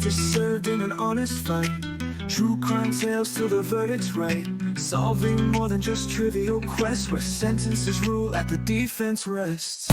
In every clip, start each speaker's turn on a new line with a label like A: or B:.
A: justice served in an honest fight. True crime tales till the verdict's right. Solving more than just trivial quests, where sentences rule at the defense rests.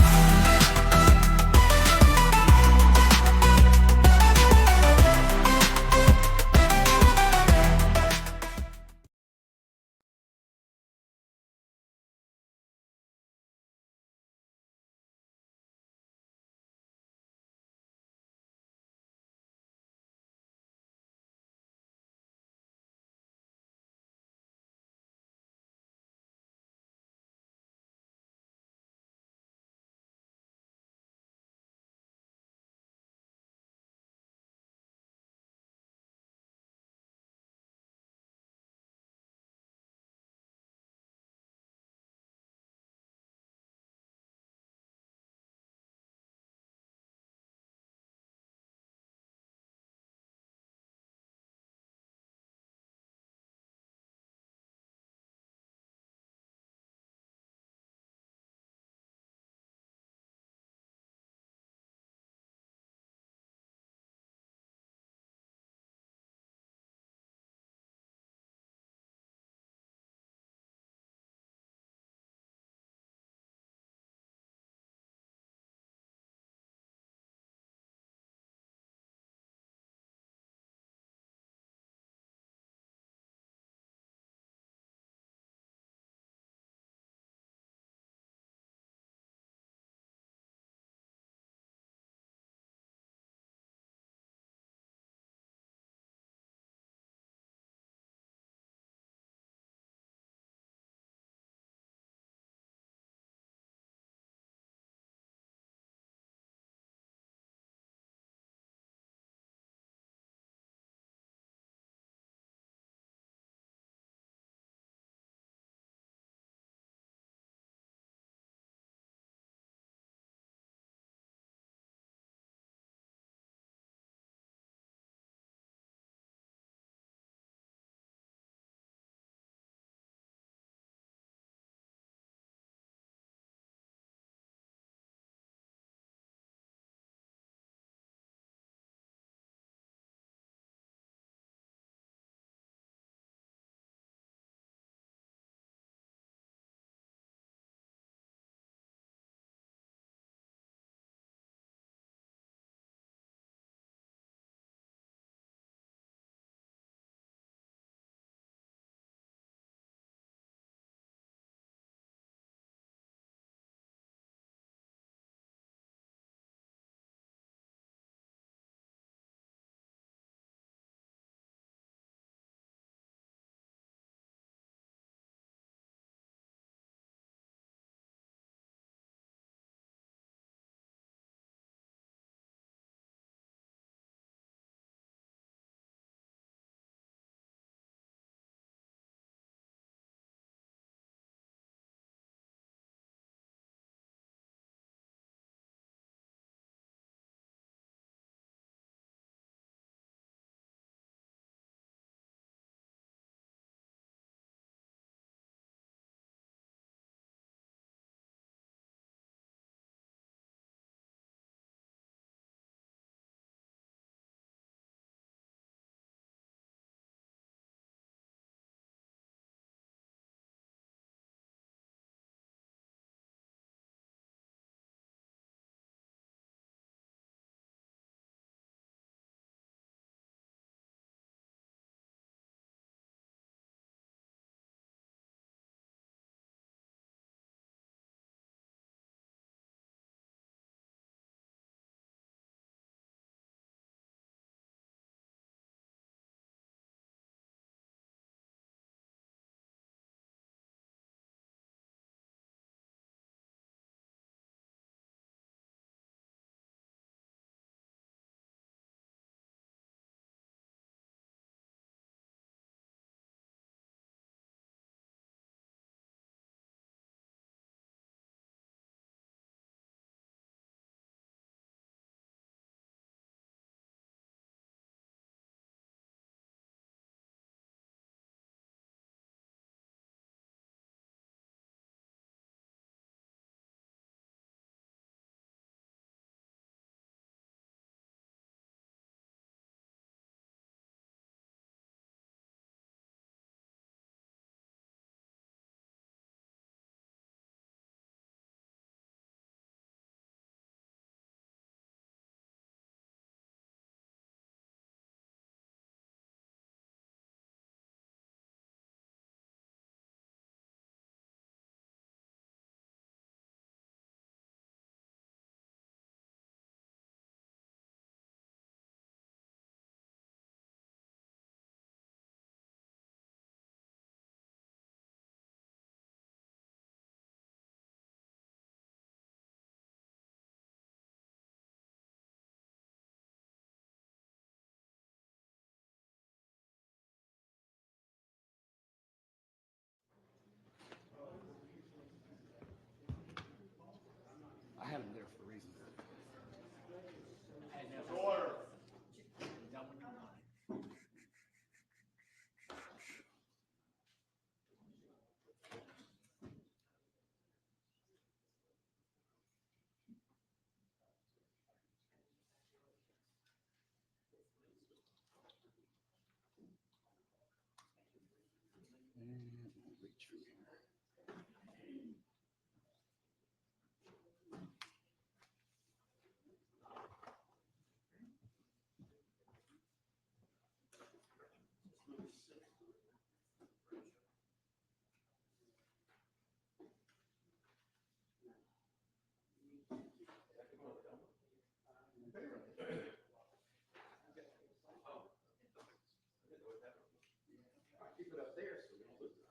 B: Keep it up there so we don't lose it.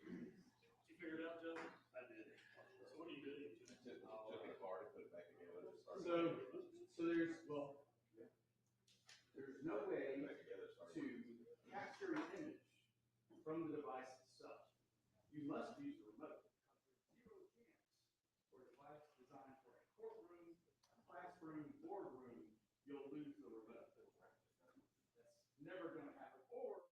C: Did you figure it out, Joe? I did. So what do you do?
B: Took it apart and put it back together.
D: So there's no way to capture an image from the device itself. You must use the remote. There's zero chance for a device designed for a courtroom, classroom, boardroom, you'll lose the remote. That's never going to happen. Or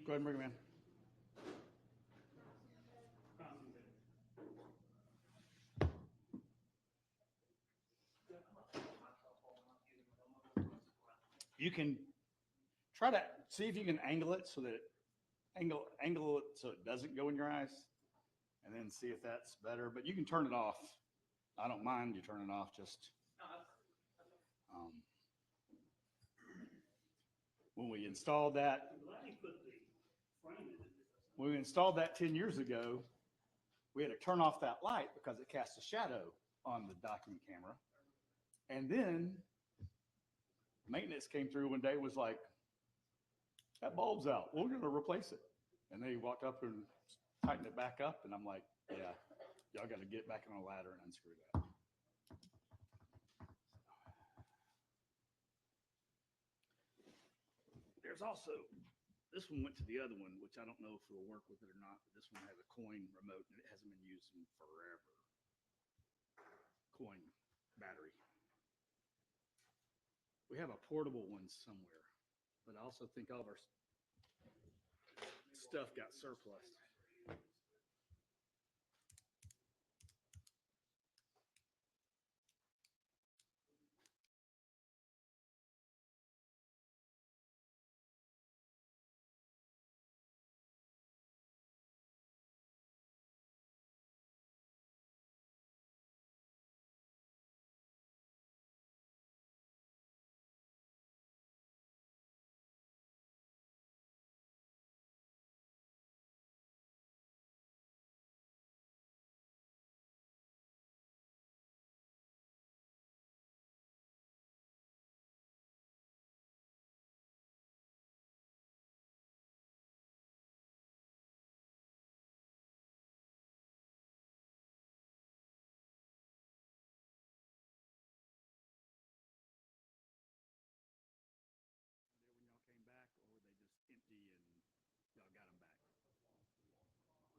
C: Go ahead and bring him in. You can try to see if you can angle it so that angle it so it doesn't go in your eyes, and then see if that's better. But you can turn it off. I don't mind you turn it off. Just when we installed that, 10 years ago, we had to turn off that light because it cast a shadow on the document camera. And then maintenance came through one day, was like, that bulb's out. We're going to replace it. And they walked up and tightened it back up. And I'm like, yeah, y'all got to get back on a ladder and unscrew that. There's also, this one went to the other one, which I don't know if it'll work with it or not, but this one has a coin remote and it hasn't been used in forever. Coin battery. We have a portable one somewhere, but I also think all of our stuff got surplus.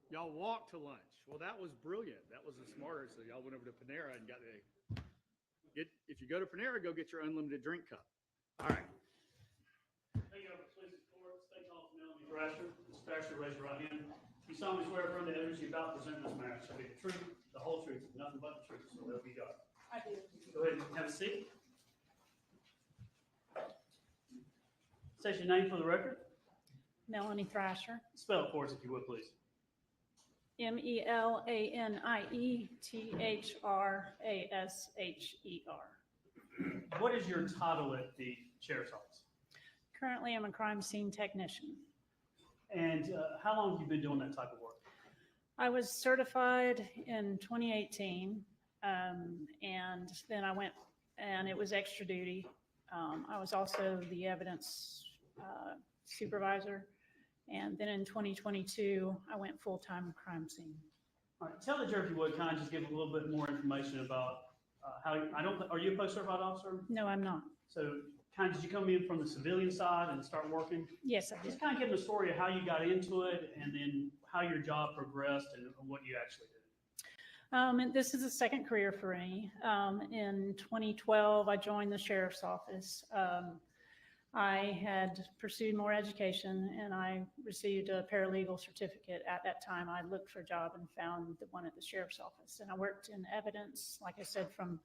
C: Y'all walked to lunch. Well, that was brilliant. That was the smarter. So y'all went over to Panera and got if you go to Panera, go get your unlimited drink cup. All right. Thank you, please support State College Melanie Thrasher. Ms. Thrasher, raise your right hand.
D: You solemnly swear affirm the evidence you're about to present in this matter shall be the truth, the whole truth, and nothing but the truth, so help you God.
E: I do.
D: Go ahead and have a seat. State your name for the record.
E: Melanie Thrasher,
D: Spell it for us if you would, please.
E: Melanie Thrasher.
D: What is your title at the sheriff's office?
E: Currently, I'm a crime scene technician.
D: And how long have you been doing that type of work?
E: I was certified in 2018, and then I went, and it was extra duty. I was also the evidence supervisor, and then in 2022, I went full-time crime scene.
D: All right, tell the jury if you would, kind of just give a little bit more information about are you a post-certified officer?
E: No, I'm not.
D: So kind of, did you come in from the civilian side and start working?
E: Yes, I did.
D: Just kind of give them a story of how you got into it and then how your job progressed and what you actually did.
E: And this is a second career for me. In 2012, I joined the sheriff's office. I had pursued more education and I received a paralegal certificate. At that time, I looked for a job and found the one at the sheriff's office. And I worked in evidence, like I said, from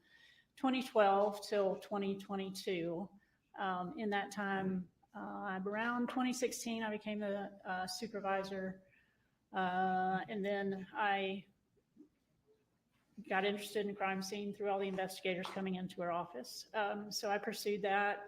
E: 2012 till 2022. In that time, around 2016, I became the supervisor. And then I got interested in crime scene through all the investigators coming into our office. So I pursued that,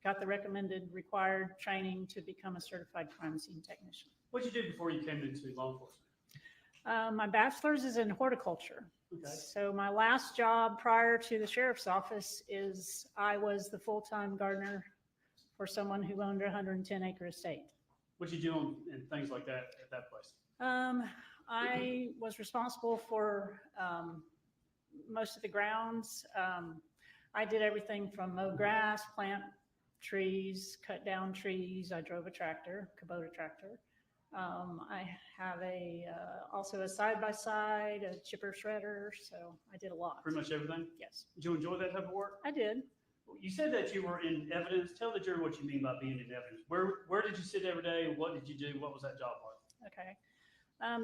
E: got the recommended required training to become a certified crime scene technician.
D: What did you do before you came into law enforcement?
E: My bachelor's is in horticulture.
D: Okay.
E: So my last job prior to the sheriff's office is I was the full-time gardener for someone who owned a 110-acre estate.
D: What did you do and things like that at that place?
E: I was responsible for most of the grounds. I did everything from mow grass, plant trees, cut down trees. I drove a tractor, Kubota tractor. I have also a side-by-side, a chipper shredder, so I did a lot.
D: Pretty much everything?
E: Yes,
D: Did you enjoy that type of work?
E: I did.
D: You said that you were in evidence. Tell the jury what you mean by being in evidence. Where did you sit every day? What did you do? What was that job like?
E: Okay.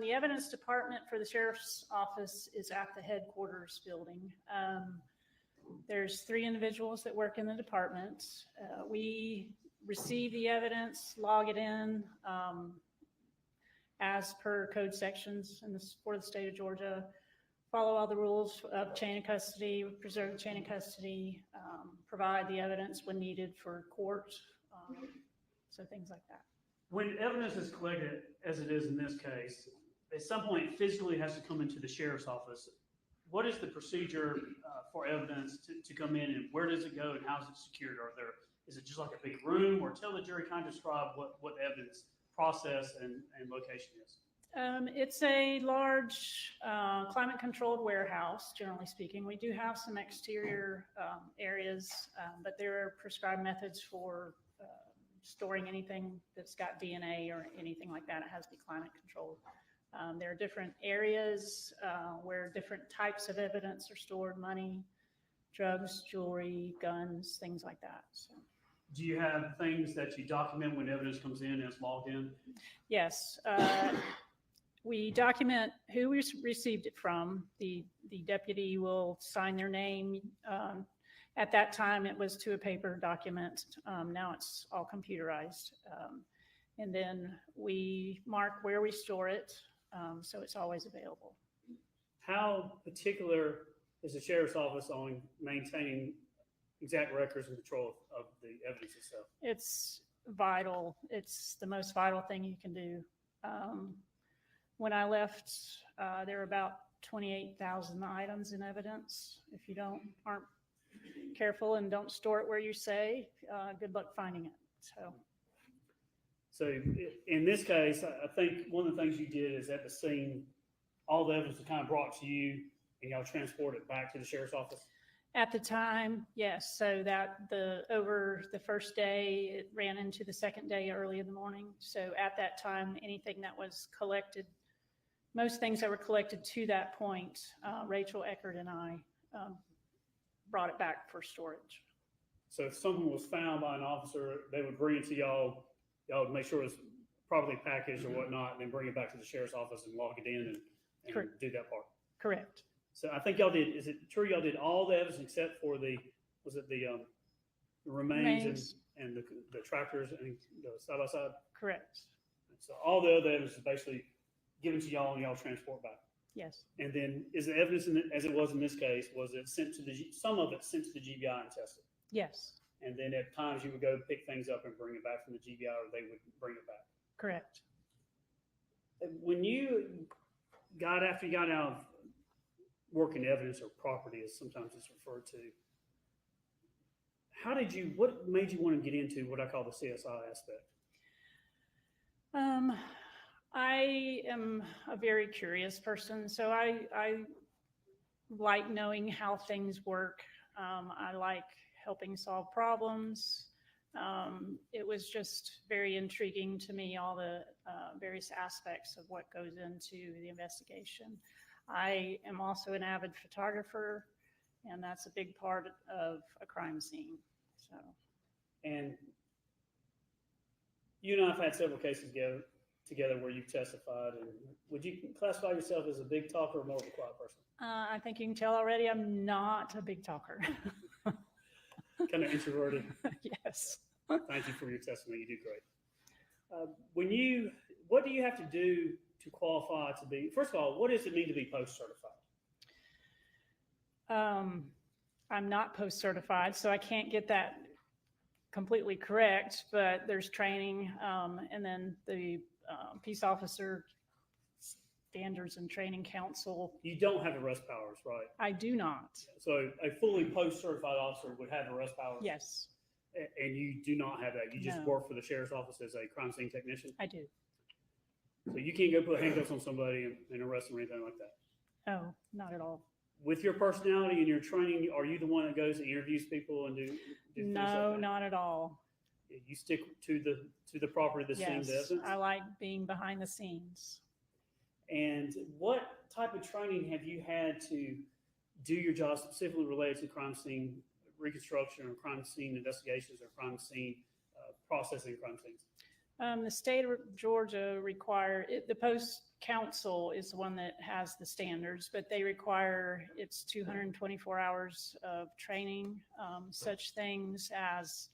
E: The evidence department for the sheriff's office is at the headquarters building. There's 3 individuals that work in the department. We receive the evidence, log it in as per code sections for the state of Georgia, follow all the rules of chain of custody, preserve the chain of custody, provide the evidence when needed for court, so things like that.
D: When evidence is collected, as it is in this case, at some point it physically has to come into the sheriff's office. What is the procedure for evidence to come in, and where does it go, and how is it secured? Is it just like a big room, or tell the jury, kind of describe what the evidence process and location is?
E: It's a large climate-controlled warehouse, generally speaking. We do have some exterior areas, but there are prescribed methods for storing anything that's got DNA or anything like that. It has to be climate-controlled. There are different areas where different types of evidence are stored: money, drugs, jewelry, guns, things like that. So.
D: Do you have things that you document when evidence comes in and it's logged in?
E: Yes. We document who we received it from. The deputy will sign their name. At that time, it was to a paper document. Now it's all computerized. And then we mark where we store it, so it's always available.
D: How particular is the sheriff's office on maintaining exact records and control of the evidence itself?
E: It's vital. It's the most vital thing you can do. When I left, there were about 28,000 items in evidence. If you aren't careful and don't store it where you say, good luck finding it.
D: So in this case, I think one of the things you did is at the scene, all the evidence was kind of brought to you and y'all transport it back to the sheriff's office?
E: At the time, yes. So that over the first day, it ran into the second day early in the morning. So at that time, anything that was collected, most things that were collected to that point, Rachel Eckert and I brought it back for storage.
D: So if something was found by an officer, they would bring it to y'all would make sure it was
F: properly packaged or whatnot, and then bring it back to the sheriff's office and log it in and
E: Correct.
F: do that part.
E: Correct.
F: So I think y'all did, is it true y'all did all the evidence except for the remains and the tractors and the side-by-side?
E: Correct.
F: So all the other evidence is basically given to y'all and y'all transport back.
E: Yes.
F: And then is the evidence, as it was in this case, was it sent to some of it sent to the GBI and tested?
E: Yes.
F: And then at times you would go pick things up and bring it back from the GBI, or they would bring it back.
E: Correct.
F: When you after you got out of working evidence or property, as sometimes it's referred to, what made you want to get into what I call the CSI aspect?
E: I am a very curious person, so I like knowing how things work. I like helping solve problems. It was just very intriguing to me, all the various aspects of what goes into the investigation. I am also an avid photographer, and that's a big part of a crime scene. So,
F: and you and I have had several cases together where you've testified. And would you classify yourself as a big talker or more of a quiet person?
E: I think you can tell already I'm not a big talker.
F: Kind of introverted.
E: Yes.
F: Thank you for your testimony. You do great. What do you have to do to qualify to be, first of all, what does it mean to be post-certified?
E: I'm not post-certified, so I can't get that completely correct, but there's training, and then the Peace Officer Standards and Training Council.
F: You don't have arrest powers, right?
E: I do not.
F: So a fully post-certified officer would have arrest powers?
E: Yes.
F: And you do not have that. You just
E: No.
F: work for the sheriff's office as a crime scene technician?
E: I do.
F: So you can't go put handcuffs on somebody and arrest them or anything like that?
E: Oh, not at all.
F: With your personality and your training, are you the one that goes and interviews people and do things like
E: No,
F: that?
E: not at all.
F: You stick to the property, the scene,
E: Yes,
F: the evidence?
E: I like being behind the scenes.
F: And what type of training have you had to do your job specifically related to crime scene reconstruction or crime scene investigations or crime scene processing crime scenes?
E: The state of Georgia the post council is the one that has the standards, but they require it's 224 hours of training, such things as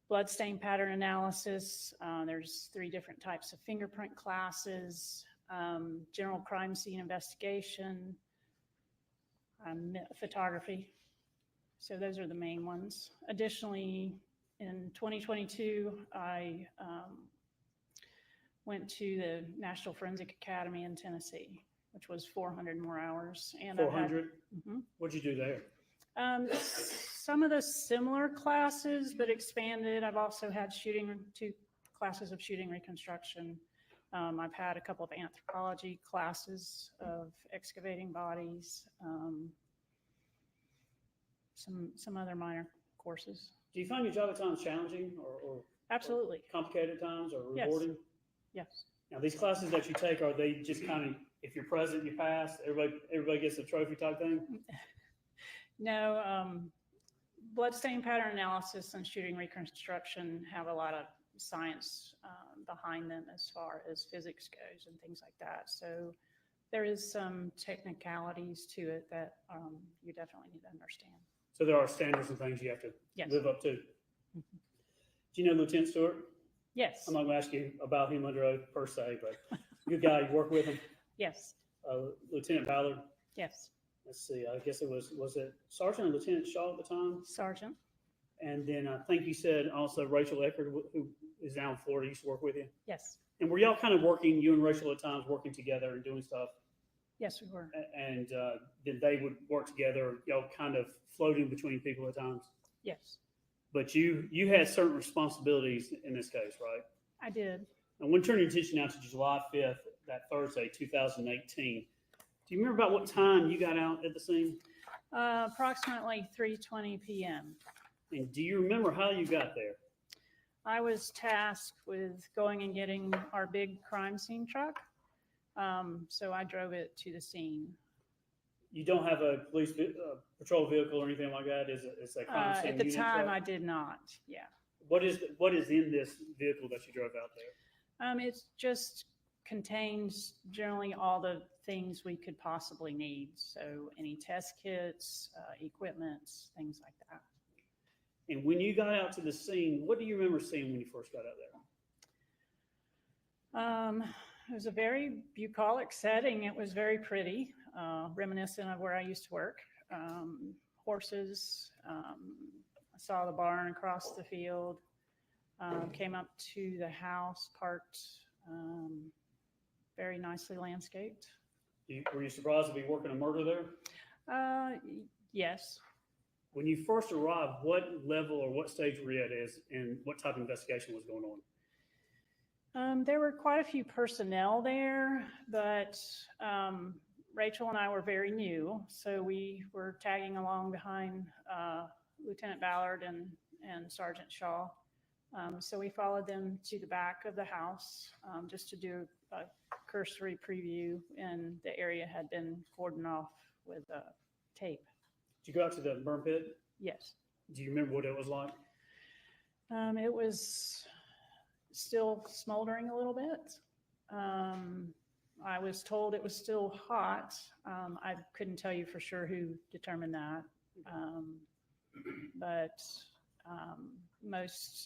E: bloodstain pattern analysis. There's 3 different types of fingerprint classes, general crime scene investigation, photography. So those are the main ones. Additionally, in 2022, I went to the National Forensic Academy in Tennessee, which was 400 more hours. And
F: 400?
E: Mhm.
F: What'd you do there?
E: Some of the similar classes, but expanded. I've also had 2 classes of shooting reconstruction. I've had a couple of anthropology classes of excavating bodies, some other minor courses.
F: Do you find your job at times challenging or
E: Absolutely.
F: complicated at times or
E: Yes.
F: rewarding?
E: Yes.
F: Now, these classes that you take, are they just kind of, if you're present, you pass, everybody gets a trophy type thing?
E: No, bloodstain pattern analysis and shooting reconstruction have a lot of science behind them as far as physics goes and things like that. So there is some technicalities to it that you definitely need to understand.
F: So there are standards and things you have to
E: Yes.
F: live up to.
E: Mhm.
F: Do you know Lieutenant Stewart?
E: Yes.
F: I'm not going to ask you about him under oath per se, but good guy. You work with him.
E: Yes.
F: Lieutenant Ballard.
E: Yes.
F: Let's see. I guess it was it Sergeant or Lieutenant Shaw at the time?
E: Sergeant.
F: And then I think you said also Rachel Eckert, who is now in Florida, used to work with you.
E: Yes.
F: And were y'all kind of working, you and Rachel at times working together and doing stuff?
E: Yes, we were.
F: And then they would work together, y'all kind of floating between people at times?
E: Yes,
F: But you had certain responsibilities in this case, right?
E: I did.
F: I want to turn your attention now to July 5th, that Thursday, 2018. Do you remember about what time you got out at the scene?
E: Approximately 3:20 p.m.
F: And do you remember how you got there?
E: I was tasked with going and getting our big crime scene truck. So I drove it to the scene.
F: You don't have a police patrol vehicle or anything like that? It's a crime scene
E: At the
F: unit
E: time,
F: truck?
E: I did not. Yeah.
F: What is in this vehicle that you drove out there?
E: It just contains generally all the things we could possibly need. So any test kits, equipment, things like that.
F: And when you got out to the scene, what do you remember seeing when you first got out there?
E: It was a very bucolic setting. It was very pretty, reminiscent of where I used to work. Horses. I saw the barn across the field. Came up to the house, parked, very nicely landscaped.
F: Were you surprised to be working a murder there?
E: Yes.
F: When you first arrived, what level or what stage were you at and what type of investigation was going on?
E: There were quite a few personnel there, but Rachel and I were very new, so we were tagging along behind Lieutenant Ballard and Sergeant Shaw. So we followed them to the back of the house just to do a cursory preview, and the area had been cordoned off with tape.
F: Did you go out to the burn pit?
E: Yes.
F: Do you remember what it was like?
E: It was still smoldering a little bit. I was told it was still hot. I couldn't tell you for sure who determined that. But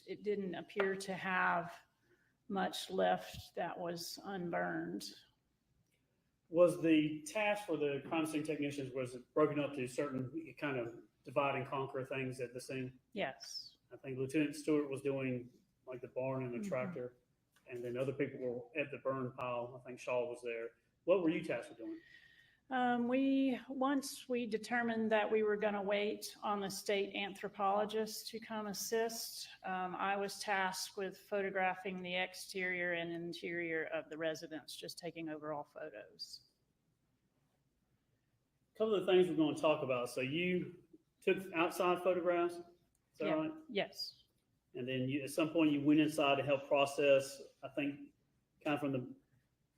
E: it didn't appear to have much left that was unburned.
F: Was the task for the crime scene technicians, was it broken up to certain kind of divide and conquer things at the scene?
E: Yes.
F: I think Lieutenant Stewart was doing like the barn and the tractor, and then other people were at the burn pile. I think Shaw was there. What were you tasked with doing?
E: Once we determined that we were going to wait on the state anthropologist to come assist, I was tasked with photographing the exterior and interior of the residence, just taking overall photos.
F: A couple of the things we're going to talk about. So you took outside photographs, is that right?
E: Yes.
F: And then at some point you went inside to help process, I think, kind of from the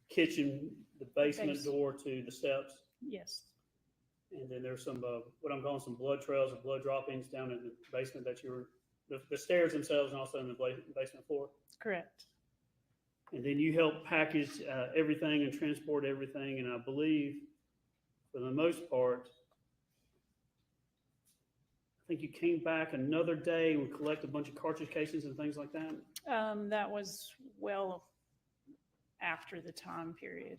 F: kitchen, the basement door to the steps.
E: Yes.
F: And then there's some, what I'm calling some blood trails or blood droppings down in the basement that you were, the stairs themselves and also in the basement floor.
E: Correct.
F: And then you help package everything and transport everything. And I believe, for the most part, I think you came back another day and would collect a bunch of cartridge casings and things like that.
E: That was well after the time period.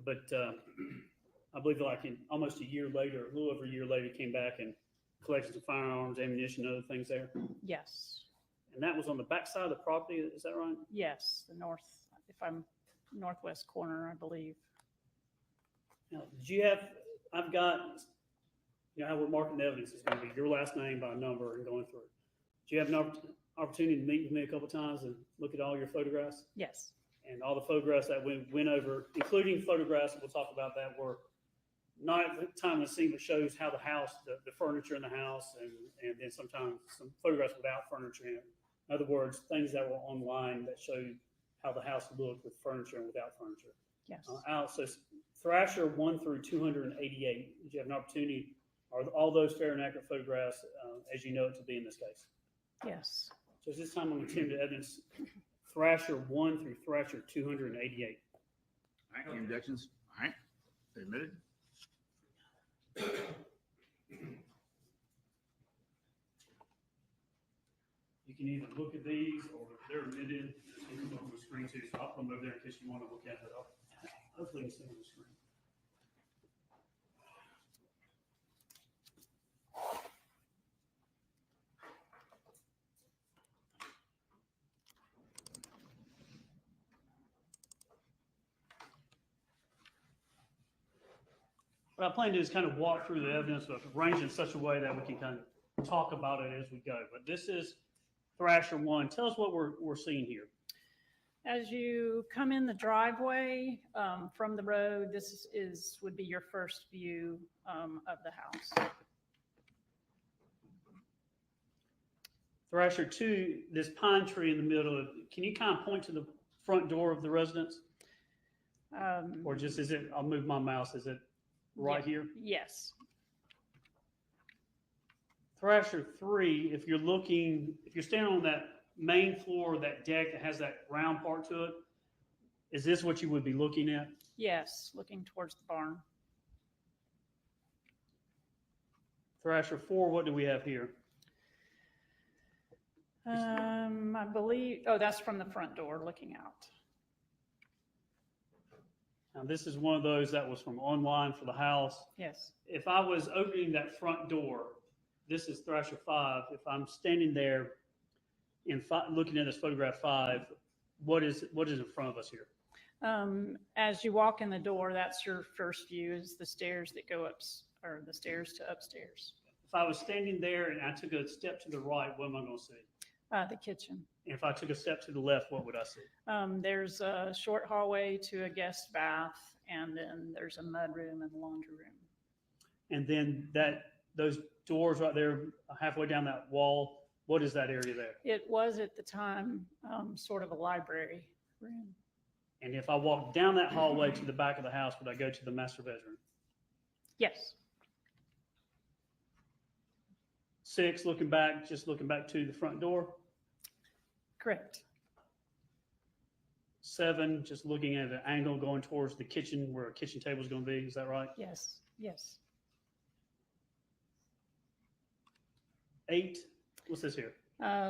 F: But I believe like almost a year later, a little over a year later, you came back and collected some firearms, ammunition, and other things there.
E: Yes.
F: And that was on the back side of the property, is that right?
E: Yes, the northwest corner, I believe.
F: Now, did you have, I've got, you know how we're marking the evidence, it's going to be your last name by number and going through it. Did you have an opportunity to meet with me a couple of times and look at all your photographs?
E: Yes.
F: And all the photographs that we went over, including photographs, we'll talk about that, were not at the time of the scene, but shows how the house, the furniture in the house, and then sometimes some photographs without furniture in it. In other words, things that were online that showed how the house looked with furniture and without furniture.
E: Yes.
F: So Thrasher 1 through 288, did you have an opportunity, are all those fair and accurate photographs as you know it to be in this case?
E: Yes.
F: So this time I'm going to turn to evidence Thrasher 1 through Thrasher 288.
B: All right, any objections? All right, admitted.
F: You can either look at these or they're admitted. You can look on the screen too, so I'll put them over there in case you want to look at it. Hopefully you can see on the screen. What I plan to do is kind of walk through the evidence, but arrange in such a way that we can kind of talk about it as we go. But this is Thrasher 1. Tell us what we're seeing here.
E: As you come in the driveway from the road, this would be your first view of the house.
F: Thrasher 2, this pine tree in the middle, can you kind of point to the front door of the residence? Or just, is it, I'll move my mouse, is it right here?
E: Yes.
F: Thrasher 3, if you're standing on that main floor of that deck that has that round part to it, Is this what you would be looking at?
E: Yes, looking towards the barn.
F: Thrasher 4, what do we have here?
E: I believe, oh, that's from the front door looking out.
F: Now, this is one of those that was from online for the house.
E: Yes.
F: If I was opening that front door, this is Thrasher 5. If I'm standing there and looking at this photograph 5, what is in front of us here?
E: As you walk in the door, that's your first view, is the stairs that go up, or the stairs to upstairs.
F: If I was standing there and I took a step to the right, what am I going to see?
E: The kitchen.
F: And if I took a step to the left, what would I see?
E: There's a short hallway to a guest bath, and then there's a mud room and a laundry room.
F: And then those doors right there, halfway down that wall, what is that area there?
E: It was at the time sort of a library room.
F: And if I walked down that hallway to the back of the house, would I go to the master bedroom?
E: Yes.
F: 6, just looking back to the front door.
E: Correct.
F: 7, just looking at an angle going towards the kitchen where a kitchen table is going to be. Is that right?
E: Yes. Yes.
F: 8, what's this here?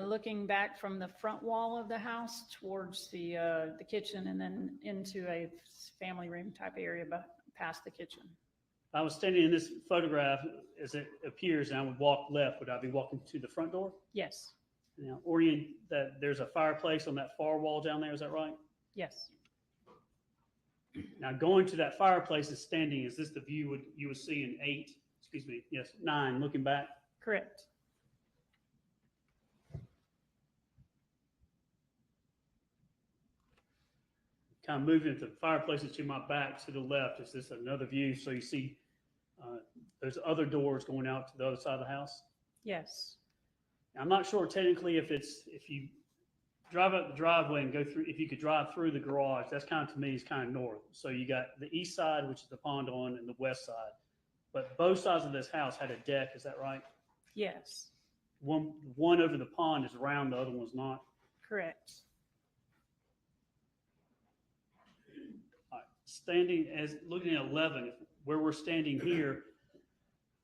E: Looking back from the front wall of the house towards the kitchen, and then into a family room type area, but past the kitchen.
F: If I was standing in this photograph as it appears and I would walk left, would I be walking to the front door?
E: Yes.
F: Now, orient that there's a fireplace on that far wall down there. Is that right?
E: Yes.
F: Now, going to that fireplace and standing, is this the view you would see in 8? Excuse me. Yes, 9, looking back.
E: Correct.
F: Kind of moving the fireplaces to my back to the left. Is this another view? So you see there's other doors going out to the other side of the house.
E: Yes.
F: Now, I'm not sure technically if you drive up the driveway and go through, if you could drive through the garage, that's kind of, to me, is kind of north. So you got the east side, which is the pond on, and the west side. But both sides of this house had a deck. Is that right?
E: Yes.
F: One over the pond is round, the other one's not.
E: Correct.
F: All right. Looking at 11, where we're standing here,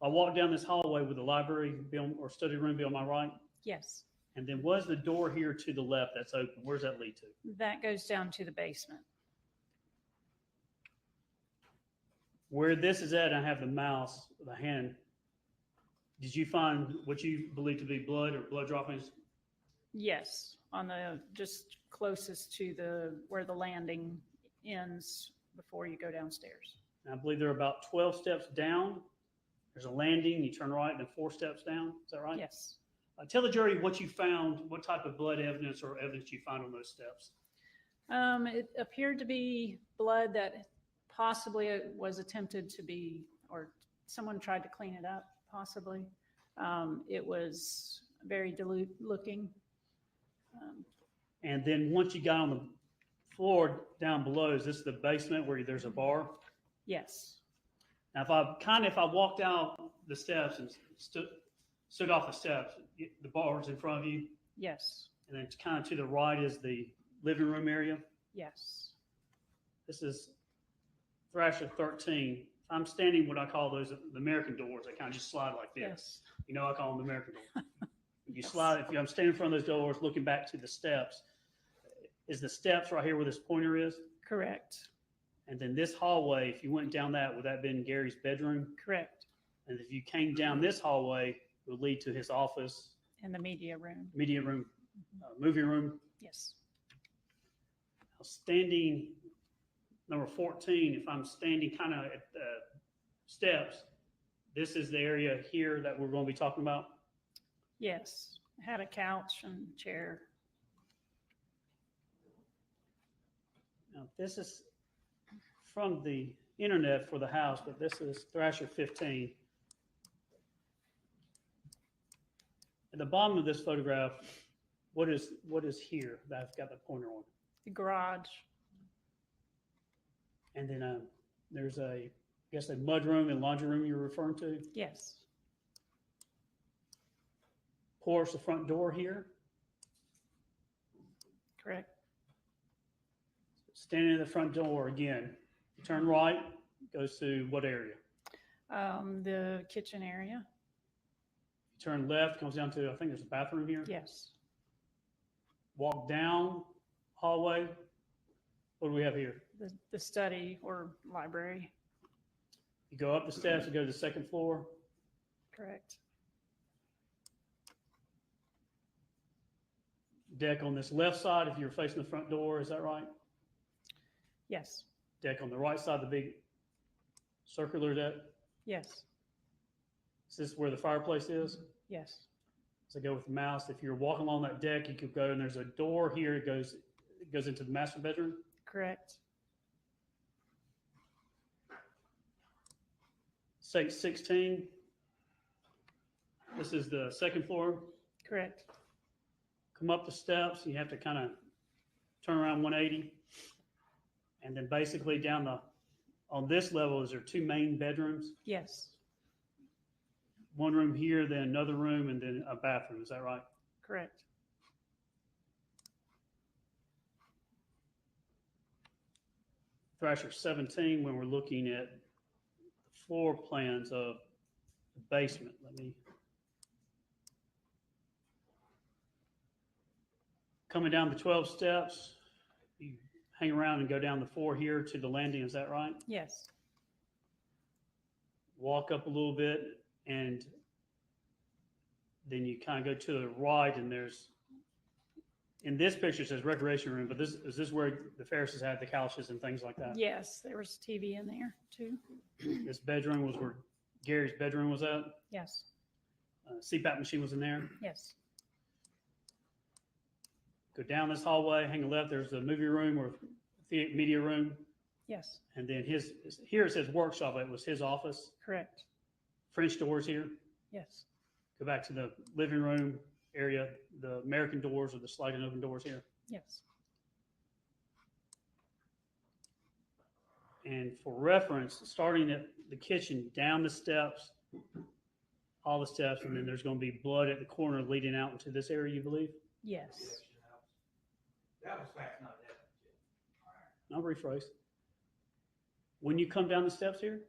F: I walk down this hallway with the library or study room be on my right.
E: Yes.
F: And then what's the door here to the left that's open? Where's that lead to?
E: That goes down to the basement.
F: Where this is at, I have the mouse, the hand. Did you find what you believe to be blood or blood droppings?
E: Yes, on the just closest to where the landing ends before you go downstairs.
F: And I believe there are about 12 steps down. There's a landing, you turn right, and then 4 steps down. Is that right?
E: Yes.
F: Tell the jury what you found, what type of blood evidence or evidence you found on those steps.
E: It appeared to be blood that possibly was attempted to be, or someone tried to clean it up, possibly. It was very dilute looking.
F: And then once you got on the floor down below, is this the basement where there's a bar?
E: Yes.
F: Now, if I walked out the steps and stood off the steps, the bar's in front of you,
E: Yes.
F: and then kind of to the right is the living room area.
E: Yes.
F: This is Thrasher 13. I'm standing what I call those the American doors. They kind of just slide like this.
E: Yes.
F: You know, I call them the American doors. You
E: Yes.
F: slide. I'm standing in front of those doors, looking back to the steps. Is the steps right here where this pointer is?
E: Correct.
F: And then this hallway, if you went down that, would that have been Gary's bedroom?
E: Correct.
F: And if you came down this hallway, it would lead to his office,
E: In the media room.
F: media room, movie room.
E: Yes.
F: Now, standing number 14, if I'm standing kind of at the steps, this is the area here that we're going to be talking about.
E: Yes. Had a couch and chair.
F: Now, this is from the internet for the house, but this is Thrasher 15. At the bottom of this photograph, what is here that I've got the pointer on?
E: The garage.
F: And then there's I guess a mud room and laundry room you're referring to.
E: Yes.
F: Of course, the front door here.
E: Correct.
F: Standing at the front door again, you turn right, goes to what area?
E: The kitchen area.
F: You turn left, comes down to, I think there's a bathroom here.
E: Yes.
F: Walk down hallway. What do we have here?
E: The study or library.
F: You go up the steps, you go to the second floor.
E: Correct.
F: Deck on this left side, if you're facing the front door, is that right?
E: Yes.
F: Deck on the right side, the big circular deck.
E: Yes.
F: Is this where the fireplace is?
E: Yes.
F: So go with the mouse. If you're walking along that deck, you could go and there's a door here. It goes into the master bedroom.
E: Correct.
F: Say 16. This is the second floor.
E: Correct.
F: Come up the steps. You have to kind of turn around 180. And then basically on this level, is there two main bedrooms?
E: Yes.
F: One room here, then another room, and then a bathroom. Is that right?
E: Correct.
F: Thrasher 17, when we're looking at the floor plans of the basement. Coming down the 12 steps, you hang around and go down the 4 here to the landing. Is that right?
E: Yes.
F: Walk up a little bit, and then you kind of go to the right, and there's, in this picture it says recreation room, but is this where the Farrises had the couches and things like that?
E: Yes. There was TV in there too.
F: This bedroom was where Gary's bedroom was at.
E: Yes.
F: CPAP machine was in there.
E: Yes.
F: Go down this hallway, hang a left, there's the movie room or the media room.
E: Yes.
F: And then here it says workshop, it was his office.
E: Correct.
F: French doors here.
E: Yes.
F: Go back to the living room area, the American doors or the sliding open doors here.
E: Yes.
F: And for reference, starting at the kitchen, down the steps, all the steps, and then there's going to be blood at the corner leading out into this area, you believe?
E: Yes.
D: That was back, not that.
F: I'll rephrase. When you come down the steps here,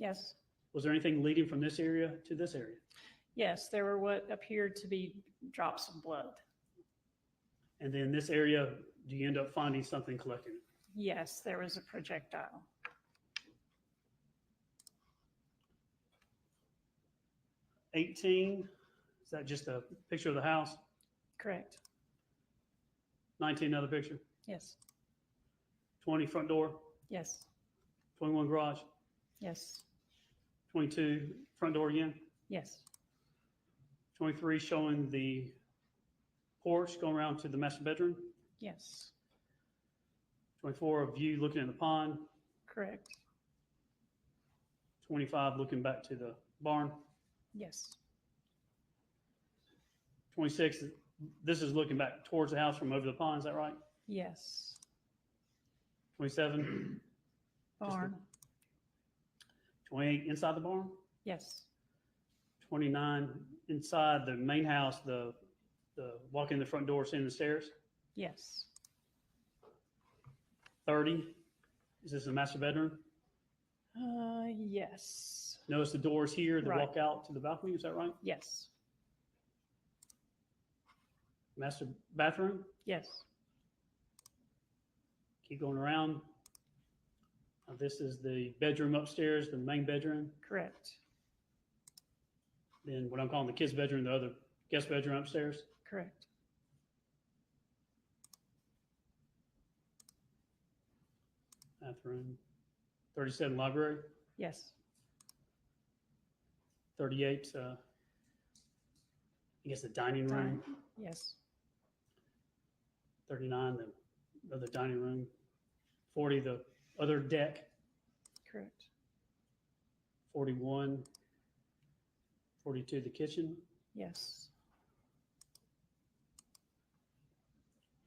E: Yes.
F: was there anything leading from this area to this area?
E: Yes. There were what appeared to be drops of blood.
F: And then this area, do you end up finding something collecting it?
E: Yes. There was a projectile.
F: $18, is that just a picture of the house?
E: Correct.
F: 19, another picture.
E: Yes.
F: 20, front door.
E: Yes.
F: 21, garage.
E: Yes.
F: 22, front door again.
E: Yes.
F: 23, showing the porch going around to the master bedroom.
E: Yes.
F: 24, a view looking at the pond.
E: Correct.
F: 25, looking back to the barn.
E: Yes.
F: 26, this is looking back towards the house from over the pond. Is that right?
E: Yes.
F: 27,
E: Barn.
F: 28, inside the barn.
E: Yes.
F: 29, inside the main house, the walk in the front door, seeing the stairs.
E: Yes.
F: 30, is this the master bedroom?
E: Yes.
F: Notice the doors here that
E: Right.
F: walk out to the balcony. Is that right?
E: Yes.
F: Master bathroom.
E: Yes.
F: Keep going around. This is the bedroom upstairs, the main bedroom.
E: Correct.
F: Then what I'm calling the kids' bedroom, the other guest bedroom upstairs.
E: Correct.
F: Bathroom. 37, library.
E: Yes.
F: 38, I guess the dining room.
E: Yes.
F: 39, the other dining room. 40, the other deck.
E: Correct.
F: 41, 42, the kitchen.
E: Yes.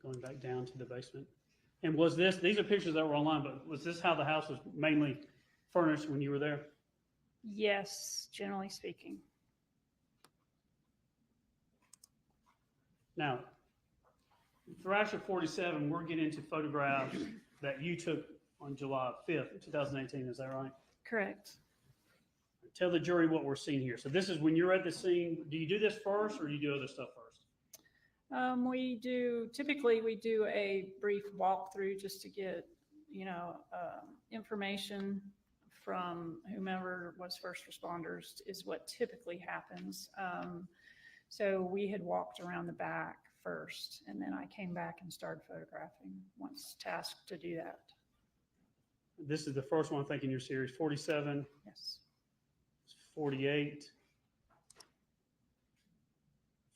F: Going back down to the basement. And was this, these are pictures that were online, but was this how the house was mainly furnished when you were there?
E: Yes, generally speaking.
F: Now, Thrasher 47, we're getting into photographs that you took on July 5th, 2018. Is that right?
E: Correct.
F: Tell the jury what we're seeing here. So this is when you're at the scene. Do you do this first or do you do other stuff first?
E: Typically we do a brief walkthrough just to get, information from whomever was first responders is what typically happens. So we had walked around the back first, and then I came back and started photographing once tasked to do that.
F: This is the first one, I think, in your series, 47,
E: Yes.
F: 48,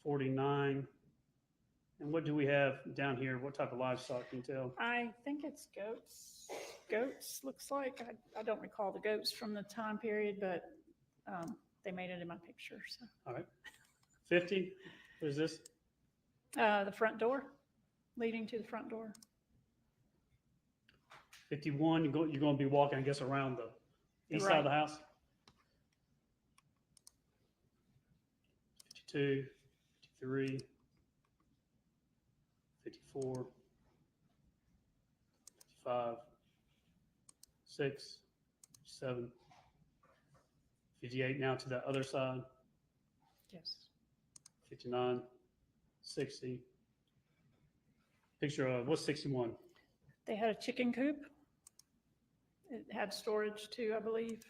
F: 49. And what do we have down here? What type of livestock can you tell?
E: I think it's goats. Goats looks like. I don't recall the goats from the time period, but they made it in my picture. So.
F: All right. 50, what is this?
E: The front door, leading to the front door.
F: 51, you're going to be walking, I guess, around the east side of the house. 52, 53, 54, 55, 6, 7, 58 now to the other side,
E: Yes.
F: 59, 60. Picture of, what's 61?
E: They had a chicken coop. It had storage too, I believe.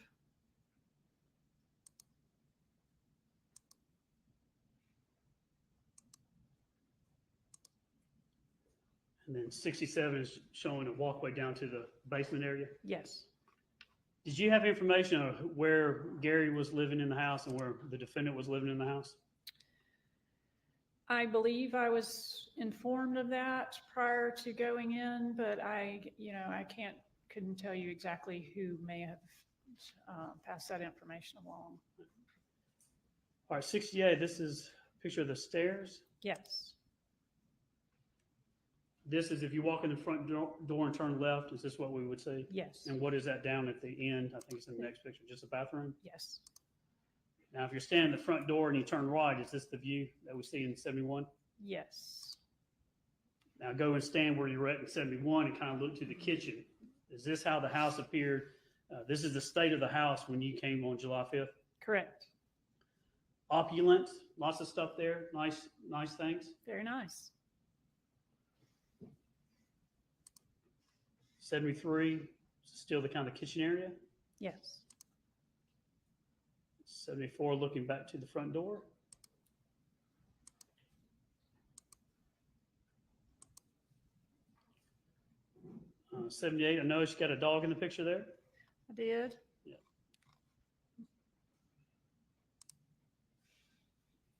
F: And then 67 is showing a walkway down to the basement area.
E: Yes.
F: Did you have information of where Gary was living in the house and where the defendant was living in the house?
E: I believe I was informed of that prior to going in, but I couldn't tell you exactly who may have passed that information along.
F: All right, 68, this is a picture of the stairs.
E: Yes.
F: This is if you walk in the front door and turn left, is this what we would see?
E: Yes.
F: And what is that down at the end? I think it's in the next picture, just a bathroom.
E: Yes.
F: Now, if you're standing at the front door and you turn right, is this the view that we see in 71?
E: Yes.
F: Now go and stand where you're at in 71 and kind of look to the kitchen. Is this how the house appeared? This is the state of the house when you came on July 5th.
E: Correct.
F: Opulent, lots of stuff there, nice things.
E: Very nice.
F: 73, still the kind of kitchen area.
E: Yes.
F: 74, looking back to the front door. Uh, 78, I noticed you got a dog in the picture there.
E: I did.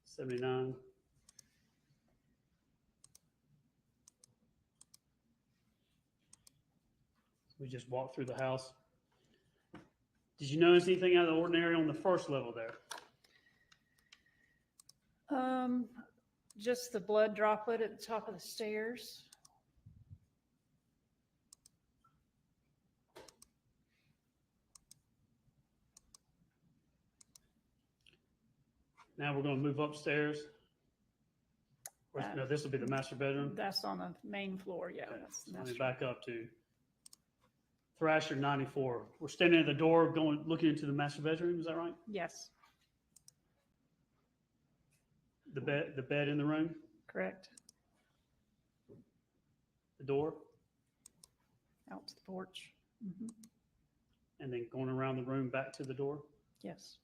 F: 79. We just walked through the house. Did you notice anything out of the ordinary on the first level there?
E: Just the blood droplet at the top of the stairs.
F: Now we're going to move upstairs. No, this will be the master bedroom.
E: That's on the main floor. Yeah.
F: Okay,
E: That's
F: so let me
E: master.
F: back up to Thrasher 94. We're standing at the door, looking into the master bedroom. Is that right?
E: Yes.
F: The bed in the room,
E: Correct.
F: the door,
E: Out to the porch. Mhm.
F: and then going around the room back to the door.
E: Yes.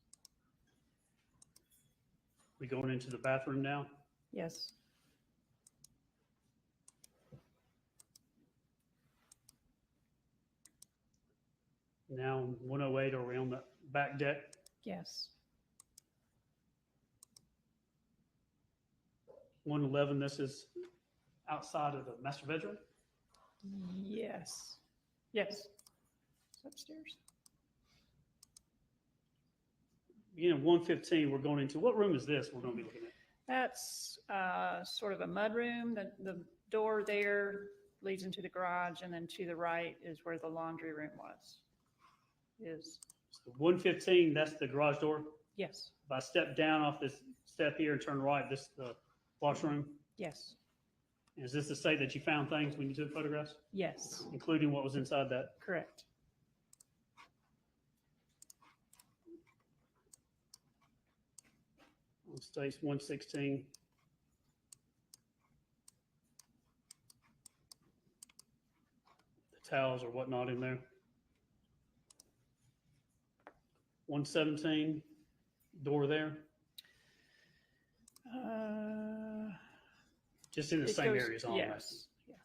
F: We going into the bathroom now.
E: Yes.
F: Now 108, are we on the back deck?
E: Yes.
F: 111, this is outside of the master bedroom.
E: Yes. Yes. It's upstairs.
F: Beginning of 115, we're going into, what room is this we're going to be looking at?
E: That's sort of a mud room. The door there leads into the garage, and then to the right is where the laundry room was.
F: So 115, that's the garage door.
E: Yes.
F: If I step down off this step here and turn right, this is the washroom.
E: Yes.
F: Is this the state that you found things when you took photographs,
E: Yes,
F: including what was inside that?
E: correct.
F: On States 116. The towels or whatnot in there. 117, door there, just in the
E: It
F: same
E: goes-
F: areas on that.
E: Yes, yeah.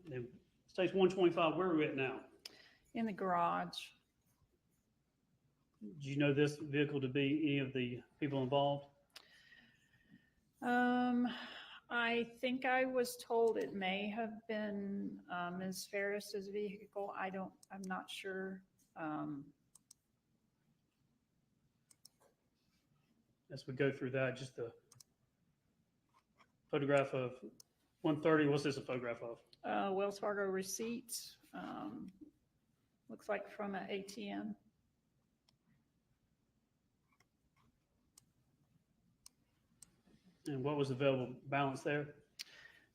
F: Then States 125, where are we at now?
E: In the garage.
F: Do you know this vehicle to be any of the people involved?
E: I think I was told it may have been Ms. Farris's vehicle. I'm not sure.
F: As we go through that, just the photograph of 130, what's this a photograph of?
E: Wells Fargo receipt. Looks like from an ATM.
F: And what was the available balance there?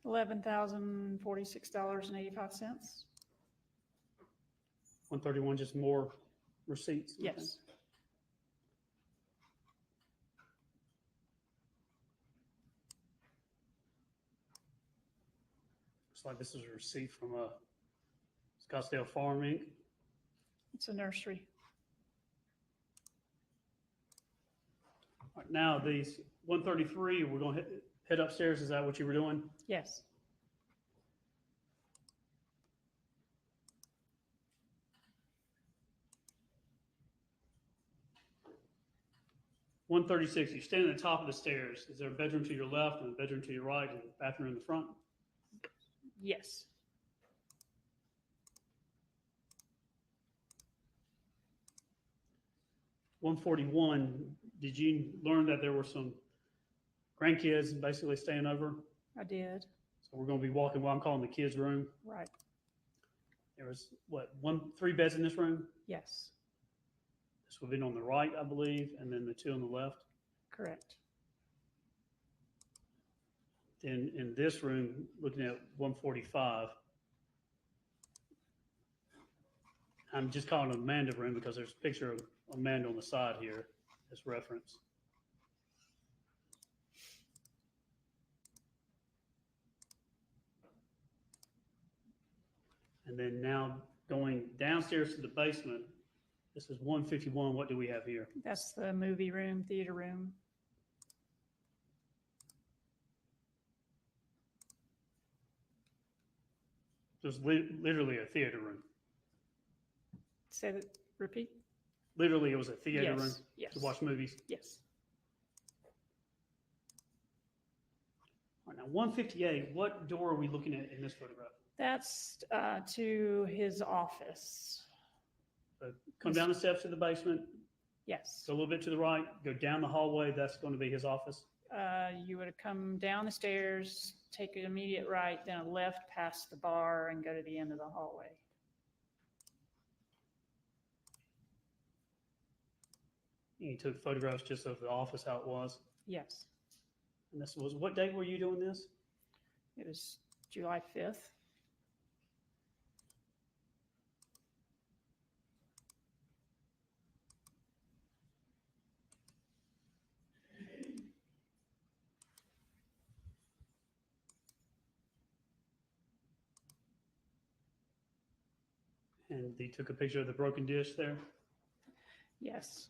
E: $11,046.85.
F: 131, just more receipts?
E: Yes.
F: Looks like this is a receipt from Scottsdale Farm Inc.
E: It's a nursery.
F: All right, now these 133, we're going to head upstairs. Is that what you were doing?
E: Yes.
F: $136, you stand at the top of the stairs. Is there a bedroom to your left and a bedroom to your right and a bathroom in the front?
E: Yes.
F: $141, did you learn that there were some grandkids basically staying over?
E: I did.
F: So we're going to be walking what I'm calling the kids' room.
E: Right.
F: There was, three beds in this room?
E: Yes.
F: This would have been on the right, I believe, and then the two on the left.
E: Correct.
F: Then in this room, looking at 145, I'm just calling it Amanda room because there's a picture of Amanda on the side here as reference. And then now going downstairs to the basement, this is 151. What do we have here?
E: That's the movie room, theater room.
F: There's literally a theater room.
E: Say that, repeat?
F: Literally, it was a theater
E: Yes,
F: room
E: yes.
F: to watch movies.
E: Yes.
F: All right, now 158, what door are we looking at in this photograph?
E: That's to his office.
F: Come down the steps to the basement,
E: Yes.
F: go a little bit to the right, go down the hallway, that's going to be his office.
E: You would have come down the stairs, take an immediate right, then a left past the bar and go to the end of the hallway.
F: You took photographs just of the office, how it was.
E: Yes.
F: And this was, what date were you doing this?
E: It was July 5th.
F: And they took a picture of the broken dish there.
E: Yes.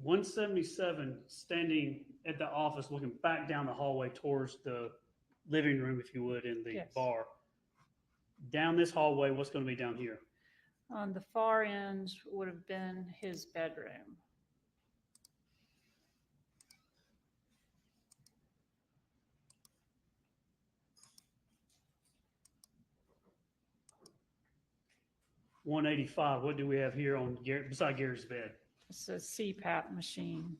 F: $177, standing at the office, looking back down the hallway towards the living room, if you would, in the
E: Yes.
F: bar. Down this hallway, what's going to be down here?
E: On the far end would have been his bedroom.
F: $185, what do we have here on beside Gary's bed?
E: It's a CPAP machine.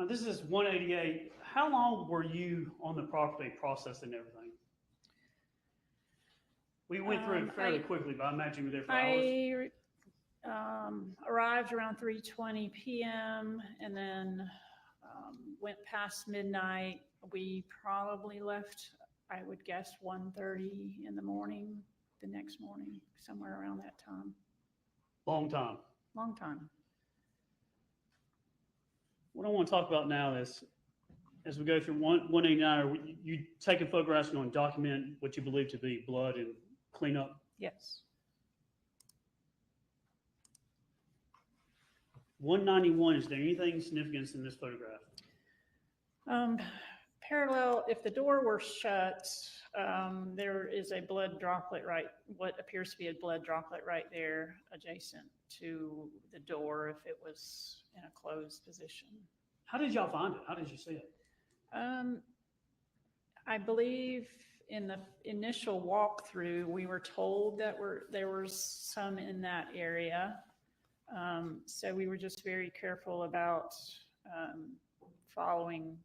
F: Now, this is 188. How long were you on the property processing everything? We went through it fairly quickly, but I imagine you were there for hours.
E: I arrived around 3:20 p.m. and then went past midnight. We probably left, I would guess, 1:30 in the morning, the next morning, somewhere around that time.
F: Long time.
E: Long time.
F: What I want to talk about now is, as we go through 189, you taking photographs and going to document what you believe to be blood and cleanup.
E: Yes.
F: 191, is there anything significant in this photograph?
E: Parallel, if the door were shut, there is a blood droplet what appears to be a blood droplet right there adjacent to the door if it was in a closed position.
F: How did y'all find it? How did you see it?
E: I believe in the initial walkthrough, we were told that there was some in that area. So we were just very careful about following,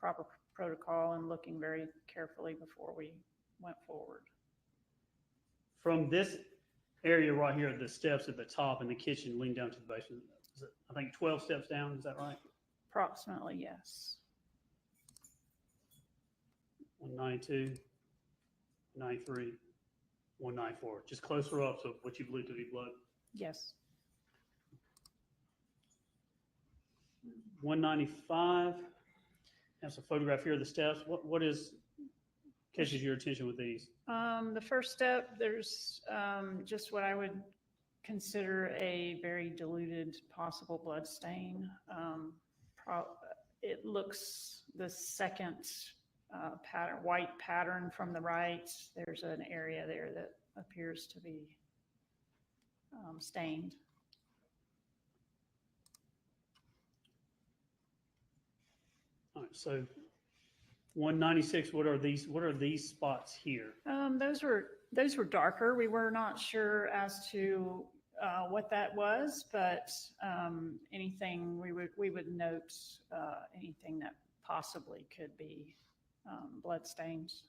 E: proper protocol and looking very carefully before we went forward.
F: From this area right here, the steps at the top and the kitchen lean down to the basement. Is it, I think 12 steps down, is that right?
E: Approximately, yes.
F: 192, 93, 194. Just closer up, so what you believe to be blood.
E: Yes.
F: 195. That's a photograph here of the steps. What catches your attention with these?
E: The first step, there's just what I would consider a very diluted possible blood stain. It looks the second pattern, white pattern from the right. There's an area there that appears to be stained.
F: All right, so 196. What are these spots here?
E: Those were darker. We were not sure as to what that was, but anything we would note anything that possibly could be blood stains.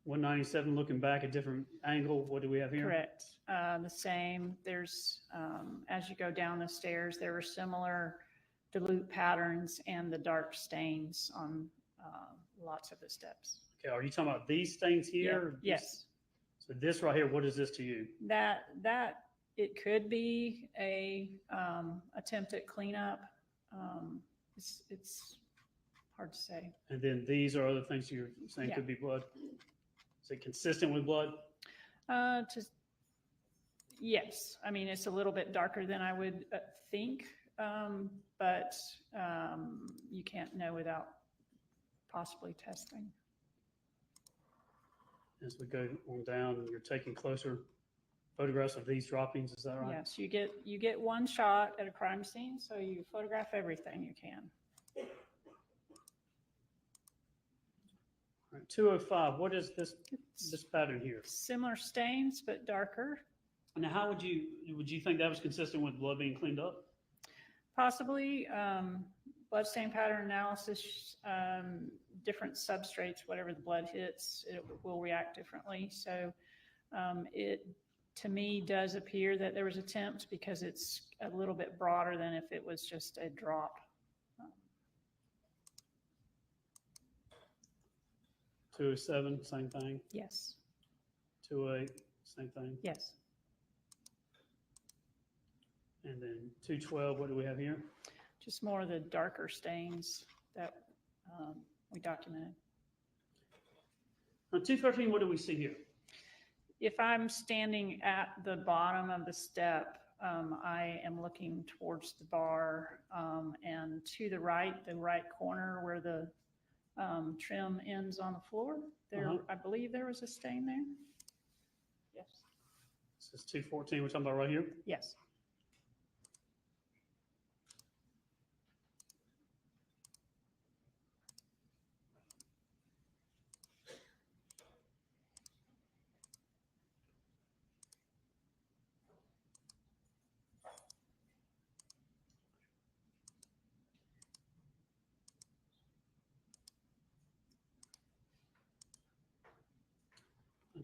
F: 197. Looking back, a different angle. What do we have here?
E: Correct. The same. There's as you go down the stairs, there were similar dilute patterns and the dark stains on lots of the steps.
F: Okay, are you talking about these stains here?
E: Yeah. Yes.
F: So this right here, what is this to you?
E: That it could be a attempt at cleanup. It's hard to say.
F: And then these are other things you're saying could be blood. Is it consistent with blood?
E: Yes. I mean, it's a little bit darker than I would think, but you can't know without possibly testing.
F: As we go on down, you're taking closer photographs of these droppings, is that right?
E: Yes, you get one shot at a crime scene, so you photograph everything you can.
F: All right, 205, what is this pattern here?
E: Similar stains, but darker.
F: Now, how would you think that was consistent with blood being cleaned up?
E: Possibly. Bloodstain pattern analysis, different substrates, whatever the blood hits, it will react differently. So it, to me, does appear that there was attempt because it's a little bit broader than if it was just a drop.
F: 207, same thing.
E: Yes.
F: 208, same thing.
E: Yes.
F: And then 212, what do we have here?
E: Just more of the darker stains that we documented.
F: On 213, what do we see here?
E: If I'm standing at the bottom of the step, I am looking towards the bar, and to the right corner where the trim ends on the floor, there, I believe there was a stain there. Yes.
F: This is 214, we're talking about right here?
E: Yes.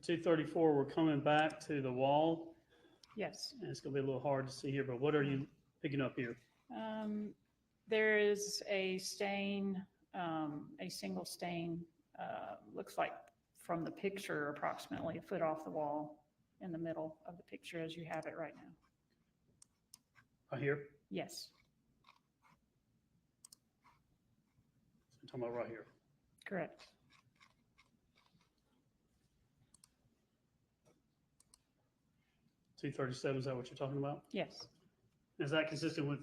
F: 234, we're coming back to the wall,
E: Yes.
F: and it's gonna be a little hard to see here, but what are you picking up here?
E: There is a stain, a single stain, looks like from the picture approximately a foot off the wall in the middle of the picture as you have it right now.
F: Right here?
E: Yes,
F: I'm talking about right here.
E: correct.
F: 237, is that what you're talking about?
E: Yes,
F: Is that consistent with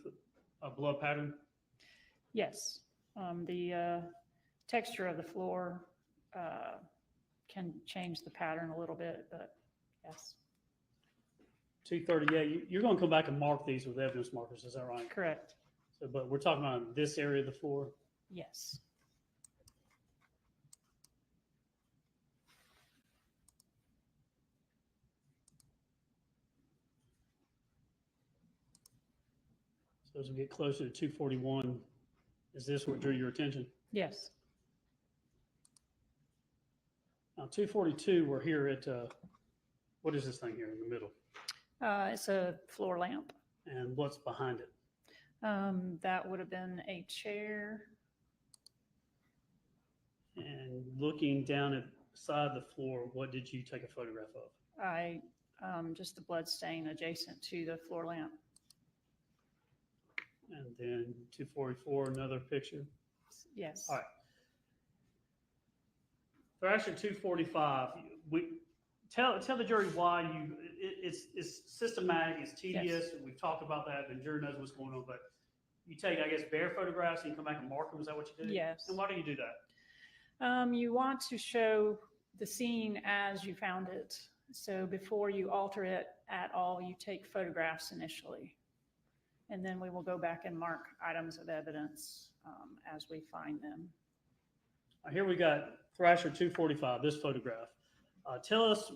F: a blood pattern?
E: yes. The texture of the floor can change the pattern a little bit, but yes,
F: 238, you're gonna come back and mark these with evidence markers, is that right?
E: correct.
F: So, but we're talking about this area of the floor.
E: Yes.
F: So as we get closer to 241, is this what drew your attention?
E: Yes,
F: Now, 242, we're here at, what is this thing here in the middle?
E: it's a floor lamp.
F: And what's behind it?
E: That would have been a chair.
F: And looking down at the side of the floor, what did you take a photograph of?
E: Just the blood stain adjacent to the floor lamp.
F: And then 244, another picture.
E: Yes.
F: All right. Thrasher 245, tell the jury why it's systematic, it's tedious, and we've talked about that, and the jury knows what's going on, but you take, I guess, bare photographs and you come back and mark them, is that what you do?
E: Yes.
F: And why do you do that?
E: You want to show the scene as you found it. So before you alter it at all, you take photographs initially. And then we will go back and mark items of evidence as we find them.
F: Here we got Thrasher 245, this photograph. Tell us,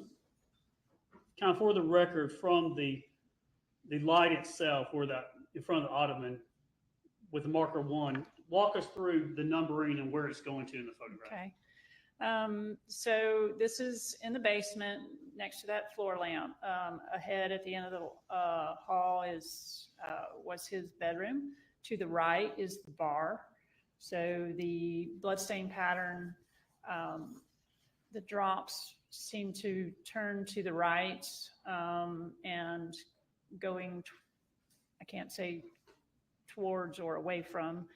F: kind of for the record, from the light itself, where that in front of the ottoman with the marker 1, walk us through the numbering and where it's going to in the photograph.
E: Okay. So this is in the basement next to that floor lamp. Ahead at the end of the hall was his bedroom. To the right is the bar. So the bloodstain pattern, the drops seem to turn to the right and going, I can't say towards or away from,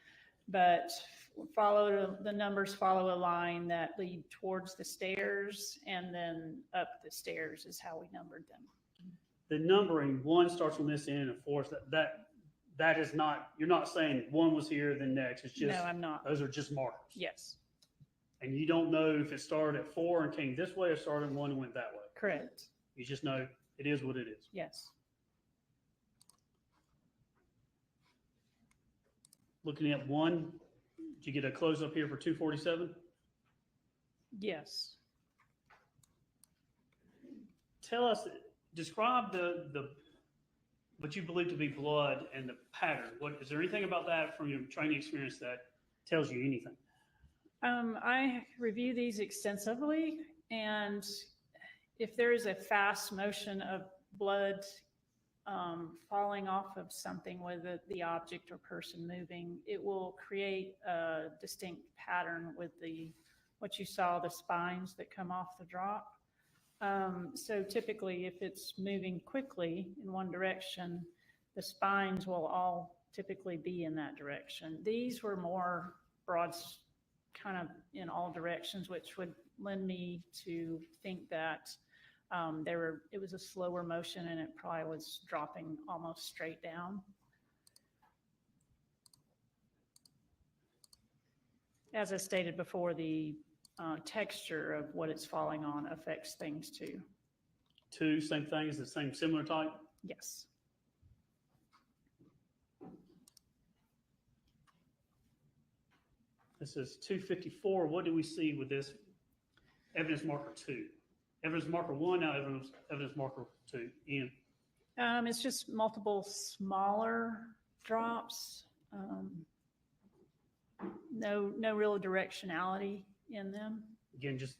E: but the numbers follow a line that lead towards the stairs and then up the stairs is how we numbered them.
F: The numbering, 1 starts from this end and 4, that is not, you're not saying 1 was here, then next, it's just.
E: No, I'm not.
F: Those are just markers.
E: Yes,
F: And you don't know if it started at 4 and came this way or started at 1 and went that way.
E: correct.
F: You just know it is what it is.
E: Yes.
F: Looking at 1, did you get a close up here for 247?
E: Yes.
F: Tell us, describe the what you believe to be blood and the pattern. What is there anything about that from your training experience that tells you anything?
E: I review these extensively, and if there is a fast motion of blood falling off of something with the object or person moving, it will create a distinct pattern with what you saw, the spines that come off the drop. So typically, if it's moving quickly in one direction, the spines will all typically be in that direction. These were more broad, kind of in all directions, which would lend me to think that it was a slower motion and it probably was dropping almost straight down. As I stated before, the texture of what it's falling on affects things too.
F: 2, same thing, is the same similar type?
E: Yes.
F: This is 254. What do we see with this evidence marker 2? Evidence marker 1, now evidence marker 2. Ian?
E: It's just multiple smaller drops. No real directionality in them.
F: Again, just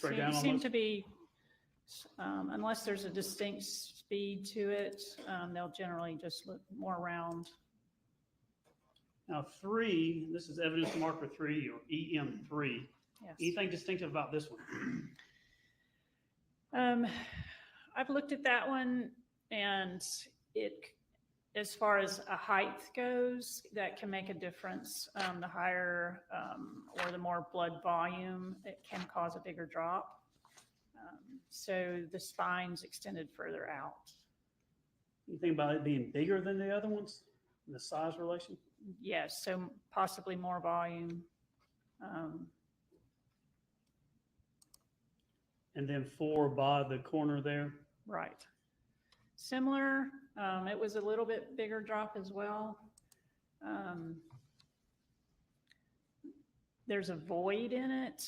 F: Straight down
E: seem
F: almost?
E: to be, unless there's a distinct speed to it, they'll generally just look more round.
F: Now 3, this is evidence marker 3 or EM3.
E: Yes.
F: Anything distinctive about this one?
E: I've looked at that one, and it, as far as a height goes, that can make a difference. The higher or the more blood volume, it can cause a bigger drop. So the spine's extended further out.
F: You think about it being bigger than the other ones in the size relation?
E: Yes, so possibly more volume.
F: And then 4 by the corner there.
E: Right. Similar, it was a little bit bigger drop as well. There's a void in it.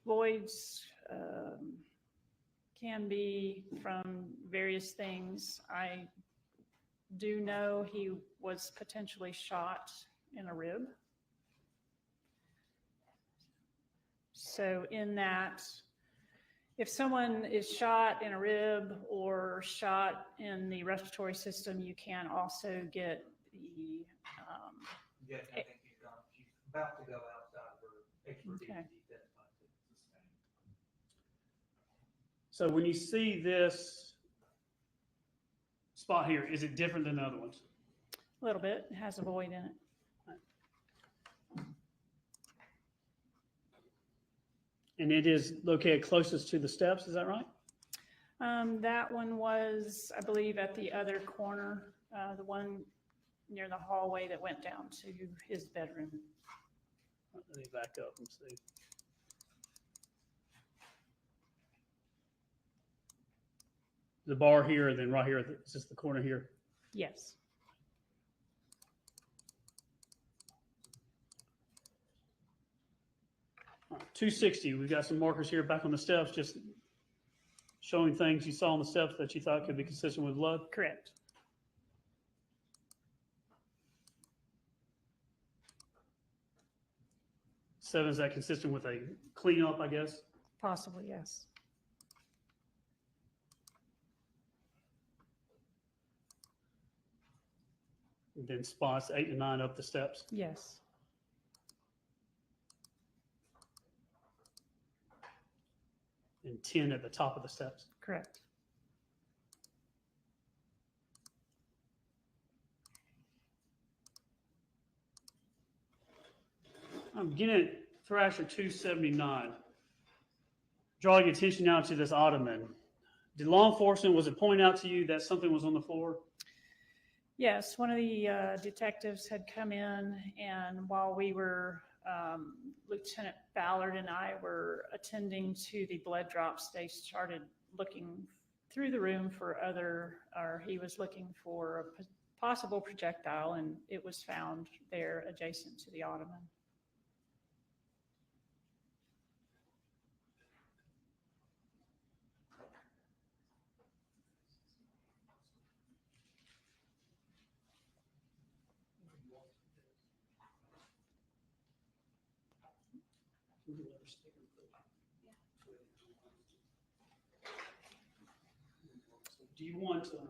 E: Voids can be from various things. I do know he was potentially shot in a rib. So in that, if someone is shot in a rib or shot in the respiratory system, you can also get the,
G: Yeah, I think she's about to go outside of her expertise.
E: Okay.
F: So when you see this spot here, is it different than the other ones?
E: a little bit, it has a void in it.
F: And it is located closest to the steps, is that right?
E: That one was, I believe, at the other corner, the one near the hallway that went down to his bedroom.
F: Let me back up and see. The bar here, and then right here, is this the corner here?
E: Yes.
F: All right, 260, we've got some markers here back on the steps, just showing things you saw on the steps that you thought could be consistent with blood.
E: Correct.
F: Seven, is that consistent with a cleanup, I guess?
E: Possibly, yes.
F: And then spots 8 and 9 up the steps.
E: Yes.
F: And 10 at the top of the steps.
E: Correct.
F: I'm beginning at Thrasher 279. Drawing attention now to this ottoman. Did law enforcement, was it pointed out to you that something was on the floor?
E: Yes, one of the detectives had come in, and while we were, Lieutenant Ballard and I were attending to the blood drops, they started looking through the room for he was looking for a possible projectile, and it was found there adjacent to the ottoman.
F: Do you want 289?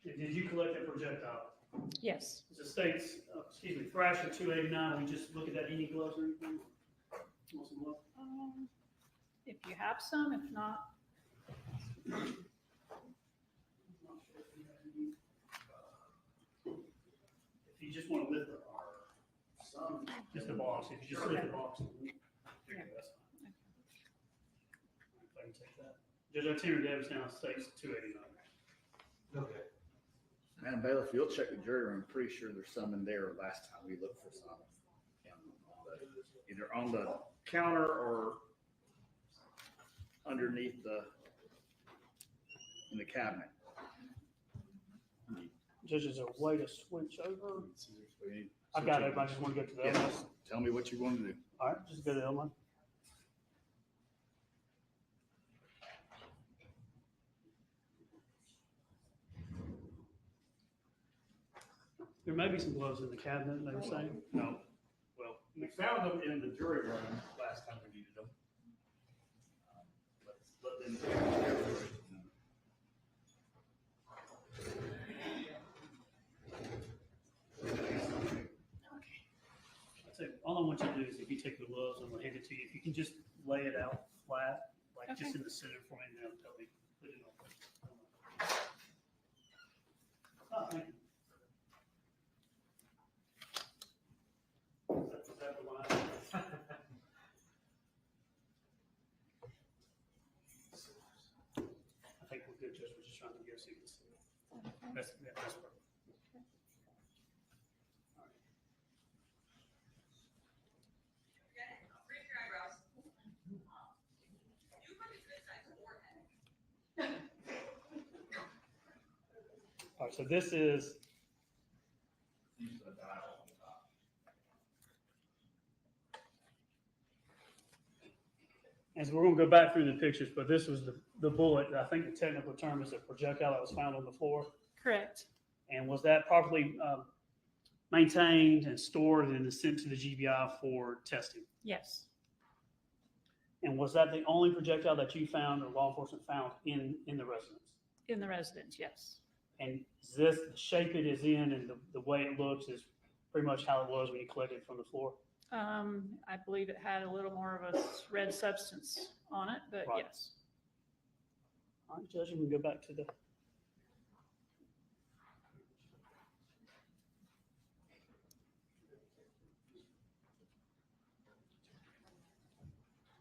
F: Did you collect that projectile?
E: Yes.
F: It states, Thrasher 289. We just look at that. Any gloves or anything? Want some love?
E: If you have some, if not,
F: Not sure if you have any. If you just want to lift some, just the box. If you just lift the box, that's fine. If I can take that. Judge Arturo Davis now states 289.
G: Okay.
B: Man, bailiff, you'll check the jury room. I'm pretty sure there's some in there last time we looked for some. Either on the counter or underneath in the cabinet.
F: Judge, is there a way to switch over? I've got it, but I just want to go to the
B: Yeah.
F: other one.
B: Tell me what you want to do.
F: All right, just go to the other one. There may be some gloves in the cabinet, they were saying.
C: No. Well, we found them in the jury room last time we needed them. Let them take care of it.
F: I'd say, all I want you to do is if you take the gloves, I'm gonna hand it to you. If you can just lay it out flat, like just
E: Okay.
F: in the center for me, and then tell me, put it on. Oh, thank you. Is that the one? I think we're good, Judge. We're just trying to get so you can see. That's perfect.
H: Raise your eyebrows. You put a good sized forehead.
F: All right, so this is, as we're gonna go back through the pictures, but this was the bullet, I think the technical term is a projectile that was found on the floor.
E: Correct.
F: And was that properly maintained and stored and sent to the GBI for testing?
E: Yes.
F: And was that the only projectile that you found or law enforcement found in the residence?
E: In the residence, yes.
F: And is this, the shape it is in and the way it looks is pretty much how it was when you collected it from the floor?
E: I believe it had a little more of a red substance on it, but
F: Right.
E: yes.
F: All right, Judge, we can go back to the.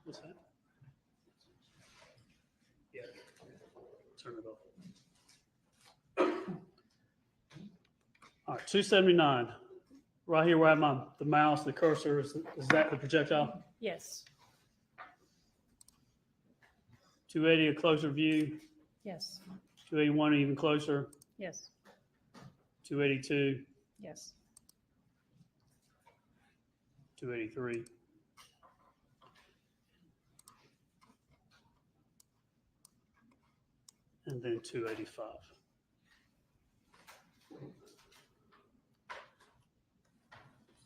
F: What's that? Yeah. Turn it off. All right, 279. Right here where I have the mouse, the cursor, is that the projectile?
E: Yes.
F: 280, a closer view.
E: Yes.
F: 281, even closer.
E: Yes.
F: 282,
E: Yes.
F: 283. And then 285.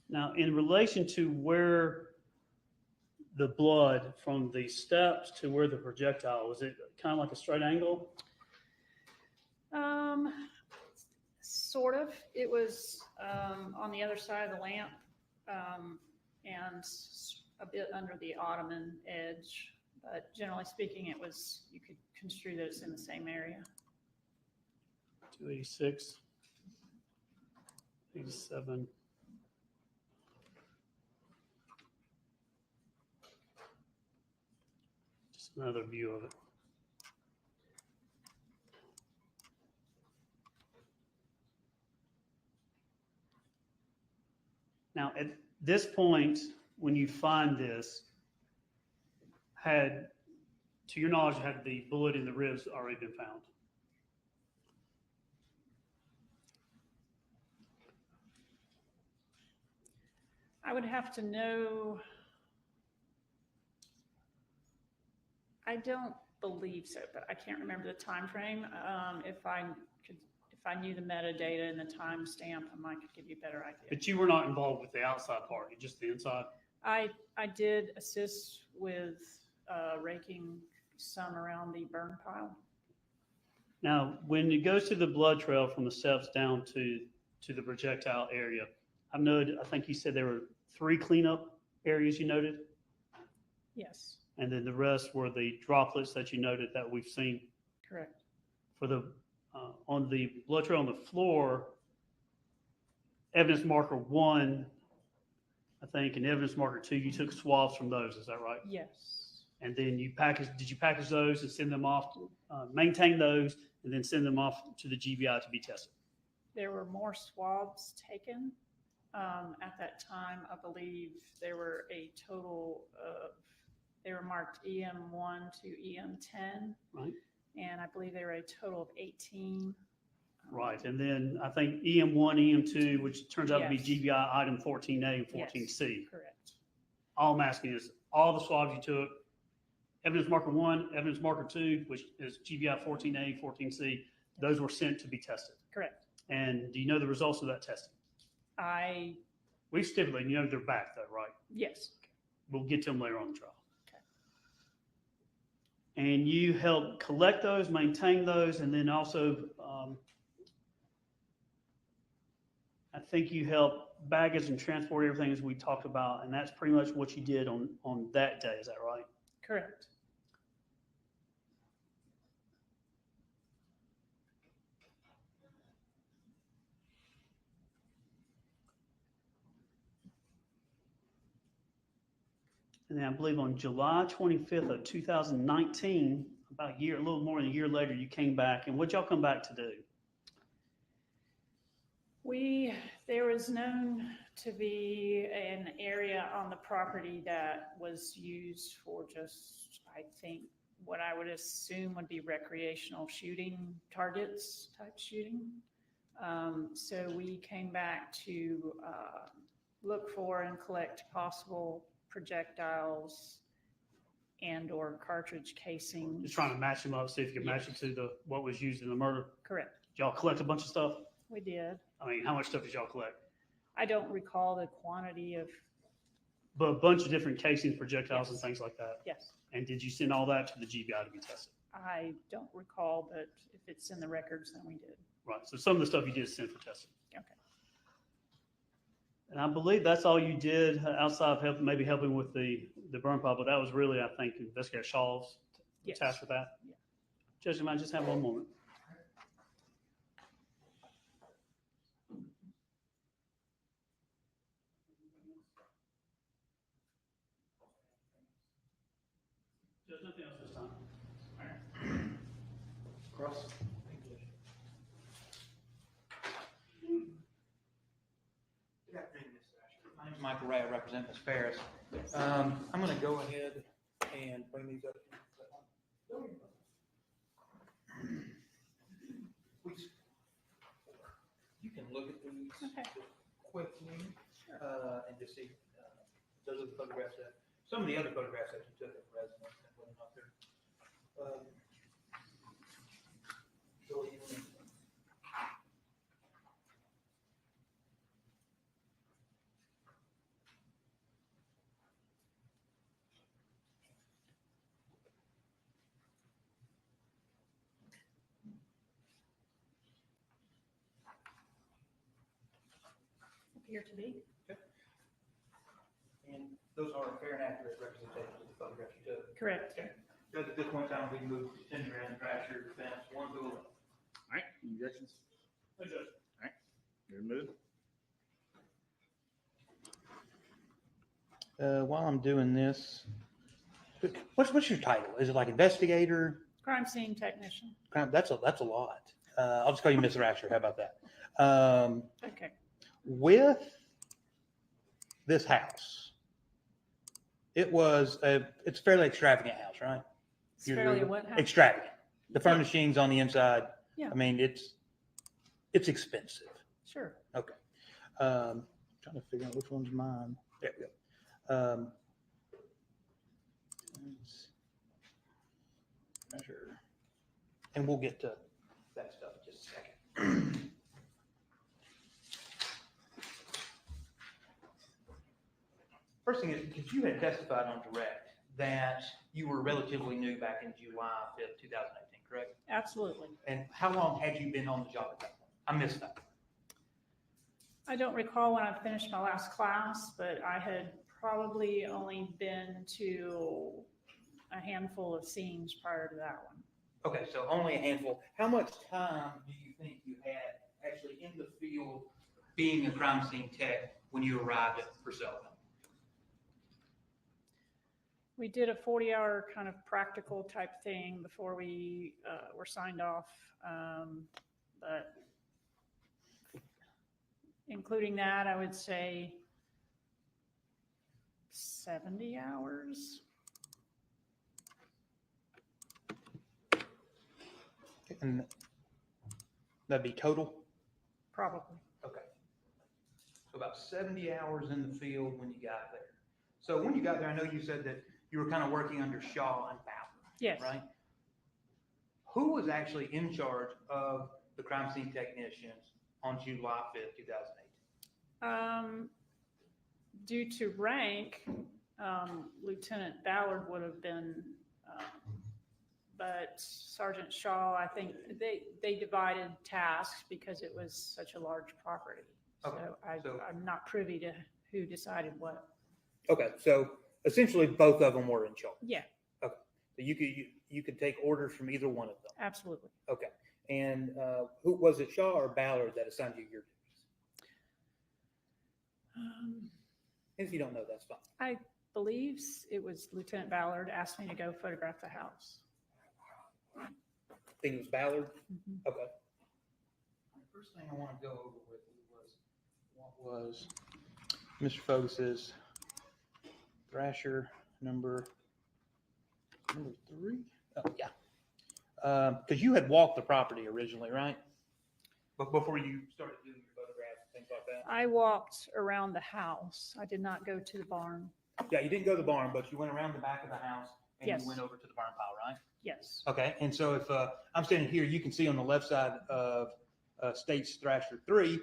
F: Now, in relation to where the blood from the steps to where the projectile, was it kind of like a straight angle?
E: Sort of. It was on the other side of the lamp and a bit under the ottoman edge. But generally speaking, it was, you could construe that it's in the same area.
F: 286, 87. Just another view of it. Now, at this point, when you find this, to your knowledge, had the bullet in the ribs already been found?
E: I would have to know. I don't believe so, but I can't remember the time frame. If I knew the metadata and the timestamp, I might could give you a better idea.
F: But you were not involved with the outside part, just the inside?
E: I did assist with raking some around the burn pile.
F: Now, when it goes to the blood trail from the steps down to the projectile area, I think you said there were 3 cleanup areas you noted,
E: Yes,
F: and then the rest were the droplets that you noted that we've seen.
E: correct.
F: For the on the blood trail on the floor, evidence marker 1, I think, and evidence marker 2, you took swabs from those. Is that right?
E: Yes,
F: And then did you package those and send them off, maintain those, and then send them off to the GBI to be tested?
E: there were more swabs taken. At that time, I believe there were a total of, they were marked EM1 to EM10.
F: Right.
E: And I believe there were a total of 18.
F: Right, and then I think EM1, EM2, which turns out to be
E: Yes.
F: GBI item 14A and 14C.
E: Yes, correct.
F: All I'm asking is, all the swabs you took, evidence marker 1, evidence marker 2, which is GBI 14A, 14C, those were sent to be tested.
E: Correct.
F: And do you know the results of that testing? We stipulate, you know, they're back though, right?
E: Yes,
F: We'll get to them later on the trial.
E: Okay.
F: And you help collect those, maintain those, and then also, I think you help baggage and transport everything as we talked about, and that's pretty much what you did on that day. Is that right?
E: correct.
F: And then I believe on July 25th of 2019, about a year, a little more than a year later, you came back. And what'd y'all come back to do?
E: There was known to be an area on the property that was used for just, I think, what I would assume would be recreational shooting targets type shooting. So we came back to look for and collect possible projectiles and/or cartridge casings.
F: Just trying to match them up, see if you can match it to what was used in the murder.
E: Correct.
F: Did y'all collect a bunch of stuff?
E: We did.
F: I mean, how much stuff did y'all collect?
E: I don't recall the quantity of,
F: But a bunch of different casings, projectiles, and
E: Yes.
F: things like that.
E: yes.
F: And did you send all that to the GBI to be tested?
E: I don't recall, but if it's in the records, then we did.
F: Right. So some of the stuff you did send for testing.
E: Okay.
F: And I believe that's all you did outside of maybe helping with the burn pile, but that was really, I think, Investigator Shaw's
E: Yes.
F: task with that.
E: Yeah.
F: Judge, you might just have one moment. Judge, nothing else this time.
B: Cross.
G: Good afternoon, Mr. Asher. My name's Michael Ray. I represent Ms. Farris. I'm going to go ahead and bring these up. Please. You can look at these
E: Okay.
G: quickly and just see. Those are the photographs that, some of the other photographs that you took of residents that went up there. Billy, you wanna-
E: Appear to be.
G: And those are a fair and accurate representation of the photographs you took.
E: Correct.
G: Judge, at this point in time, we can move to ten grand fracture defense, 1 through 11.
C: All right, objections? All right, you're moved.
I: While I'm doing this, what's your title? Is it like investigator?
E: Crime scene technician.
I: That's a lot. I'll just call you Miss Rasher. How about that?
E: Okay.
I: With this house, it's a fairly extravagant house, right?
E: It's fairly what house?
I: Extravagant. The furnishings on the inside.
E: Yeah.
I: I mean, it's expensive.
E: Sure.
I: Okay. Trying to figure out which one's mine. There we go. Measure. And we'll get to that stuff in just a second. First thing is, because you had testified on direct that you were relatively new back in July 5th, 2018, correct?
E: Absolutely.
I: And how long had you been on the job at that point? I missed that.
E: I don't recall when I finished my last class, but I had probably only been to a handful of scenes prior to that one.
I: Okay, so only a handful. How much time do you think you had actually in the field being a crime scene tech when you arrived at Purcell?
E: We did a 40-hour kind of practical type thing before we were signed off. But including that, I would say 70 hours.
I: And that'd be total?
E: Probably.
I: Okay. So about 70 hours in the field when you got there. So when you got there, I know you said that you were kind of working under Shaw and Bauer,
E: Yes.
I: right? Who was actually in charge of the crime scene technicians on July 5th, 2008?
E: Due to rank, Lieutenant Ballard would have been, but Sergeant Shaw, I think they divided tasks because it was such a large property.
I: Okay,
E: So I'm not privy to who decided what.
I: Okay, so essentially both of them were in charge.
E: Yeah,
I: So you could take orders from either one of them.
E: absolutely.
I: Okay, and who was it, Shaw or Ballard, that assigned you your duties? If you don't know, that's fine.
E: I believe it was Lieutenant Ballard asked me to go photograph the house.
I: I think it was Ballard.
E: Mhm.
I: Okay. The first thing I want to go over with was what was Mr. Fogus's Thrasher number 3. Oh yeah, because you had walked the property originally, right? But before you started doing your photographs and things like that.
E: I walked around the house. I did not go to the barn.
I: Yeah, you didn't go to the barn, but you went around the back of the house and
E: Yes.
I: you went over to the barn pile, right?
E: Yes,
I: Okay, and so if I'm standing here, you can see on the left side of State's Thrasher 3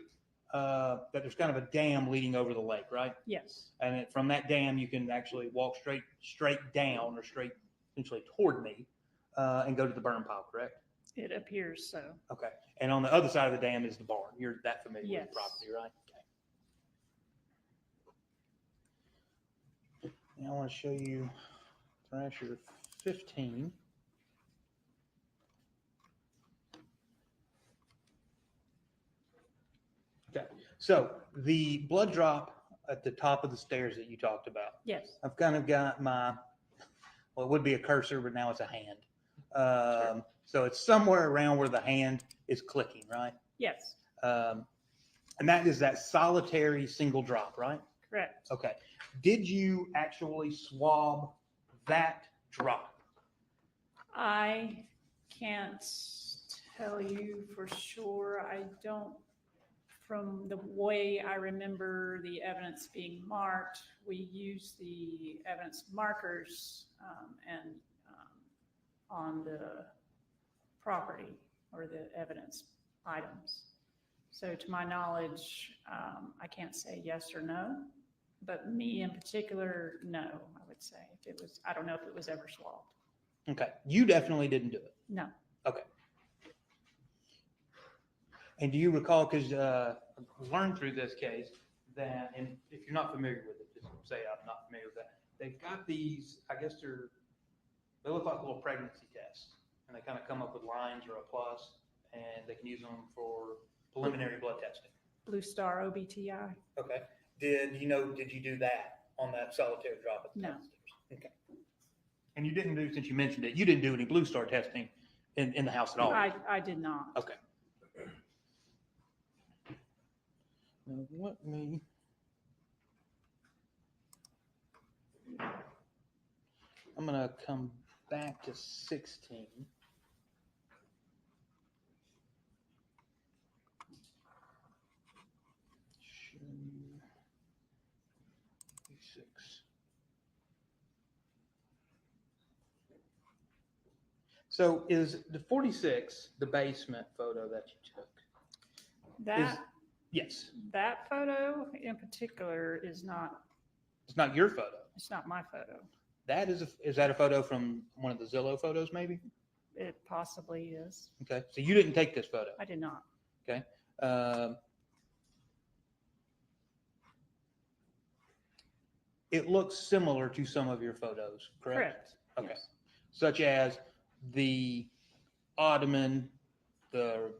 I: that there's kind of a dam leading over the lake, right?
E: yes,
I: And from that dam, you can actually walk straight down or straight essentially toward me and go to the burn pile, correct?
E: it appears so.
I: Okay. And on the other side of the dam is the barn. You're that familiar with the
E: Yes.
I: property, right? Okay. Now I want to show you Thrasher 15. Okay. So the blood drop at the top of the stairs that you talked about,
E: Yes,
I: I've kind of got my, well, it would be a cursor, but now it's a hand. So it's somewhere around where the hand is clicking, right?
E: yes,
I: And that is that solitary single drop, right?
E: correct.
I: Okay. Did you actually swab that drop?
E: I can't tell you for sure. I don't, from the way I remember the evidence being marked, we use the evidence markers and on the property or the evidence items. So to my knowledge, I can't say yes or no, but me in particular, no, I would say. If it was, I don't know if it was ever swabbed.
I: Okay. You definitely didn't do it.
E: No.
I: Okay. And do you recall, because I learned through this case that, and if you're not familiar with it, just say I'm not familiar with that. They've got these, I guess they look like little pregnancy tests, and they kind of come up with lines or a plus, and they can use them for preliminary blood testing.
E: Blue Star OBTI?
I: Okay. Did you do that on that solitary drop at the
E: No.
I: top of the stairs? Okay. And you didn't do, since you mentioned it, you didn't do any Blue Star testing in the house at all?
E: I did not.
I: Okay. Now let me. I'm going to come back to 16. Show you 6. So is the 46 the basement photo that you took? Yes.
E: That photo in particular is not,
I: It's not your photo.
E: it's not my photo.
I: That is that a photo from one of the Zillow photos, maybe?
E: It possibly is.
I: Okay, so you didn't take this photo.
E: I did not.
I: Okay. It looks similar to some of your photos, correct?
E: Correct.
I: Okay.
E: Yes.
I: Such as the ottoman, the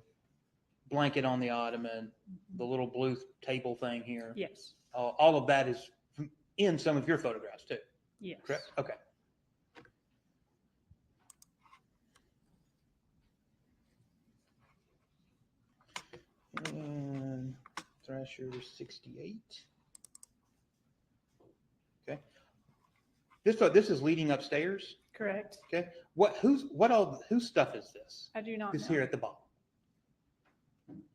I: blanket on the ottoman, the little blue table thing here.
E: Yes.
I: All of that is in some of your photographs too,
E: Yes.
I: correct? Okay. And Thrasher 68. Okay. This is leading upstairs.
E: Correct.
I: Okay. Whose stuff is this?
E: I do not
I: This
E: know.
I: here at the bottom.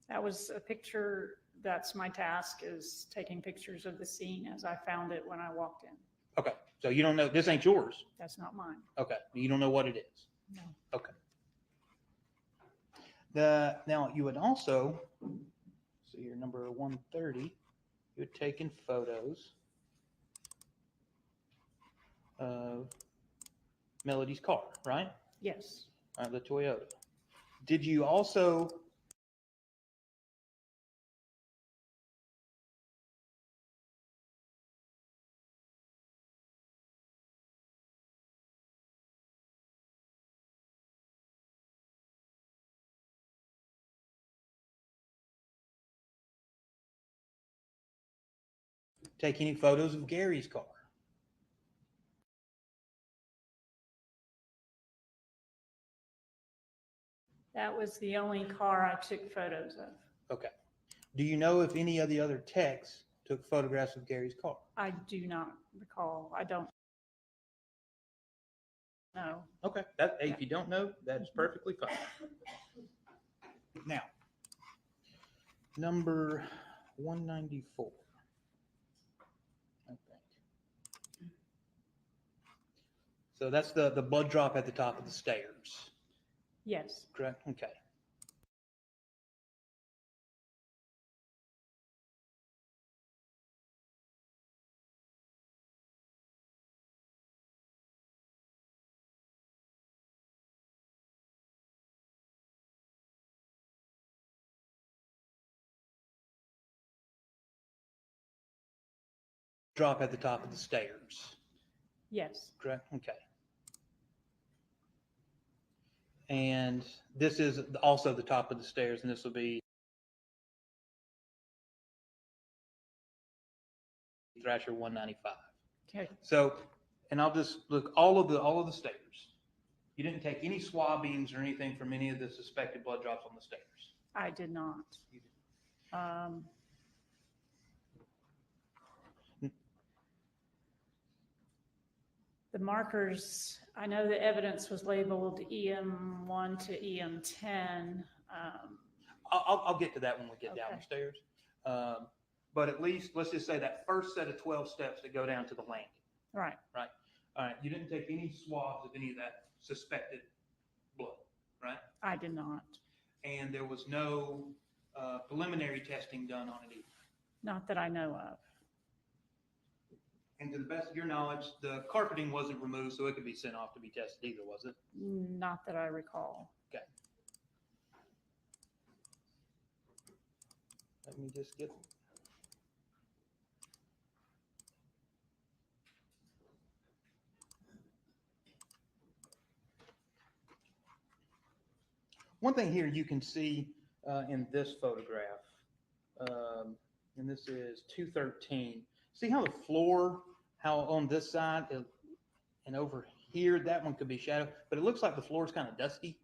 E: That was a picture. That's my task, is taking pictures of the scene as I found it when I walked in.
I: Okay. So you don't know, this ain't yours.
E: That's not mine.
I: Okay. You don't know what it is.
E: No.
I: Okay. Now you would also see here, number 130. you had taken photos of Melody's car, right?
E: Yes.
I: All right, the Toyota. Did you also take any photos of Gary's car?
E: That was the only car I took photos of.
I: Okay. Do you know if any of the other techs took photographs of Gary's car?
E: I do not recall. I don't know.
I: Okay, that, if you don't know, that's perfectly fine. Now, number 194. I think. So that's the blood drop at the top of the stairs,
E: Yes.
I: correct? Okay. Drop at the top of the stairs,
E: Yes.
I: correct? Okay. And this is also the top of the stairs, and this will be Thrasher 195.
E: Okay.
I: So, and I'll just look all of the stairs. You didn't take any swabbings or anything from any of the suspected blood drops on the stairs.
E: I did not.
I: You didn't.
E: The markers, I know the evidence was labeled EM1 to EM10.
I: I'll get to that when we get down
E: Okay.
I: the stairs. But at least, let's just say that first set of 12 steps that go down to the landing.
E: Right.
I: Right. All right. You didn't take any swabs of any of that suspected blood, right?
E: I did not.
I: And there was no preliminary testing done on it either.
E: Not that I know of.
I: And to the best of your knowledge, the carpeting wasn't removed, so it could be sent off to be tested either, was it?
E: Not that I recall.
I: Okay. Let me just get. One thing here you can see in this photograph, and this is 213. See how the floor, how on this side and over here, that one could be shadow, but it looks like the floor is kind of dusty.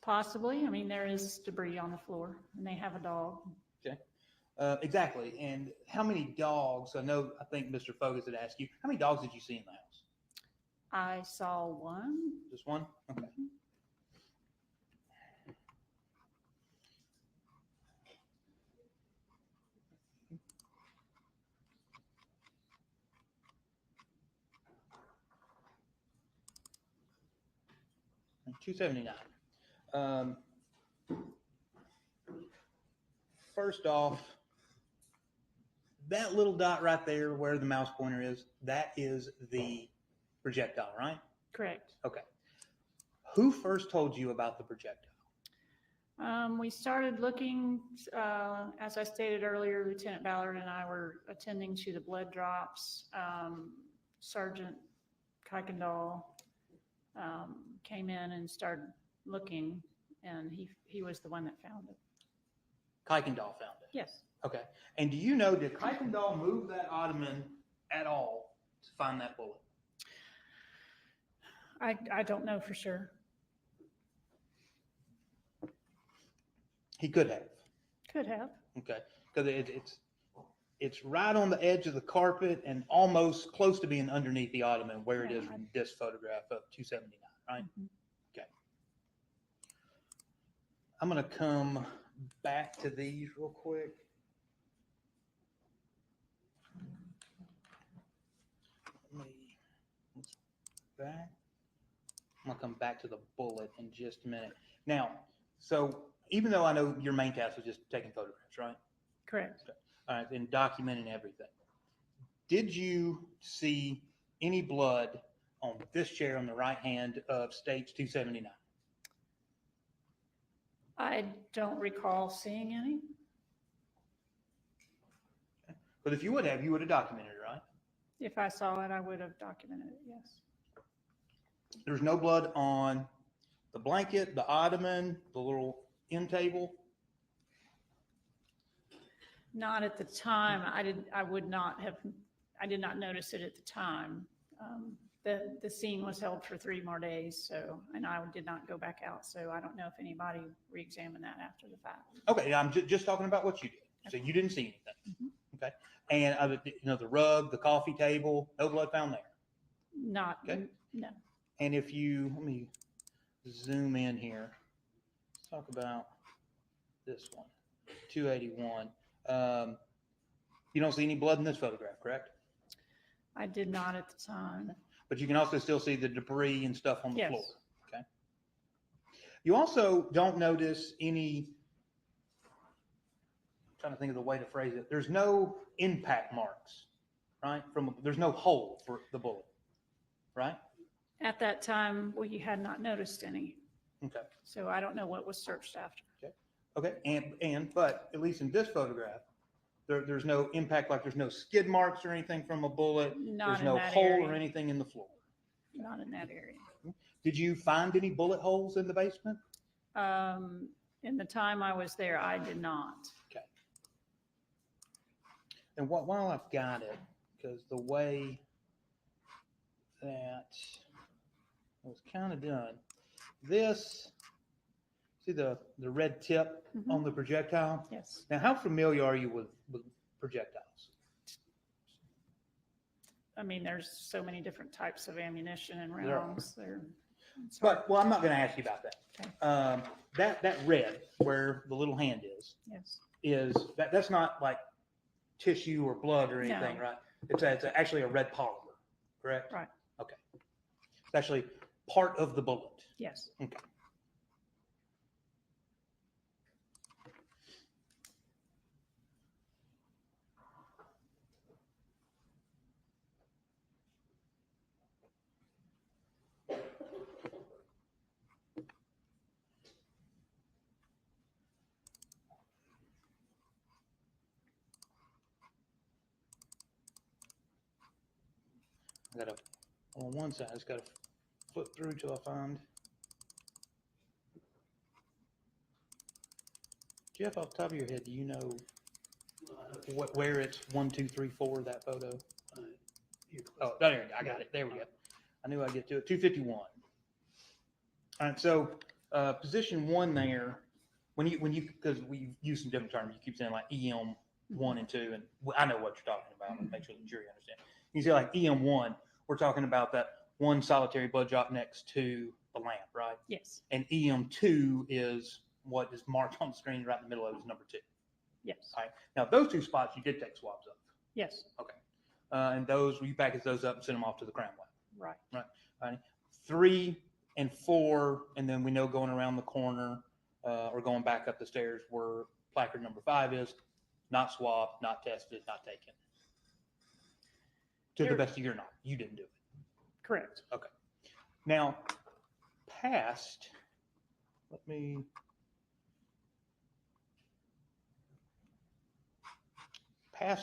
E: Possibly. I mean, there is debris on the floor, and they have a dog.
I: Okay. Exactly. And how many dogs? I think Mr. Fogus had asked you, how many dogs did you see in the house?
E: I saw one.
I: Just one? Okay. And 279. First off, that little dot right there where the mouse pointer is, that is the projectile, right?
E: Correct.
I: Okay. Who first told you about the projectile?
E: We started looking, as I stated earlier, Lieutenant Ballard and I were attending to the blood drops. Sergeant Kuykendall came in and started looking, and he was the one that found it.
I: Kuykendall found it?
E: Yes.
I: Okay. And do you know, did Kuykendall move that ottoman at all to find that bullet?
E: I don't know for sure.
I: He could have.
E: Could have.
I: Okay. Because it's right on the edge of the carpet and almost close to being underneath the ottoman where it is in this photograph of 279, right?
E: Mhm.
I: Okay. I'm going to come back to these real quick. Back. I'm going to come back to the bullet in just a minute. Now, so even though I know your main task was just taking photographs, right?
E: Correct.
I: All right, and documenting everything. Did you see any blood on this chair on the right hand of stage 279?
E: I don't recall seeing any.
I: But if you would have documented it, right?
E: If I saw it, I would have documented it, yes.
I: There's no blood on the blanket, the ottoman, the little end table.
E: Not at the time. I did not notice it at the time. The scene was held for 3 more days, so, and I did not go back out, so I don't know if anybody re-examined that after the fact.
I: Okay, I'm just talking about what you did. So you didn't see anything. Okay. And the rug, the coffee table, no blood found there.
E: Not,
I: Okay.
E: no.
I: And if you, let me zoom in here. Let's talk about this one, 281. You don't see any blood in this photograph, correct?
E: I did not at the time.
I: But you can also still see the debris and stuff on the
E: Yes.
I: floor. Okay. You also don't notice any, I'm trying to think of the way to phrase it. There's no impact marks, right? There's no hole for the bullet, right?
E: At that time, we had not noticed any,
I: Okay.
E: so I don't know what was searched after.
I: Okay. But at least in this photograph, there's no impact, like there's no skid marks or anything from a bullet.
E: Not
I: There's
E: in
I: no
E: that
I: hole
E: area.
I: or anything in the floor.
E: Not in that area.
I: Did you find any bullet holes in the basement?
E: In the time I was there, I did not.
I: Okay. And while I've got it, because the way that it was kind of done, this, see the red tip
E: Mhm.
I: on the projectile?
E: Yes.
I: Now, how familiar are you with projectiles?
E: I mean, there's so many different types of ammunition and
I: There are.
E: rounds there. It's hard.
I: Well, I'm not going to ask you about that.
E: Okay.
I: That red where the little hand
E: Yes.
I: is that's not like tissue or blood or anything,
E: No.
I: right? It's actually a red polymer, correct?
E: Right.
I: Okay. It's actually part of the bullet.
E: Yes.
I: Okay. I gotta, on one side, I just gotta flip through till I find. Jeff, off the top of your head, do you know where it's 1, 2, 3, 4, that photo? Oh, there you go. I got it. There we go. I knew I'd get to it. 251. All right. So position 1 there, when you, because we use some different terms, you keep saying like EM 1 and 2, and I know what you're talking about. Make sure the jury understands. You say like EM 1, we're talking about that one solitary blood drop next to the lamp, right?
E: Yes.
I: And EM 2 is what is marked on the screen right in the middle of it is number 2.
E: Yes.
I: All right. Now those 2 spots you did take swabs of.
E: Yes.
I: Okay. And those, you package those up and send them off to the crime lab.
E: Right.
I: Right. 3 and 4, and then we know going around the corner or going back up the stairs where placard number 5 is, not swabbed, not tested, not taken. To the best of your knowledge, you didn't do it.
E: Correct.
I: Okay. Now, past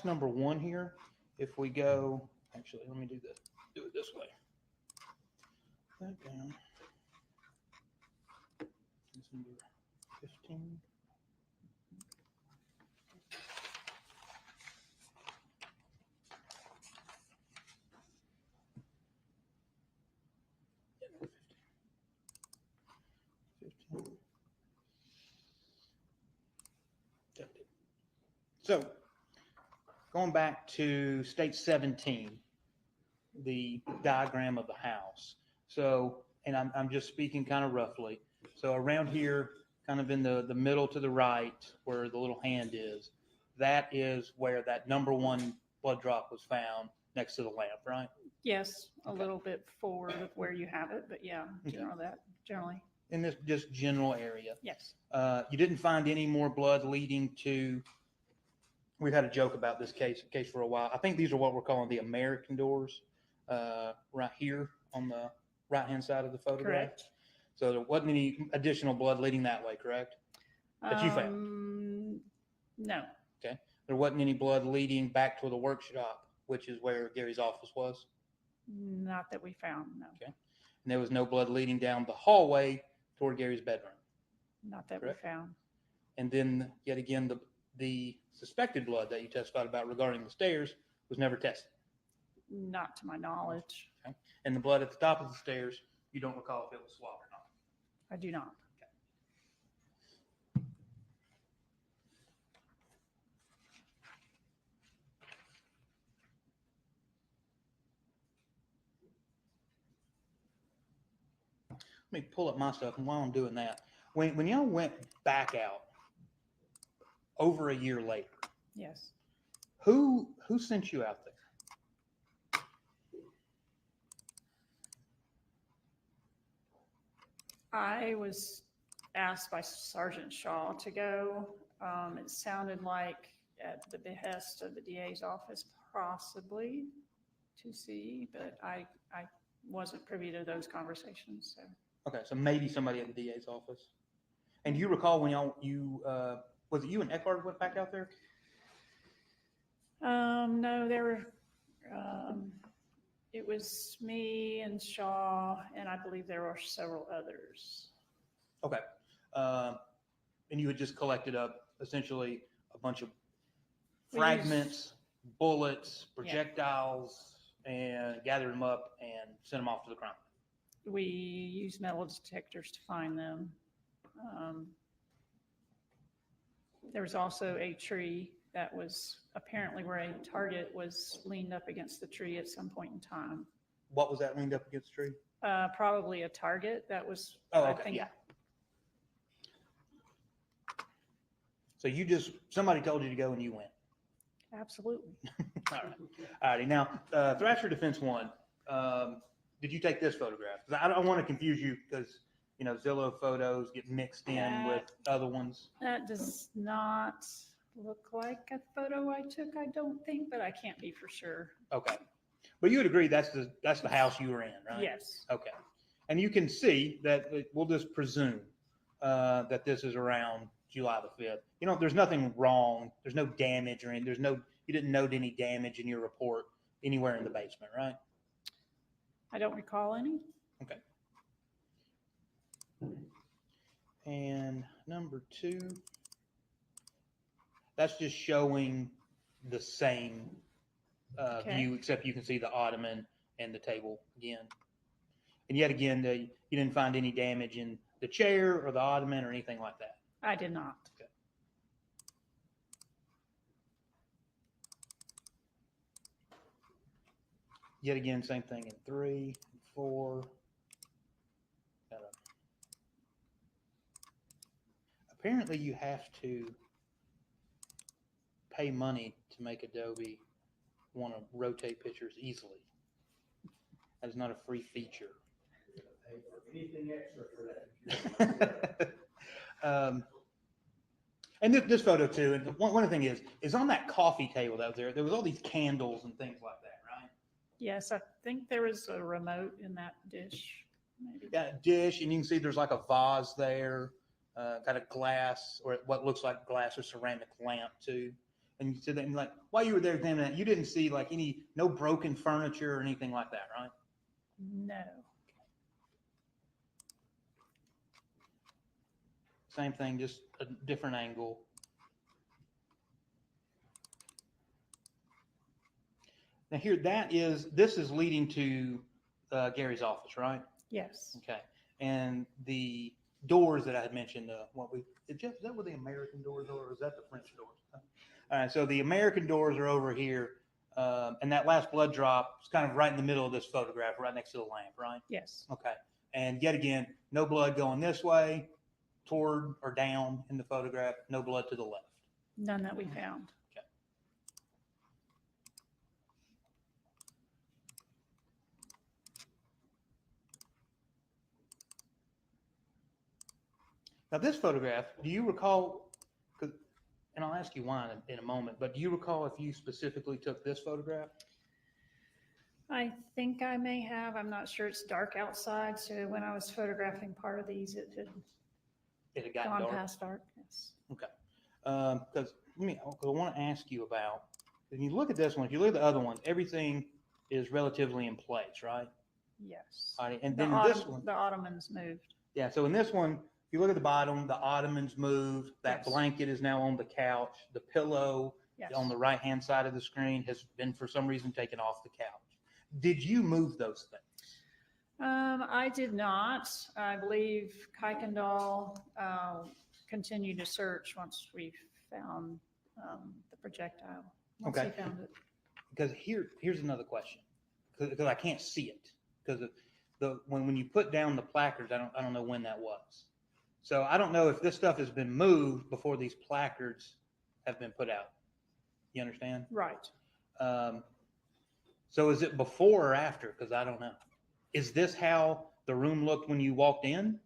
I: number 1 here, if we go, actually, let me do it this way. That down. This number 15. So going back to state 17, the diagram of the house. So, and I'm just speaking kind of roughly. So around here, kind of in the middle to the right where the little hand is, that is where that number 1 blood drop was found next to the lamp, right?
E: Yes. A
I: Okay.
E: little bit forward of where you have it, but yeah,
I: Okay.
E: generally.
I: in this just general area.
E: Yes.
I: You didn't find any more blood leading to, we've had a joke about this case for a while. I think these are what we're calling the American doors, right here on the right-hand side of the photograph.
E: Correct.
I: So there wasn't any additional blood leading that way, correct? That you found?
E: No,
I: Okay. There wasn't any blood leading back to the workshop, which is where Gary's office was?
E: not that we found, no.
I: Okay. And there was no blood leading down the hallway toward Gary's bedroom.
E: Not that
I: Correct.
E: we found.
I: And then yet again, the suspected blood that you testified about regarding the stairs was never tested.
E: Not to my knowledge.
I: Okay. And the blood at the top of the stairs, you don't recall if it was swabbed or not.
E: I do not.
I: Let me pull up my stuff, and while I'm doing that, when y'all went back out over a year later,
E: Yes.
I: who sent you out there?
E: I was asked by Sergeant Shaw to go. It sounded like at the behest of the DA's office, possibly to see, but I wasn't privy to those conversations, so.
I: Okay, so maybe somebody at the DA's office. And do you recall when was it you and Eckhart went back out there?
E: No, there were, it was me and Shaw, and I believe there were several others.
I: Okay. And you had just collected up essentially a bunch of
E: We
I: fragments, bullets, projectiles, and gathered them up and sent them off to the crime.
E: We used metal detectors to find them. There was also a tree that was apparently where a target was leaned up against the tree at some point in time.
I: What was that leaned up against the tree?
E: Probably a target that was.
I: Oh,
E: I
I: okay,
E: think-
I: yeah. So somebody told you to go and you went.
E: Absolutely.
I: All right. All righty. Now, Thrasher Defense 1, did you take this photograph? 'Cause I don't want to confuse you because, Zillow photos get mixed in with other ones.
E: That does not look like a photo I took, I don't think, but I can't be for sure.
I: Okay. But you would agree that's the house you were in, right?
E: Yes.
I: Okay. And you can see that we'll just presume that this is around July the 5th. There's nothing wrong. There's no damage or anything. You didn't note any damage in your report anywhere in the basement, right?
E: I don't recall any.
I: Okay. And number 2, that's just showing the same
E: Okay.
I: view, except you can see the ottoman and the table again. And yet again, you didn't find any damage in the chair or the ottoman or anything like that.
E: I did not.
I: Okay. Yet again, same thing in 3, 4. Apparently, you have to pay money to make Adobe want to rotate pictures easily. That is not a free feature.
G: Anything extra for that?
I: And this photo too, and one of the things is on that coffee table that was there was all these candles and things like that, right?
E: Yes, I think there was a remote in that dish, maybe.
I: Got a dish, and you can see there's like a vase there, got a glass or what looks like glass or ceramic lamp too. And you said that, and like while you were there examining that, you didn't see like no broken furniture or anything like that, right?
E: No.
I: Same thing, just a different angle. Now here, this is leading to Gary's office, right?
E: Yes.
I: Okay. And the doors that I had mentioned, is that where the American doors are, or is that the French doors? All right, so the American doors are over here, and that last blood drop is kind of right in the middle of this photograph, right next to the lamp, right?
E: Yes.
I: Okay. And yet again, no blood going this way, toward or down in the photograph, no blood to the left.
E: None that we found.
I: Okay. Now, this photograph, do you recall, 'cause- and I'll ask you why in a moment, but do you recall if you specifically took this photograph?
E: I think I may have. I'm not sure. It's dark outside, so when I was photographing part of these, it had
I: It had gotten
E: gone
I: dark?
E: past dark. Yes.
I: Okay. Because I want to ask you about, when you look at this one, if you look at the other one, everything is relatively in place, right?
E: Yes.
I: All right, and
E: The
I: then in this one,
E: the ottomans moved.
I: yeah, so in this one, if you look at the bottom, the ottoman's moved, that
E: Yes.
I: blanket is now on the couch, the pillow
E: Yes.
I: on the right-hand side of the screen has been, for some reason, taken off the couch. Did you move those things?
E: I did not. I believe Kuykendall continued to search once we found the projectile. Once he
I: Okay.
E: found it.
I: Because here's another question, because I can't see it, because when you put down the placards, I don't know when that was. So I don't know if this stuff has been moved before these placards have been put out. You understand?
E: Right.
I: So is it before or after? Because I don't know. Is this how the room looked when you walked in?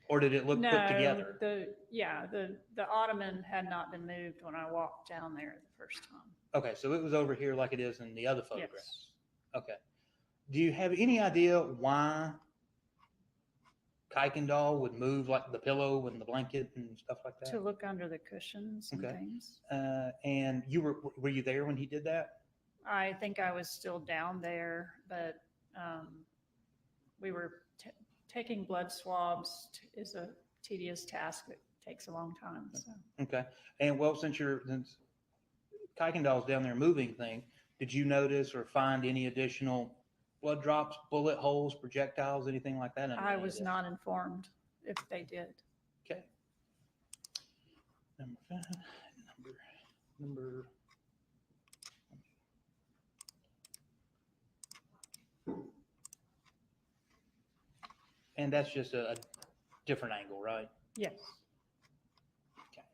I: Or did it look put together?
E: The ottoman had not been moved when I walked down there the first time.
I: Okay, so it was over here like it is in the other photographs.
E: Yes.
I: Okay. Do you have any idea why Kuykendall would move like the pillow and the blanket and stuff like that?
E: To look under the cushions and
I: Okay.
E: things.
I: And were you there when he did that?
E: I think I was still down there, but we were taking blood swabs is a tedious task that takes a long time. So.
I: Okay. And well, since Kuykendall's down there moving thing, did you notice or find any additional blood drops, bullet holes, projectiles, anything like that?
E: I was not informed if they did.
I: Okay. Number. And that's just a different angle, right?
E: Yes.
I: Okay.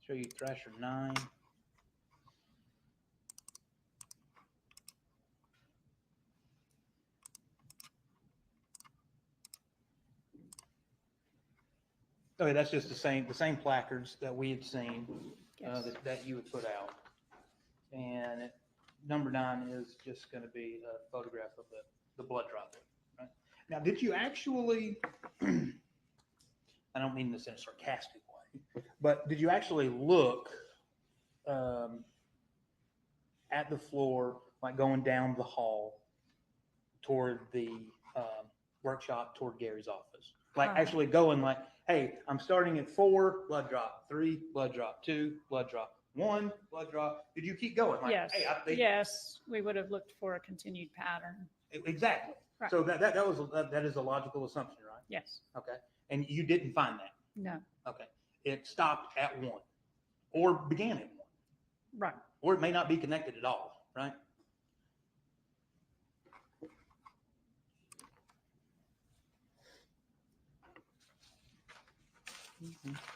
I: Show you Thrasher 9. Okay, that's just the same placards that we had seen,
E: Yes.
I: that you would put out. And number 9 is just going to be a photograph of the blood droplet. Right? Now, did you actually, I don't mean this in a sarcastic way, but did you actually look at the floor, like going down the hall toward the workshop, toward Gary's office? Like actually going like, hey, I'm starting at 4, blood drop, 3, blood drop, 2, blood drop, 1, blood drop. Did you keep going? Like,
E: Yes.
I: hey,
E: Yes. We would have looked for a continued pattern.
I: Exactly.
E: Right.
I: So that is a logical assumption, right?
E: Yes.
I: Okay. And you didn't find that.
E: No.
I: Okay. It stopped at 1 or began at 1.
E: Right.
I: Or it may not be connected at all, right?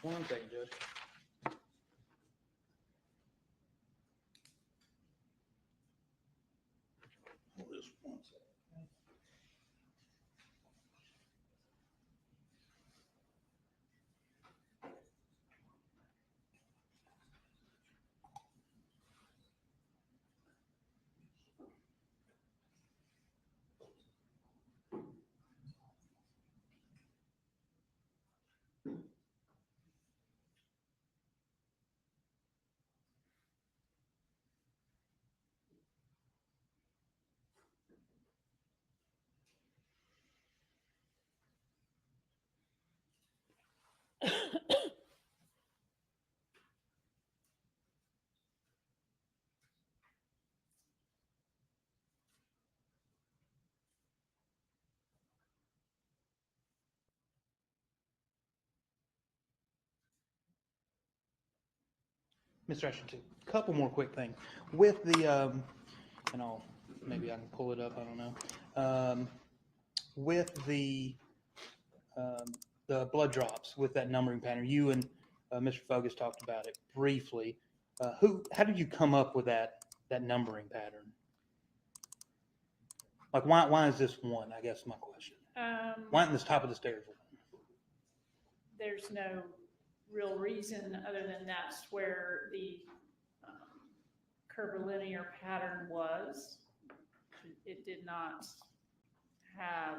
I: One second, Judge. Hold this 1 second. Mr. Ashton, a couple more quick things. With the, and maybe I can pull it up, I don't know. With the blood drops, with that numbering pattern, you and Mr. Fogus talked about it briefly. How did you come up with that numbering pattern? Like, why is this one? I guess my question. Why isn't this top of the stairs one?
E: There's no real reason other than that's where the curvilinear pattern was. It did not have,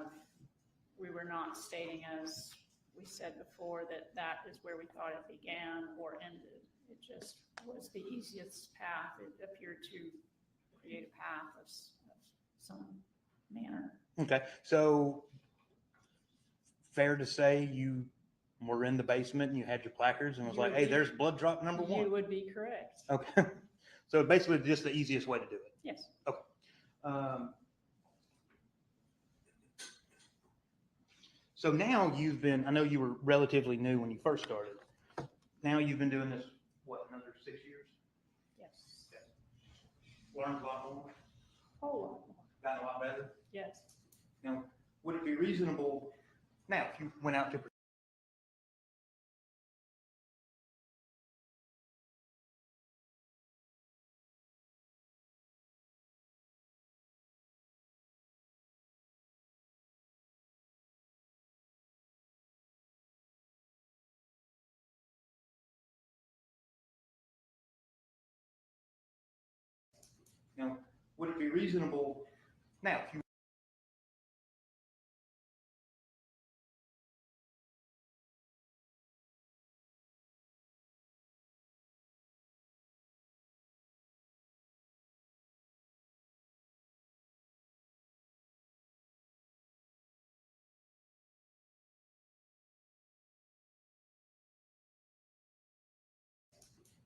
E: we were not stating, as we said before, that that is where we thought it began or ended. It just was the easiest path. It appeared to create a path of some manner.
I: Okay, so fair to say you were in the basement and you had your placards and was
E: You
I: like,
E: would
I: hey,
E: be-
I: there's blood drop number
E: You
I: one.
E: would be correct.
I: Okay, so basically just the easiest way to do it.
E: Yes.
I: So now you've been, I know you were relatively new when you first started. Now you've been doing this, what, another 6 years?
E: Yes.
I: Learned a lot more,
E: Whole lot more.
I: gotten a lot better.
E: Yes.
I: Now, would it be reasonable, now, if you went out to Now, would it be reasonable, now, if you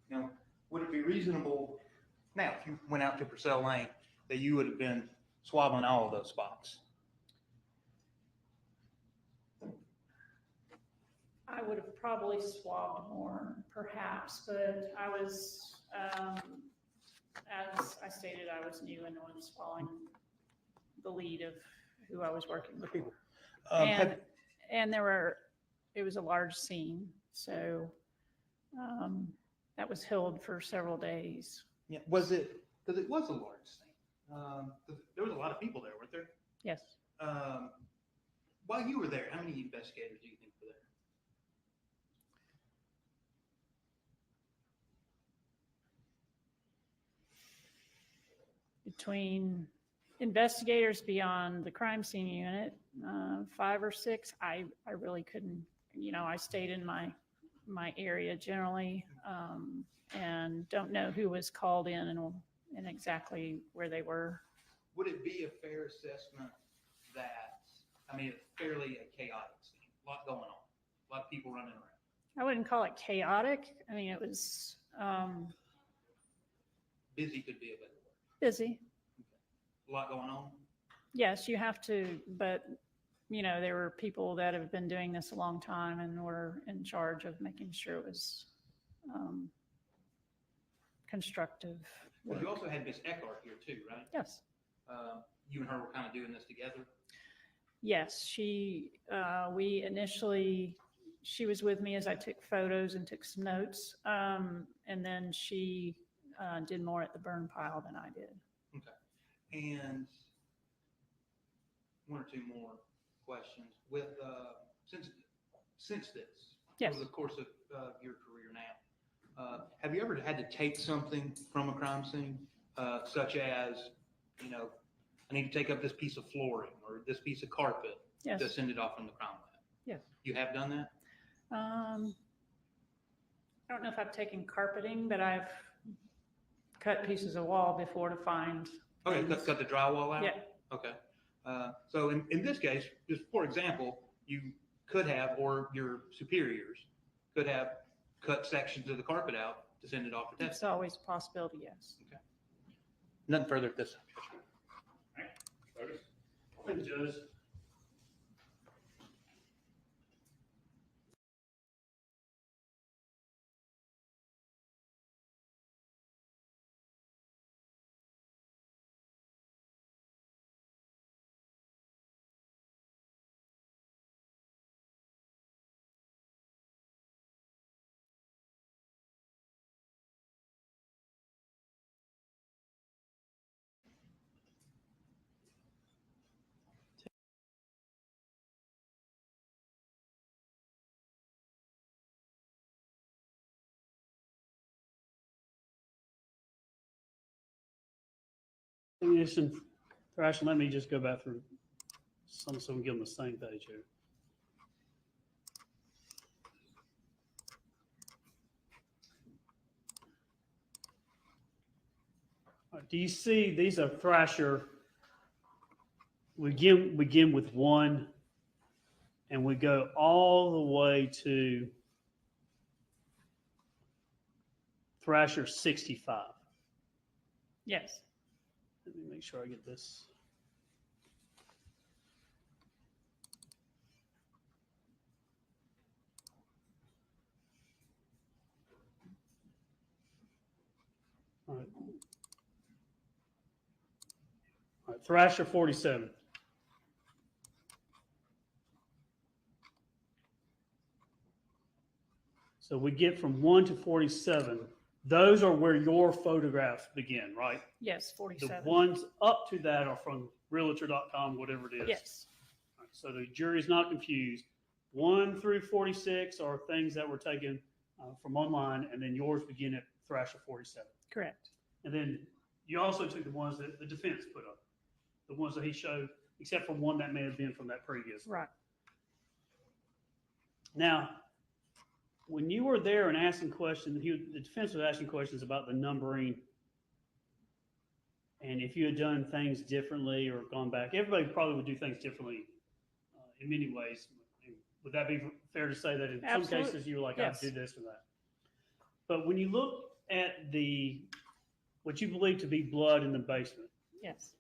I: Now, would it be reasonable, now, if you went out to Purcell Lane, that you would have been swabbing all of those spots?
E: I would have probably swabbed more, perhaps, but I was, as I stated, I was new and was following the lead of who I was working with. And there were, it was a large scene, so that was held for several days.
I: Yeah, was it, because it was a large thing. There was a lot of people there, weren't there?
E: Yes.
I: While you were there, how many investigators do you think were there?
E: Between investigators beyond the crime scene unit, 5 or 6, I really couldn't, I stayed in my area generally, and don't know who was called in and exactly where they were.
I: Would it be a fair assessment that, I mean, it's fairly a chaotic scene, a lot going on, a lot of people running around?
E: I wouldn't call it chaotic. I mean, it was
I: Busy could be a better word.
E: busy.
I: A lot going on?
E: Yes, you have to, but there were people that have been doing this a long time and were in charge of making sure it was constructive.
I: But you also had Miss Eckhart here too, right?
E: Yes.
I: You and her were kind of doing this together?
E: Yes, she was with me as I took photos and took some notes. And then she did more at the burn pile than I did.
I: Okay. And one or two more questions. With since this,
E: Yes.
I: over the course of your career now, have you ever had to take something from a crime scene, such as, I need to take up this piece of flooring or this piece of carpet
E: Yes.
I: to send it off from the crime lab?
E: Yes.
I: You have done that?
E: I don't know if I've taken carpeting, but I've cut pieces of wall before to find.
I: Okay,
E: things.
I: cut the drywall out?
E: Yeah.
I: Okay. So in this case, just for example, you could have, or your superiors could have cut sections of the carpet out to send it off for
E: It's
I: testing.
E: always a possibility, yes.
I: Nothing further at this time.
F: Farris? Thank you, Judge. Technician Thrasher, let me just go back through some so we can get on the same page here. All right, do you see these are Thrasher? We begin with 1 and we go all the way to Thrasher 65.
E: Yes.
F: Let me make sure I get this. All right. All right, Thrasher 47. So we get from 1 to 47. Those are where your photographs begin, right?
E: Yes,
F: The
E: 47.
F: ones up to that are from realtor.com, whatever it is.
E: Yes.
F: All right, so the jury's not confused. 1 through 46 are things that were taken from online, and then yours begin at Thrasher 47.
E: Correct.
F: And then you also took the ones that the defense put up, the ones that he showed, except for one that may have been from that previous.
E: Right.
F: Now, when you were there and asking questions, the defense was asking questions about the numbering, and if you had done things differently or gone back. Everybody probably would do things differently in many ways. Would that be fair to say that in some
E: Absolutely.
F: cases you were like,
E: Yes.
F: I'd do this or that? But when you look at what you believe to be blood in the basement,
E: Yes.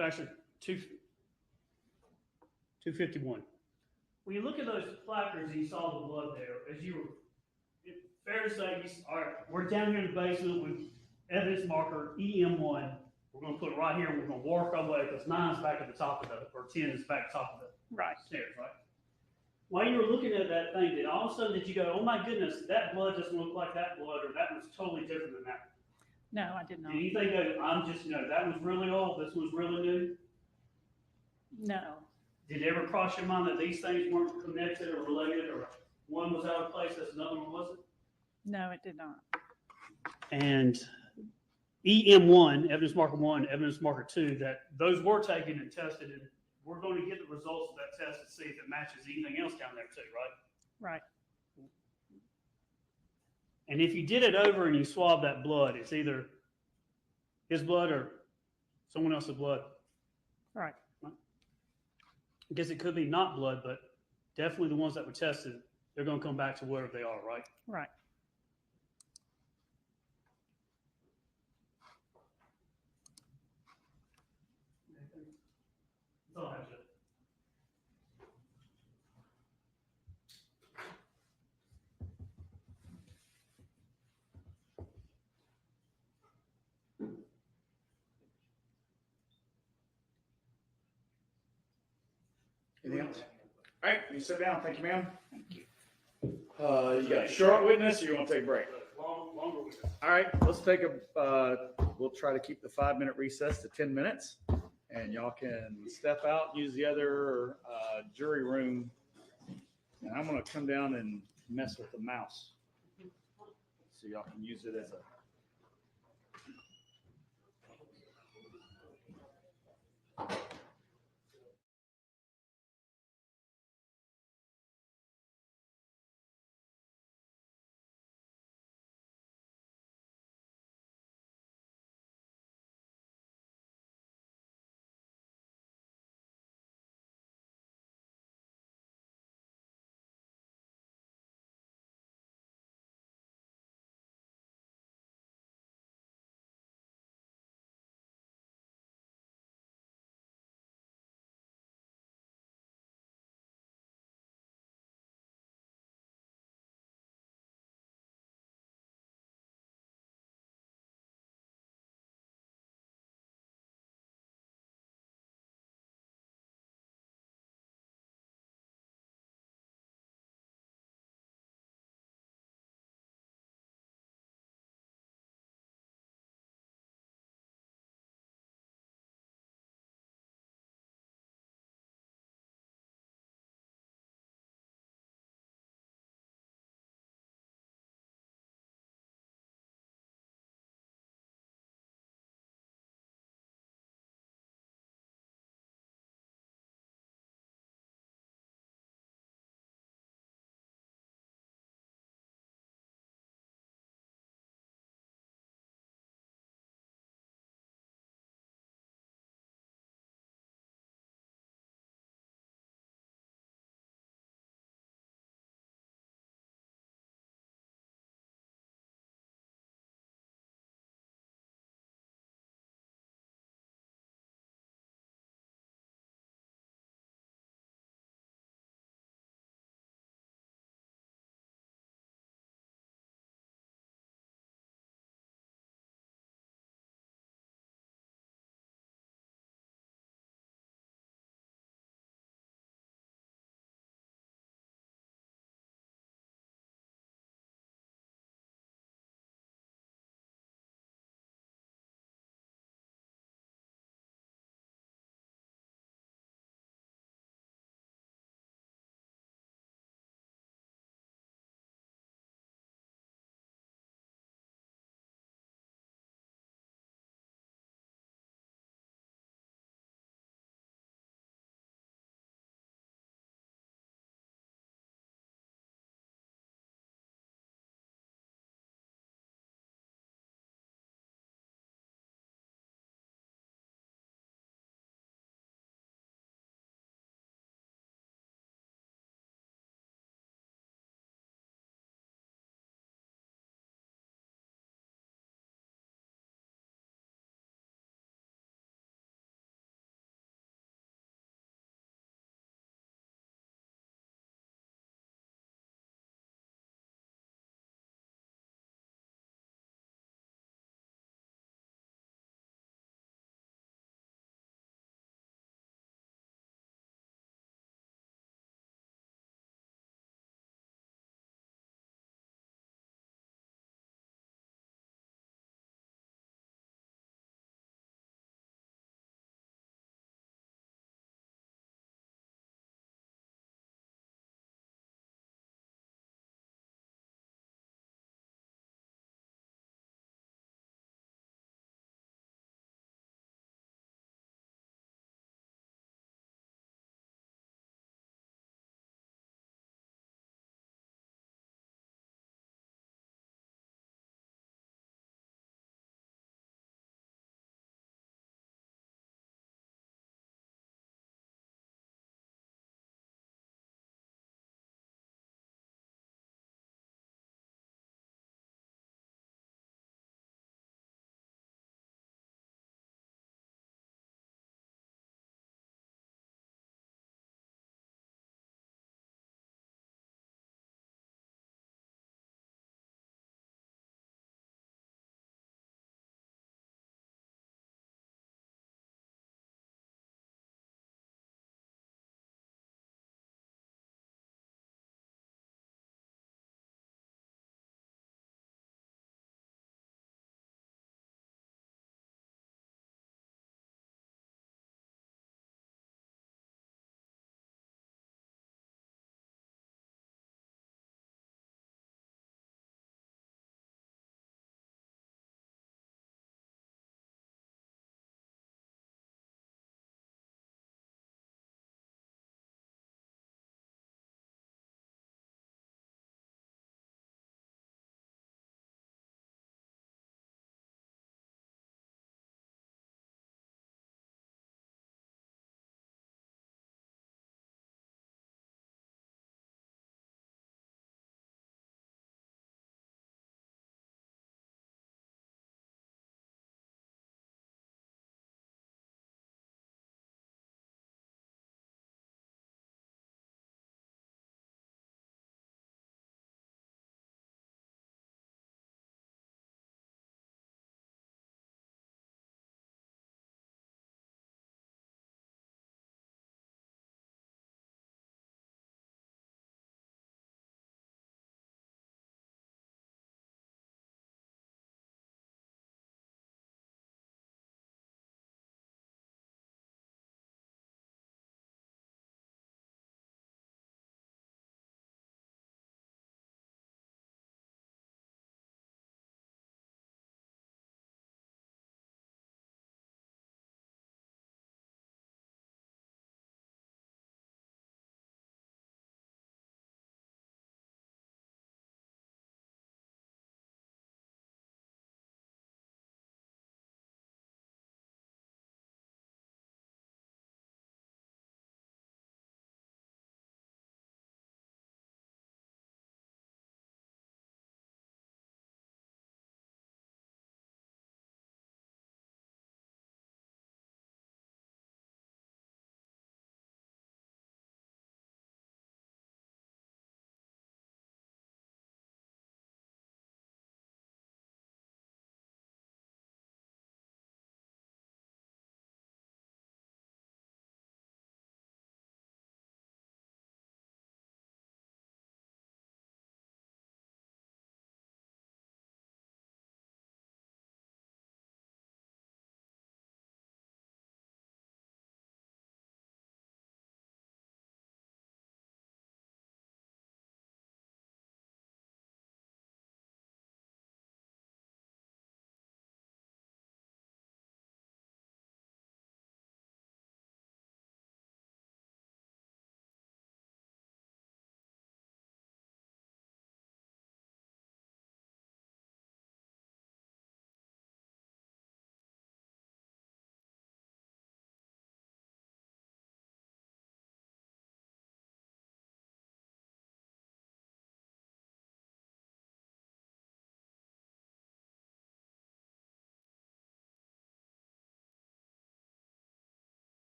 F: actually 251. When you look at those placards and you saw the blood there, as you were, fair to say, all right, we're down here in the basement with evidence marker EM1. We're going to put it right here and we're going to work our way because 9 is back at the top of or 10 is back at the top of the
E: Right.
F: stairs, right? While you were looking at that thing, did all of a sudden did you go, oh my goodness, that blood doesn't look like that blood, or that was totally different than that?
E: No, I did not.
F: Did anything go, that was really old, this was really new?
E: No.
F: Did it ever cross your mind that these things weren't connected or related, or one was out of place, that's another one wasn't?
E: No, it did not.
F: And EM1, evidence marker 1, evidence marker 2, that those were taken and tested, and we're going to get the results of that test and see if it matches anything else down there too, right?
E: Right.
F: And if you did it over and you swab that blood, it's either his blood or someone else's blood.
E: Right.
F: I guess it could be not blood, but definitely the ones that were tested, they're going to come back to wherever they are, right?
E: Right.
F: That's all I have, Jeff.
B: Anything else? All right, you sit down. Thank you, ma'am.
E: Thank you.
B: You got a short witness, or you want to take a break?
F: Longer with this.
B: All right, let's take we'll try to keep the 5-minute recess to 10 minutes. And y'all can step out, use the other jury room. And I'm going to come down and mess with the mouse. So y'all can use it as a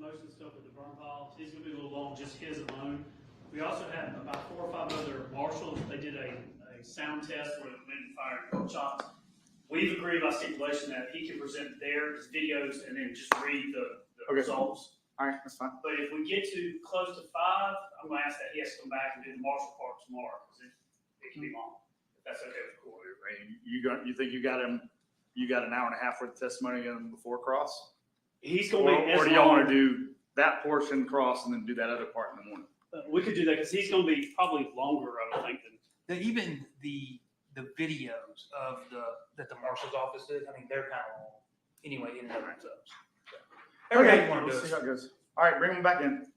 F: motion stuff with the burn piles. He's gonna be a little long, just his alone. We also have about 4 or 5 other marshals. They did a sound test where they went and fired pork chops. We've agreed by stipulation that he can present his videos and then just read the
B: Okay.
F: results.
B: All right, that's fine.
F: But if we get to close to 5, I'm gonna ask that he has to come back and do the marshal part tomorrow, because it can be long. If that's okay with the court.
B: You think you got him? You got an hour and a half worth of testimony in before cross?
F: He's gonna be.
B: Or do y'all want to do that portion cross and then do that other part in the morning?
F: We could do that, because he's gonna be probably longer, I would think, than.
I: Even the videos of that the marshal's office did, I mean, they're kind of long anyway in and of themselves.
B: Okay,
I: you want to
B: let's
I: do
B: see
I: it.
B: how it goes. All right, bring them back in.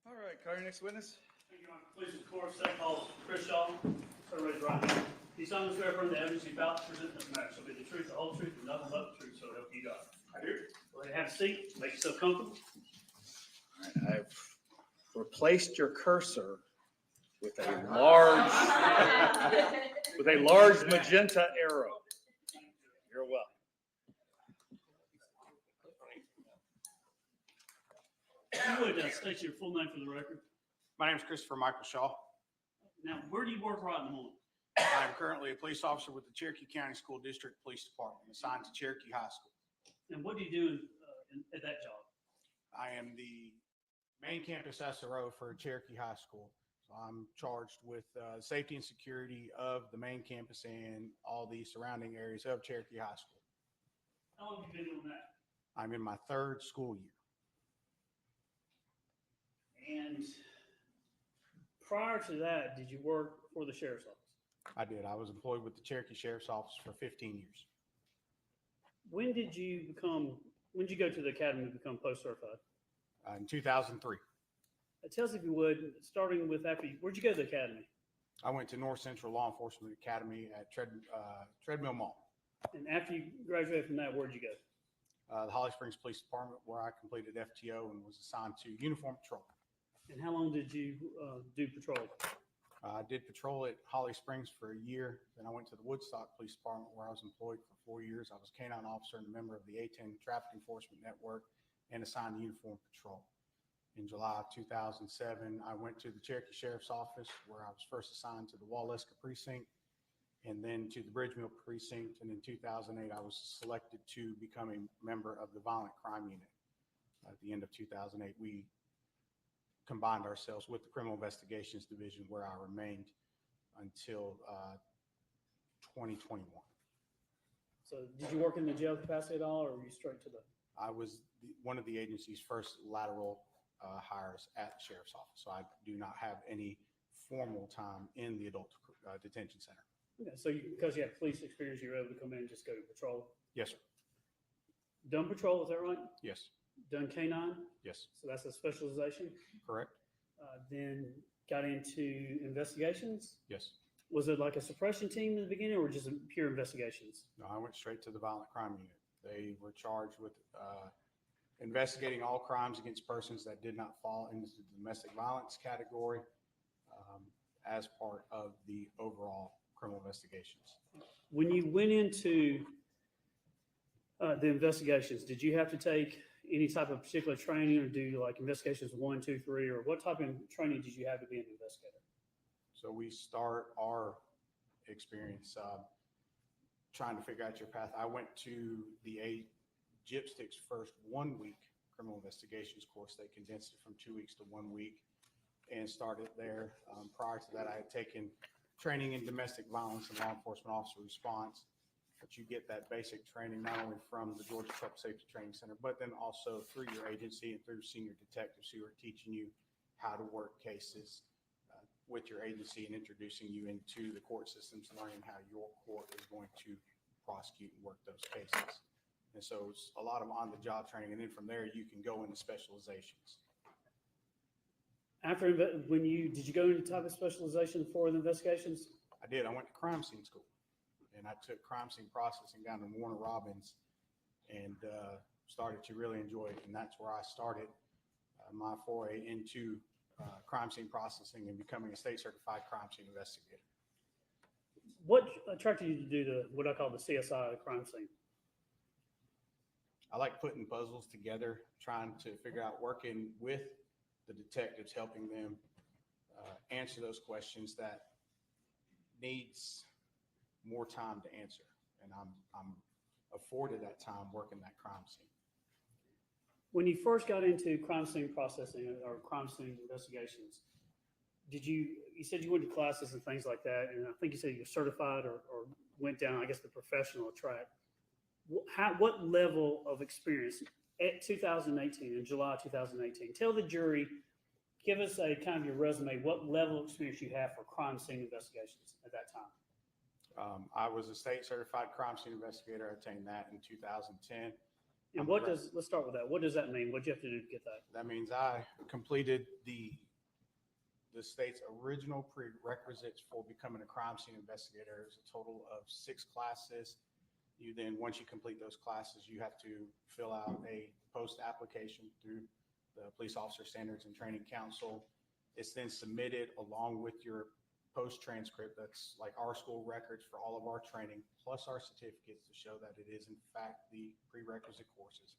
B: All right, call your next witness.
F: Thank you, Your Honor. Please, of course, second call, Chris Shaw. So raise your right hand. These honors reference the evidence you about to present this matter shall be the truth, the whole truth, and nothing but the truth, so help you God. I do. Go ahead and have a seat. Make yourself comfortable.
B: All right, I've replaced your cursor with a large magenta arrow. You're welcome.
F: You would state your full name for the record.
J: My name is Christopher Michael Shaw.
F: Now, where do you work right in the morning?
J: I'm currently a police officer with the Cherokee County School District Police Department, assigned to Cherokee High School.
F: And what do you do at that job?
J: I am the main campus SRO for Cherokee High School. So I'm charged with safety and security of the main campus and all the surrounding areas of Cherokee High School.
F: How long have you been doing that?
J: I'm in my 3rd school year.
F: And prior to that, did you work for the sheriff's office?
J: I did. I was employed with the Cherokee Sheriff's Office for 15 years.
F: When did you go to the academy to become post certified?
J: In 2003,
F: Tell us, if you would, starting with where'd you go to the academy?
J: I went to North Central Law Enforcement Academy at Treadmill Mall.
F: And after you graduated from that, where'd you go?
J: The Holly Springs Police Department, where I completed FTO and was assigned to uniform patrol.
F: And how long did you do patrol?
J: I did patrol at Holly Springs for a year. Then I went to the Woodstock Police Department, where I was employed for 4 years. I was a canine officer and a member of the A-10 Traffic Enforcement Network and assigned to uniform patrol. In July of 2007, I went to the Cherokee Sheriff's Office, where I was first assigned to the Waleska Precinct and then to the Bridgemill Precinct. And in 2008, I was selected to become a member of the Violent Crime Unit. At the end of 2008, we combined ourselves with the Criminal Investigations Division, where I remained until 2021.
F: So did you work in the jail capacity at all, or were you straight to the?
J: I was one of the agency's first lateral hires at the Sheriff's Office. So I do not have any formal time in the adult detention center.
F: Okay, so because you have police experience, you were able to come in and just go to patrol?
J: Yes, sir.
F: Done patrol, is that right?
J: Yes.
F: Done canine?
J: Yes.
F: So that's a specialization?
J: Correct.
F: Then got into investigations?
J: Yes.
F: Was it like a suppression team in the beginning, or just pure investigations?
J: No, I went straight to the Violent Crime Unit. They were charged with investigating all crimes against persons that did not fall into the domestic violence category as part of the overall criminal investigations.
F: When you went into the investigations, did you have to take any type of particular training or do like investigations 1, 2, 3, or what type of training did you have to be an investigator?
J: So we start our experience trying to figure out your path. I went to the Gypstick's first 1 week criminal investigations course. They condensed it from 2 weeks to 1 week and started there. Prior to that, I had taken training in domestic violence and law enforcement officer response. But you get that basic training not only from the Georgia Public Safety Training Center, but then also through your agency and through senior detectives who are teaching you how to work cases with your agency and introducing you into the court systems, learning how your court is going to prosecute and work those cases. And so it's a lot of on-the-job training, and then from there you can go into specializations.
F: Did you go into type of specialization for the investigations?
J: I did. I went to crime scene school, and I took crime scene processing down in Warner Robins, and started to really enjoy it. And that's where I started my foray into crime scene processing and becoming a state certified crime scene investigator.
F: What attracted you to do what I call the CSI crime scene?
J: I like putting puzzles together, trying to figure out, working with the detectives, helping them answer those questions that needs more time to answer. And I'm afforded that time working that crime scene.
F: When you first got into crime scene processing or crime scene investigations, you said you went to classes and things like that, and I think you said you're certified or went down, I guess, the professional track. What level of experience at 2018, in July 2018, tell the jury, give us a kind of your resume, what level of experience you have for crime scene investigations at that time?
J: I was a state certified crime scene investigator. I attained that in 2010.
F: And let's start with that. What does that mean? What do you have to do to get that?
J: That means I completed the state's original prerequisites for becoming a crime scene investigator. There's a total of 6 classes. You then, once you complete those classes, you have to fill out a post application through the Police Officer Standards and Training Council. It's then submitted along with your post transcript. That's like our school records for all of our training, plus our certificates to show that it is in fact the prerequisite courses.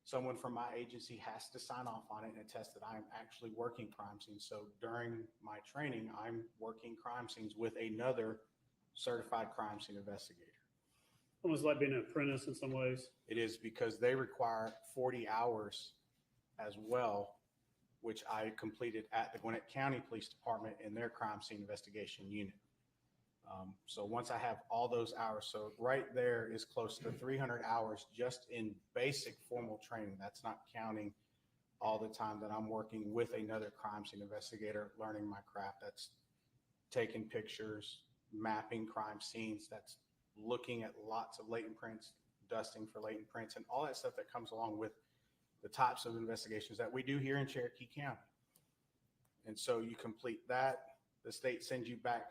J: Someone from my agency has to sign off on it and attest that I'm actually working crime scenes. So during my training, I'm working crime scenes with another certified crime scene investigator.
F: Almost like being an apprentice in some ways.
J: It is, because they require 40 hours as well, which I completed at the Gwinnett County Police Department in their crime scene investigation unit. So once I have all those hours, so right there is close to 300 hours just in basic formal training. That's not counting all the time that I'm working with another crime scene investigator, learning my craft. That's taking pictures, mapping crime scenes, that's looking at lots of latent prints, dusting for latent prints, and all that stuff that comes along with the types of investigations that we do here in Cherokee County. And so you complete that, the state sends you back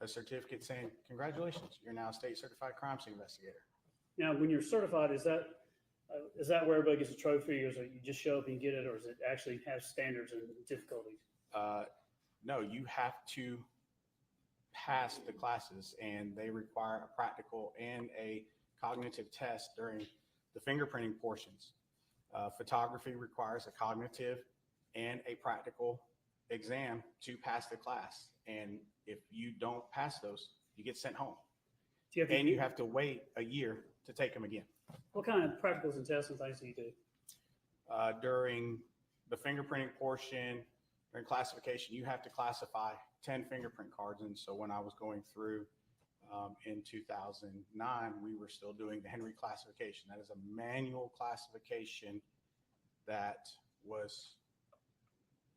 J: a certificate saying, congratulations, you're now a state certified crime scene investigator.
F: Now, when you're certified, is that where everybody gets a trophy, or is it you just show up and get it, or does it actually have standards and difficulties?
J: No, you have to pass the classes, and they require a practical and a cognitive test during the fingerprinting portions. Photography requires a cognitive and a practical exam to pass the class. And if you don't pass those, you get sent home. You have to wait a year to take them again.
F: What kind of practicals and tests and things do you do?
J: During the fingerprinting portion, during classification, you have to classify 10 fingerprint cards. And so when I was going through in 2009, we were still doing the Henry classification. That is a manual classification that was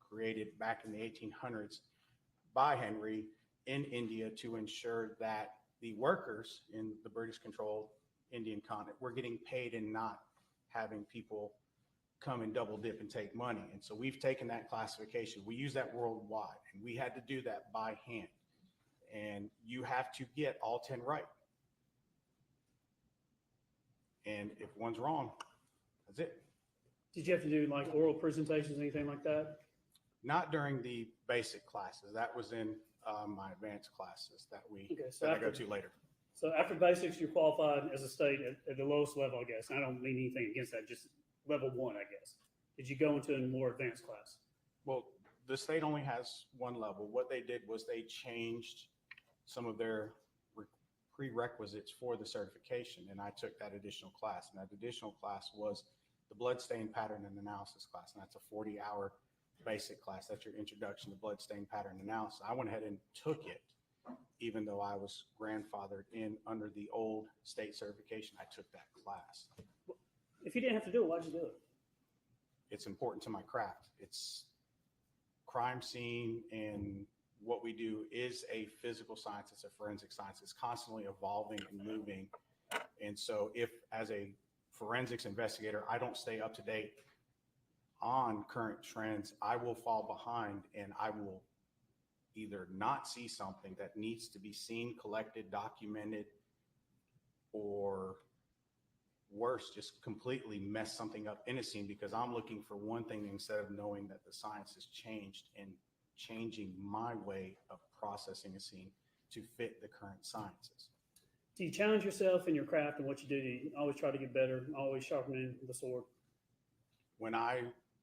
J: created back in the 1800s by Henry in India to ensure that the workers in the British controlled Indian continent were getting paid and not having people come and double dip and take money. And so we've taken that classification. We use that worldwide, and we had to do that by hand. And you have to get all 10 right. And if one's wrong, that's it.
F: Did you have to do like oral presentations, anything like that?
J: Not during the basic classes. That was in my advanced classes that
F: Okay, so
J: I go
F: after-
J: to later.
F: So after basics, you're qualified as a state at the lowest level, I guess. I don't mean anything against that, just level one, I guess. Did you go into a more advanced class?
J: Well, the state only has one level. What they did was they changed some of their prerequisites for the certification, and I took that additional class. And that additional class was the blood stain pattern and analysis class, and that's a 40-hour basic class. That's your introduction to blood stain pattern analysis. I went ahead and took it, even though I was grandfathered in under the old state certification. I took that class.
F: If you didn't have to do it, why'd you do it?
J: It's important to my craft. It's crime scene, and what we do is a physical science. It's a forensic science. It's constantly evolving and moving. And so if as a forensics investigator, I don't stay up to date on current trends, I will fall behind, and I will either not see something that needs to be seen, collected, documented, or worse, just completely mess something up in a scene because I'm looking for one thing instead of knowing that the science has changed and changing my way of processing a scene to fit the current sciences.
F: Do you challenge yourself in your craft and what you do? Do you always try to get better, always sharpening the sword?
J: When I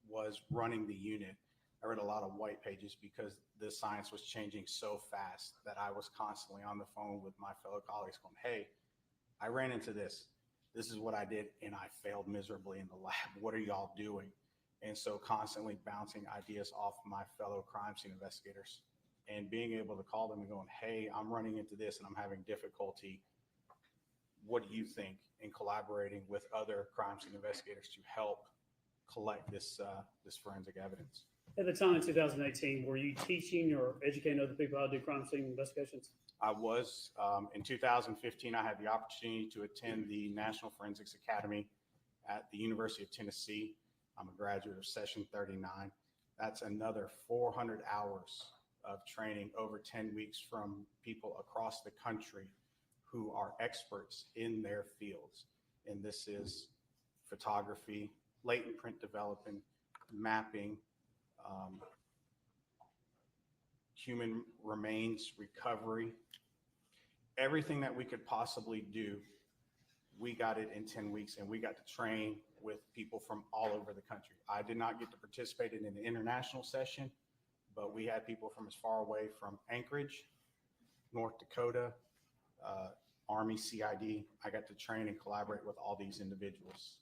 J: was running the unit, I read a lot of white pages because the science was changing so fast that I was constantly on the phone with my fellow colleagues going, hey, I ran into this. This is what I did, and I failed miserably in the lab. What are y'all doing? And so constantly bouncing ideas off my fellow crime scene investigators and being able to call them and going, hey, I'm running into this and I'm having difficulty. What do you think? And collaborating with other crime scene investigators to help collect this forensic evidence.
F: At the time in 2018, were you teaching or educating other people how to do crime scene investigations?
J: I was. In 2015, I had the opportunity to attend the National Forensics Academy at the University of Tennessee. I'm a graduate of session 39. That's another 400 hours of training over 10 weeks from people across the country who are experts in their fields. And this is photography, latent print development, mapping, human remains recovery, everything that we could possibly do. We got it in 10 weeks, and we got to train with people from all over the country. I did not get to participate in the international session, but we had people from as far away from Anchorage, North Dakota, Army CID. I got to train and collaborate with all these individuals.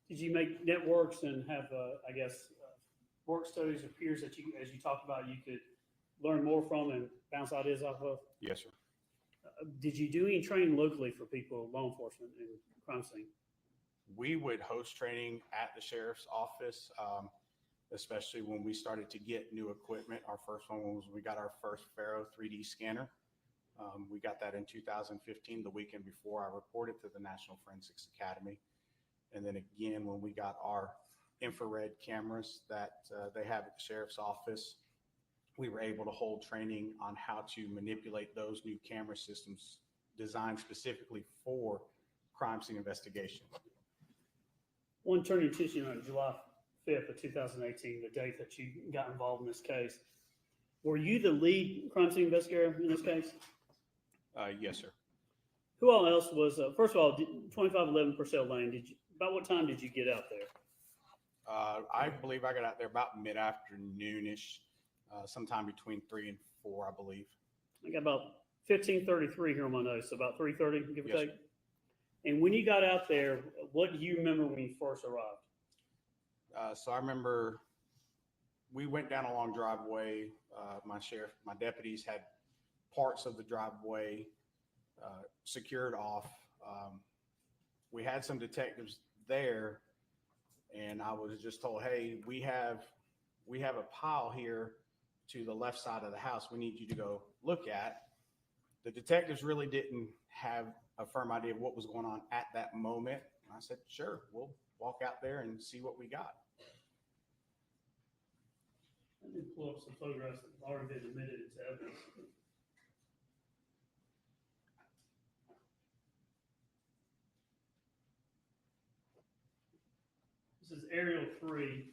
F: Did you make networks and have, work studies or peers that you, as you talked about, you could learn more from and bounce ideas off of?
J: Yes, sir.
F: Did you do any training locally for people, law enforcement and crime scene?
J: We would host training at the sheriff's office, especially when we started to get new equipment. Our first one was we got our first Farris 3D scanner. We got that in 2015, the weekend before I reported to the National Forensics Academy. And then again, when we got our infrared cameras that they have at the sheriff's office, we were able to hold training on how to manipulate those new camera systems designed specifically for crime scene investigation.
F: I want to turn your attention on July 5th of 2018, the date that you got involved in this case. Were you the lead crime scene investigator in this case?
J: Yes, sir.
F: Who all else was, first of all, 2511 Purcell Lane, about what time did you get out there?
J: I believe I got out there about mid-afternoonish, sometime between 3 and 4, I believe.
F: I got about 15:33 here on my notes, so about 3:30, give or
J: Yes,
F: take.
J: sir.
F: And when you got out there, what do you remember when you first arrived?
J: So I remember we went down a long driveway. My deputies had parts of the driveway secured off. We had some detectives there, and I was just told, hey, we have a pile here to the left side of the house we need you to go look at. The detectives really didn't have a firm idea of what was going on at that moment. And I said, sure, we'll walk out there and see what we got.
F: I did pull up some photographs that have already been admitted into evidence. This is aerial 3.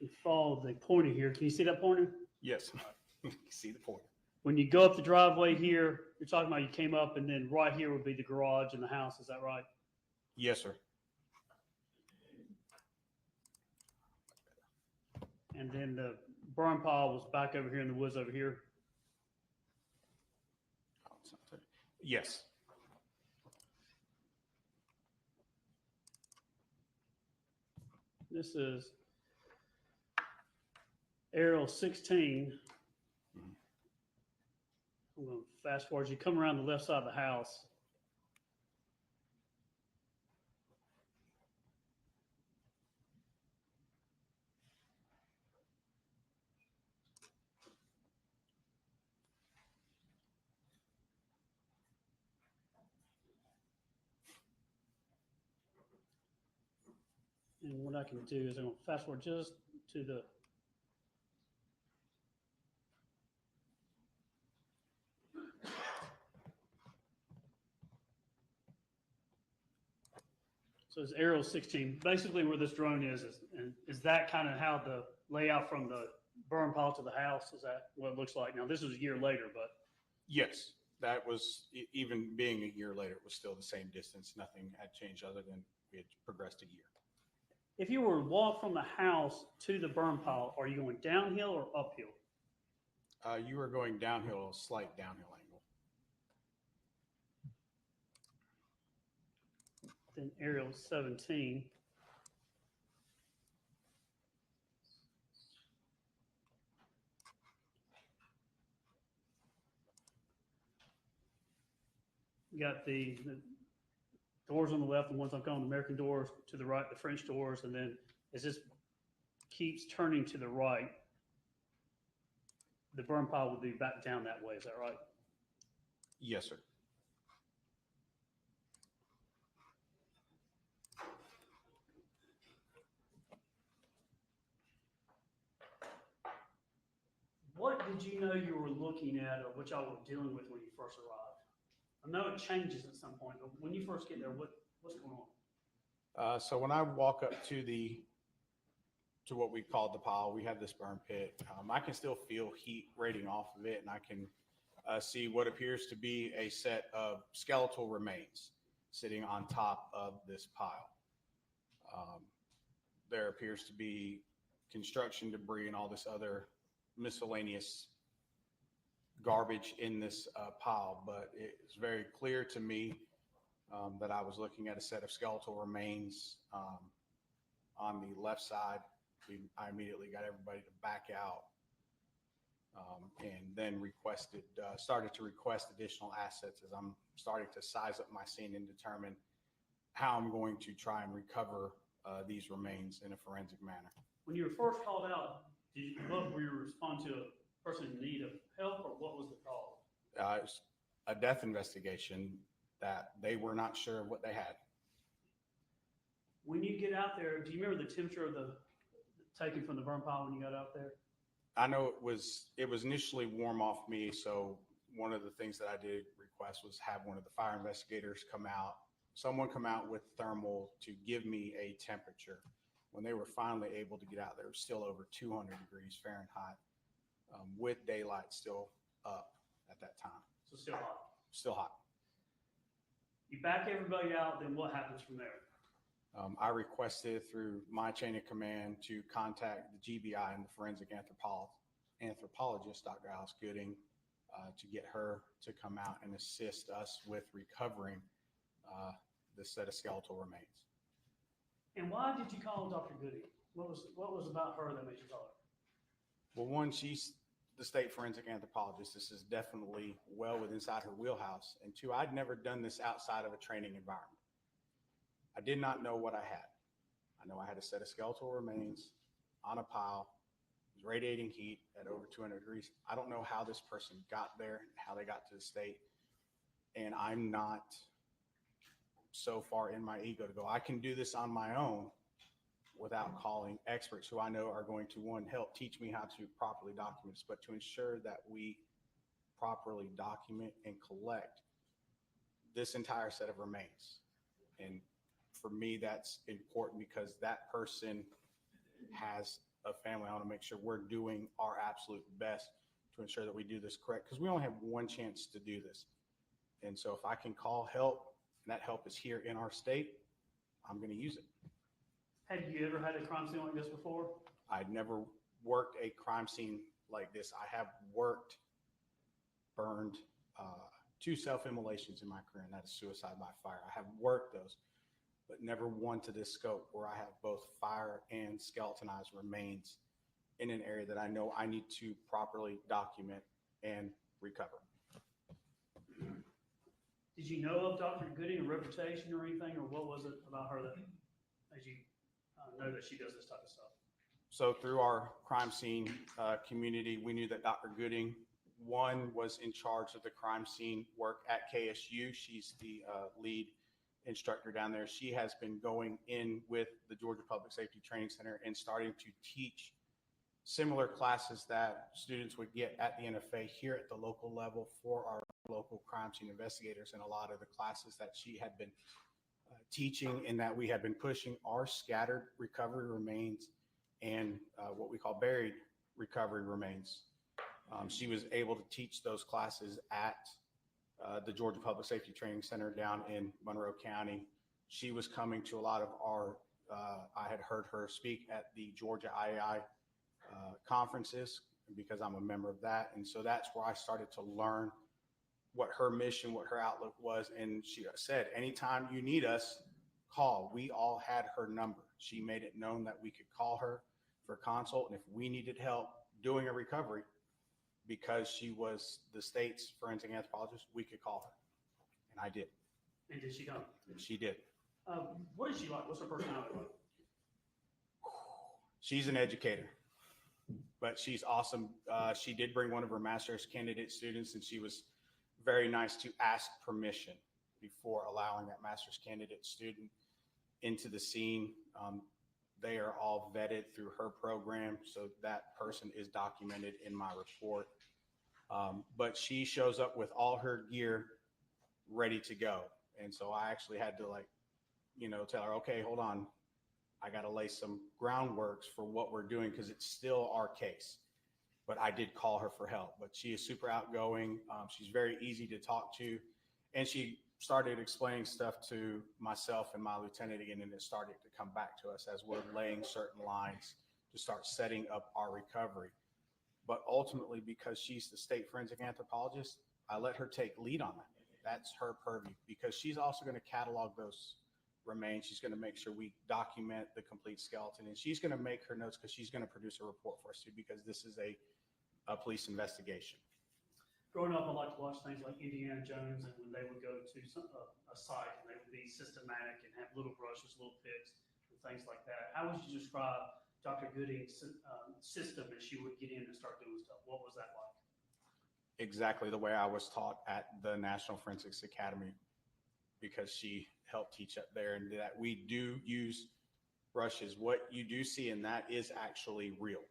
F: You follow the pointer here. Can you see that pointer?
J: Yes. See the point.
F: When you go up the driveway here, you're talking about you came up and then right here would be the garage and the house. Is that right?
J: Yes, sir.
F: And then the burn pile was back over here in the woods over here.
J: Yes.
F: This is aerial 16. I'm going to fast forward. You come around the left side of the house. And what I can do is I'm going to fast forward just to the so it's aerial 16. Basically where this drone is that kind of how the layout from the burn pile to the house? Is that what it looks like? Now this was a year later, but
J: Yes. That was, even being a year later, it was still the same distance. Nothing had changed other than we had progressed a year.
F: if you were to walk from the house to the burn pile, are you going downhill or uphill?
J: You were going downhill, a slight downhill angle.
F: Then aerial 17. You got the doors on the left, the ones I'm calling the American doors, to the right, the French doors, and then as this keeps turning to the right, the burn pile would be back down that way. Is that right?
J: Yes, sir.
F: What did you know you were looking at or what y'all were dealing with when you first arrived? I know it changes at some point, but when you first get there, what's going on?
J: So when I walk up to what we called the pile, we have this burn pit. I can still feel heat radiating off of it, and I can see what appears to be a set of skeletal remains sitting on top of this pile. There appears to be construction debris and all this other miscellaneous garbage in this pile, but it's very clear to me that I was looking at a set of skeletal remains on the left side. I immediately got everybody to back out and then started to request additional assets as I'm starting to size up my scene and determine how I'm going to try and recover these remains in a forensic manner.
F: When you were first called out, were you respond to a person in need of help, or what was the call?
J: It was a death investigation that they were not sure of what they had.
F: When you get out there, do you remember the temperature of the taken from the burn pile when you got out there?
J: I know it was initially warm off me, so one of the things that I did request was have one of the fire investigators someone come out with thermal to give me a temperature. When they were finally able to get out there, it was still over 200 degrees Fahrenheit, with daylight still up at that time.
F: So still hot.
J: Still hot.
F: You back everybody out, then what happens from there?
J: I requested through my chain of command to contact the GBI and the forensic anthropologist, Dr. Alice Gooding, to get her to come out and assist us with recovering this set of skeletal remains.
F: And why did you call Dr. Gooding? What was about her that made you call her?
J: Well, one, she's the state forensic anthropologist. This is definitely well inside her wheelhouse. And two, I'd never done this outside of a training environment. I did not know what I had. I know I had a set of skeletal remains on a pile. It was radiating heat at over 200 degrees. I don't know how this person got there, how they got to the state. And I'm not so far in my ego to go, I can do this on my own without calling experts who I know are going to, one, help teach me how to properly document this, but to ensure that we properly document and collect this entire set of remains. And for me, that's important because that person has a family. I want to make sure we're doing our absolute best to ensure that we do this correct, because we only have one chance to do this. And so if I can call help and that help is here in our state, I'm going to use it.
F: Have you ever had a crime scene like this before?
J: I'd never worked a crime scene like this. I have burned 2 self-immolations in my career, and that is suicide by fire. I have worked those, but never one to this scope where I have both fire and skeletonized remains in an area that I know I need to properly document and recover.
F: Did you know of Dr. Gooding, a reputation or anything, or what was it about her that made you know that she does this type of stuff?
J: So through our crime scene community, we knew that Dr. Gooding, one, was in charge of the crime scene work at KSU. She's the lead instructor down there. She has been going in with the Georgia Public Safety Training Center and starting to teach similar classes that students would get at the NFA here at the local level for our local crime scene investigators. And a lot of the classes that she had been teaching and that we have been pushing are scattered recovery remains and what we call buried recovery remains. She was able to teach those classes at the Georgia Public Safety Training Center down in Monroe County. She was coming to a lot of our, I had heard her speak at the Georgia IAI conferences because I'm a member of that. And so that's where I started to learn what her mission, what her outlook was. And she said, anytime you need us, call. We all had her number. She made it known that we could call her for consult. And if we needed help doing a recovery, because she was the state's forensic anthropologist, we could call her. And I did.
F: And did she come?
J: And she did.
F: What is she like? What's her personality like?
J: She's an educator, but she's awesome. She did bring one of her master's candidate students, and she was very nice to ask permission before allowing that master's candidate student into the scene. They are all vetted through her program, so that person is documented in my report. But she shows up with all her gear ready to go. And so I actually had to tell her, okay, hold on. I got to lay some groundworks for what we're doing because it's still our case. But I did call her for help. But she is super outgoing. She's very easy to talk to. And she started explaining stuff to myself and my lieutenant again, and it started to come back to us as we're laying certain lines to start setting up our recovery. But ultimately, because she's the state forensic anthropologist, I let her take lead on that. That's her purview because she's also going to catalog those remains. She's going to make sure we document the complete skeleton, and she's going to make her notes because she's going to produce a report for us too, because this is a police investigation.
F: Growing up, I like to watch things like Indiana Jones, and when they would go to a site and they would be systematic and have little brushes, little picks, and things like that. How would you describe Dr. Gooding's system as she would get in and start doing stuff? What was that like?
J: Exactly the way I was taught at the National Forensics Academy, because she helped teach up there, and that we do use brushes. What you do see in that is actually real.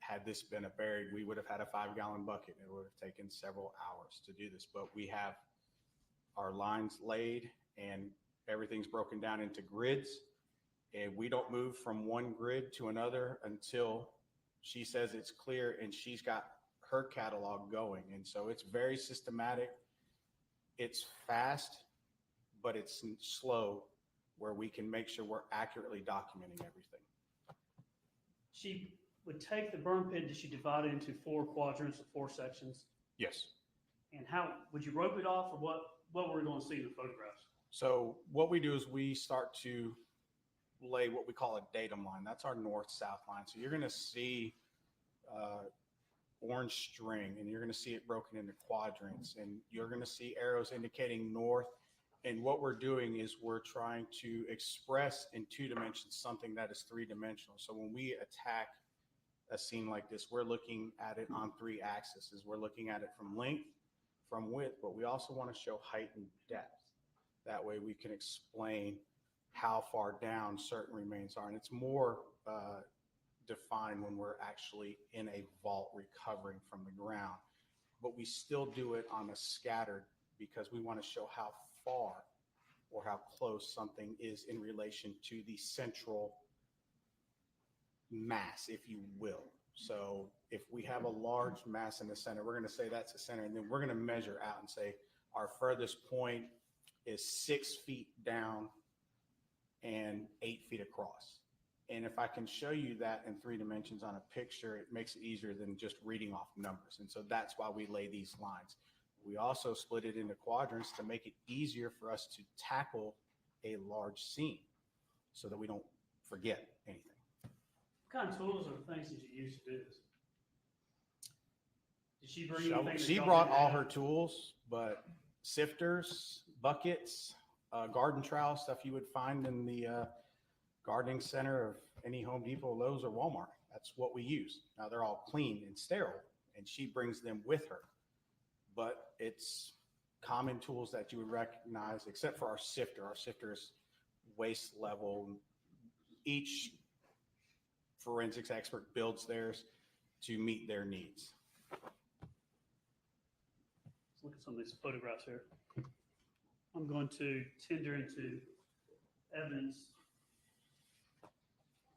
J: Had this been a buried, we would have had a 5-gallon bucket. It would have taken several hours to do this, but we have our lines laid and everything's broken down into grids, and we don't move from one grid to another until she says it's clear and she's got her catalog going. And so it's very systematic. It's fast, but it's slow, where we can make sure we're accurately documenting everything.
F: She would take the burn pit. Did she divide it into 4 quadrants or 4 sections?
J: Yes.
F: And how would you rope it off, or what were we going to see in the photographs?
J: So what we do is we start to lay what we call a datum line. That's our north-south line. So you're going to see orange string, and you're going to see it broken into quadrants, and you're going to see arrows indicating north. And what we're doing is we're trying to express in 2 dimensions something that is 3-dimensional. So when we attack a scene like this, we're looking at it on 3 axes. We're looking at it from length, from width, but we also want to show height and depth. That way we can explain how far down certain remains are. And it's more defined when we're actually in a vault recovering from the ground. But we still do it on a scattered because we want to show how far or how close something is in relation to the central mass, if you will. So if we have a large mass in the center, we're going to say that's the center, and then we're going to measure out and say our furthest point is 6 feet down and 8 feet across. And if I can show you that in 3 dimensions on a picture, it makes it easier than just reading off numbers. And so that's why we lay these lines. We also split it into quadrants to make it easier for us to tackle a large scene so that we don't forget anything.
F: What kind of tools or things did you use to do this? Did she bring anything? that
J: She
F: y'all
J: brought
F: didn't
J: all
F: have?
J: her tools, but sifters, buckets, garden trowel, stuff you would find in the gardening center of any Home Depot, Lowe's, or Walmart. That's what we use. Now they're all clean and sterile, and she brings them with her. But it's common tools that you would recognize, except for our sifter. Our sifter is waist level. Each forensics expert builds theirs to meet their needs.
F: Let's look at some of these photographs here. I'm going to tender into evidence.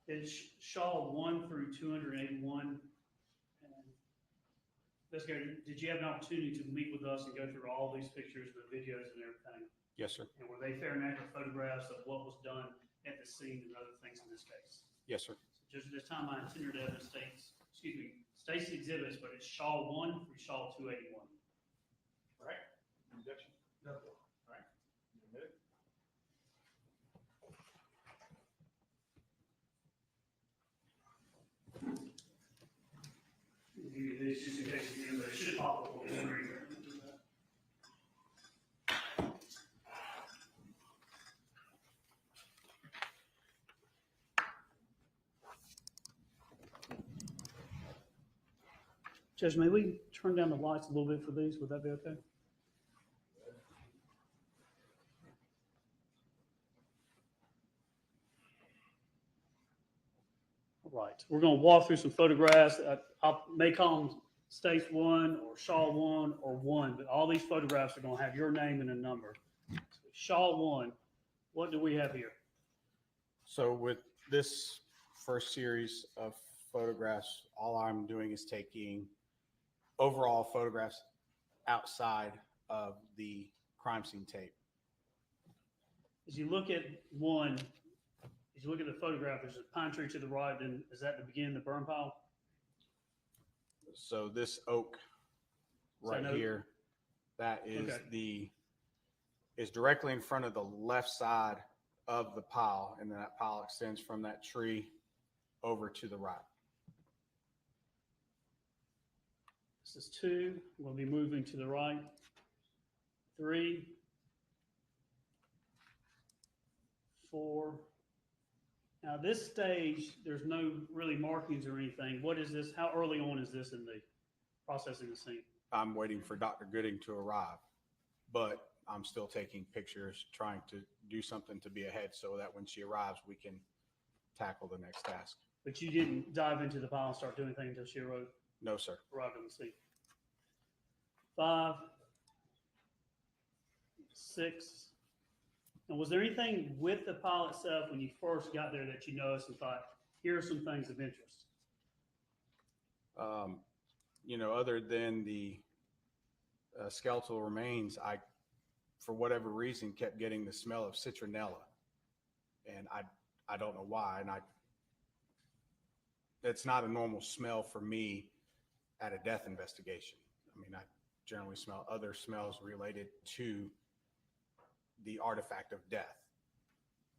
F: It's Shaw 1 through 281. Investigator, did you have an opportunity to meet with us and go through all these pictures, the videos and everything?
J: Yes, sir.
F: And were they fair and accurate photographs of what was done at the scene and other things in this case?
J: Yes, sir.
F: So just at this time, my tendered evidence states exhibits, but it's Shaw 1 through Shaw 281.
B: All right. Objection? No. All right. You admit it?
F: Give you these just in case you remember, it should pop up on the screen. Judge, may we turn down the lights a little bit for these? Would that be okay? All right, we're going to walk through some photographs. I may call them States 1 or Shaw 1 or 1, but all these photographs are going to have your name and a number. So Shaw 1, what do we have here?
J: So with this first series of photographs, all I'm doing is taking overall photographs outside of the crime scene tape.
F: As you look at 1, as you look at the photograph, there's a pine tree to the right, and is that the beginning of the burn pile?
J: So this oak right
F: an oak?
J: here, that is
F: Okay.
J: is directly in front of the left side of the pile, and then that pile extends from that tree over to the right.
F: This is 2. We'll be moving to the right. 3, 4. Now this stage, there's no really markings or anything. What is this? How early on is this in the processing the scene?
J: I'm waiting for Dr. Gooding to arrive, but I'm still taking pictures, trying to do something to be ahead so that when she arrives, we can tackle the next task.
F: But you didn't dive into the pile and start doing anything until she arrived
J: No, sir.
F: on the scene. 5, 6. And was there anything with the pile itself when you first got there that you noticed and thought, here are some things of interest?
J: Other than the skeletal remains, I, for whatever reason, kept getting the smell of citronella, and I don't know why. And it's not a normal smell for me at a death investigation. I mean, I generally smell other smells related to the artifact of death,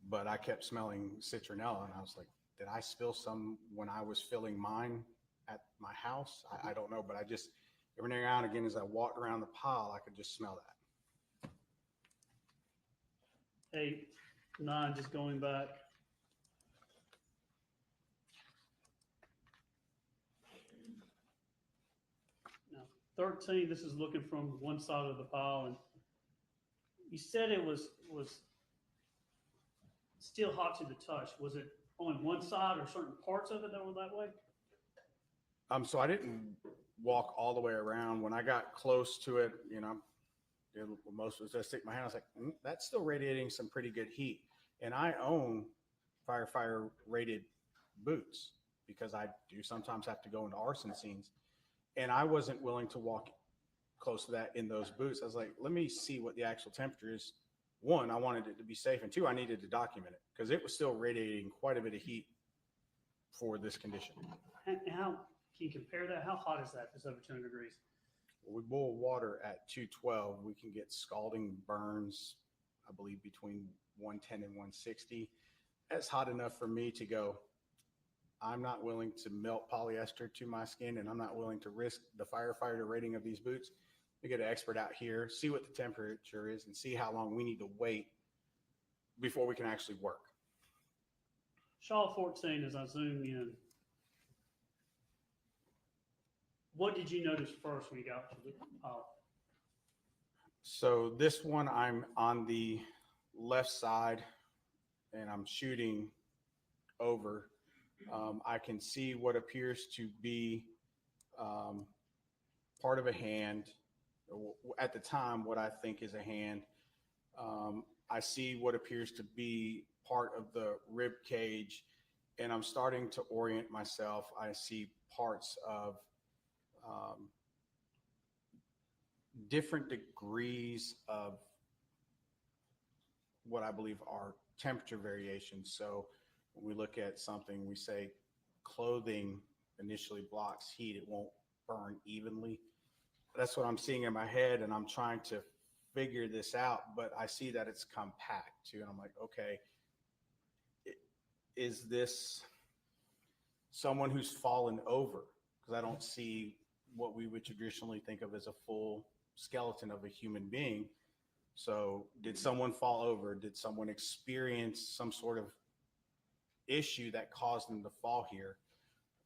J: but I kept smelling citronella, and I was like, did I spill some when I was filling mine at my house? I don't know, but I just, every now and again, as I walked around the pile, I could just smell that.
F: 8, 9, just going back. Now, 13, this is looking from one side of the pile, and you said it was still hot to the touch. Was it on one side or certain parts of it that were that way?
J: So I didn't walk all the way around. When I got close to it, most was just stick my hand. I was like, that's still radiating some pretty good heat. And I own firefighter rated boots because I do sometimes have to go into arson scenes. And I wasn't willing to walk close to that in those boots. I was like, let me see what the actual temperature is. One, I wanted it to be safe. And two, I needed to document it because it was still radiating quite a bit of heat for this condition.
F: And how can you compare that? How hot is that? If it's over 200 degrees.
J: We boil water at 212. We can get scalding burns, I believe, between 110 and 160. That's hot enough for me to go, I'm not willing to melt polyester to my skin, and I'm not willing to risk the firefighter rating of these boots. We get an expert out here, see what the temperature is, and see how long we need to wait before we can actually work.
F: Shaw 14, as I zoom in, what did you notice first when you got to the
J: So this one, I'm on the left side and I'm shooting over. I can see what appears to be part of a hand. At the time, what I think is a hand. I see what appears to be part of the rib cage, and I'm starting to orient myself. I see parts of different degrees of what I believe are temperature variations. So when we look at something, we say clothing initially blocks heat, it won't burn evenly. That's what I'm seeing in my head, and I'm trying to figure this out, but I see that it's compact too. And I'm like, okay, is this someone who's fallen over? Because I don't see what we would traditionally think of as a full skeleton of a human being. So did someone fall over? Did someone experience some sort of issue that caused them to fall here?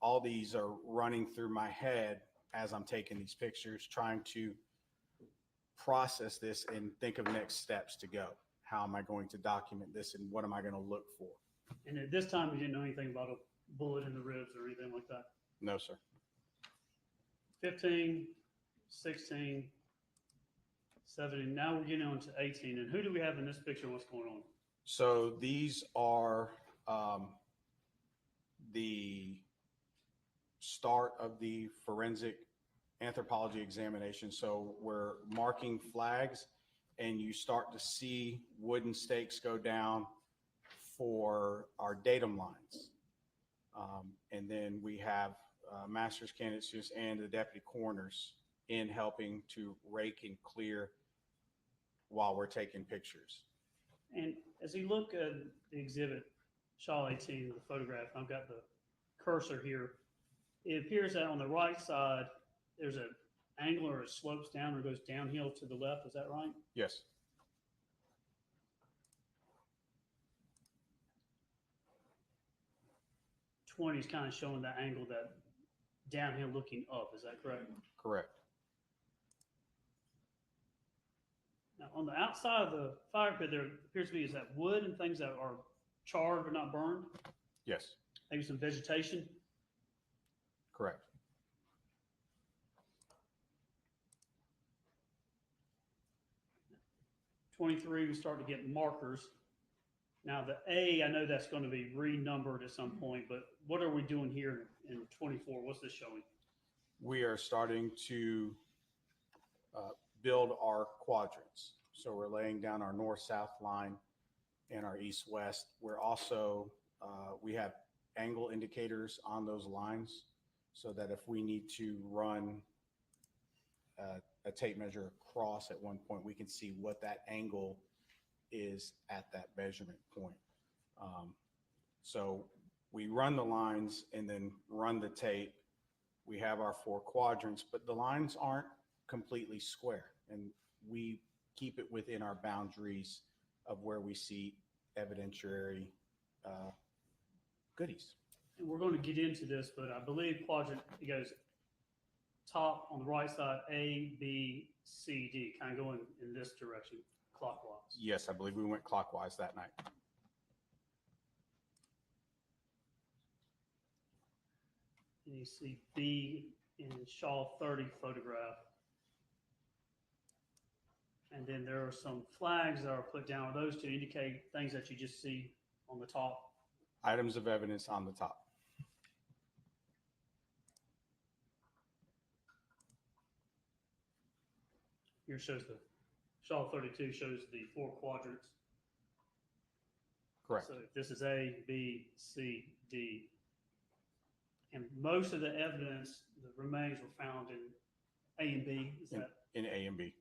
J: All these are running through my head as I'm taking these pictures, trying to process this and think of next steps to go. How am I going to document this, and what am I going to look for?
F: And at this time, you didn't know anything about a bullet in the ribs or anything like that?
J: No, sir.
F: 15, 16, 17. Now we're getting on to 18. And who do we have in this picture and what's going on?
J: So these are the start of the forensic anthropology examination. So we're marking flags, and you start to see wooden stakes go down for our datum lines. And then we have master's candidates and the deputy coroners in helping to rake and clear while we're taking pictures.
F: And as you look at the exhibit, Shaw 18, the photograph, I've got the cursor here. It appears that on the right side, there's an angle or it slopes down or goes downhill to the left. Is that right?
J: Yes.
F: '20 is kind of showing that angle, that downhill looking up. Is that correct?
J: Correct.
F: Now, on the outside of the fire pit, there appears to be, is that wood and things that are charred but not burned?
J: Yes.
F: Maybe some vegetation?
J: Correct.
F: '23, we start to get markers. Now the A, I know that's going to be renumbered at some point, but what are we doing here in 24? What's this showing?
J: We are starting to build our quadrants. So we're laying down our north-south line and our east-west. We're also, we have angle indicators on those lines so that if we need to run a tape measure across at one point, we can see what that angle is at that measurement point. So we run the lines and then run the tape. We have our 4 quadrants, but the lines aren't completely square, and we keep it within our boundaries of where we see evidentiary goodies.
F: And we're going to get into this, but I believe quadrant, it goes top on the right side, A, B, C, D, kind of going in this direction, clockwise.
J: Yes, I believe we went clockwise that night.
F: And you see B in Shaw 30 photograph. And then there are some flags that are put down. Are those to indicate things that you just see on the top?
J: Items of evidence on the top.
F: Here shows the Shaw 32 shows the 4 quadrants.
J: Correct.
F: So if this is A, B, C, D, and most of the evidence, the remains were found in A and B. Is that
J: In A and B.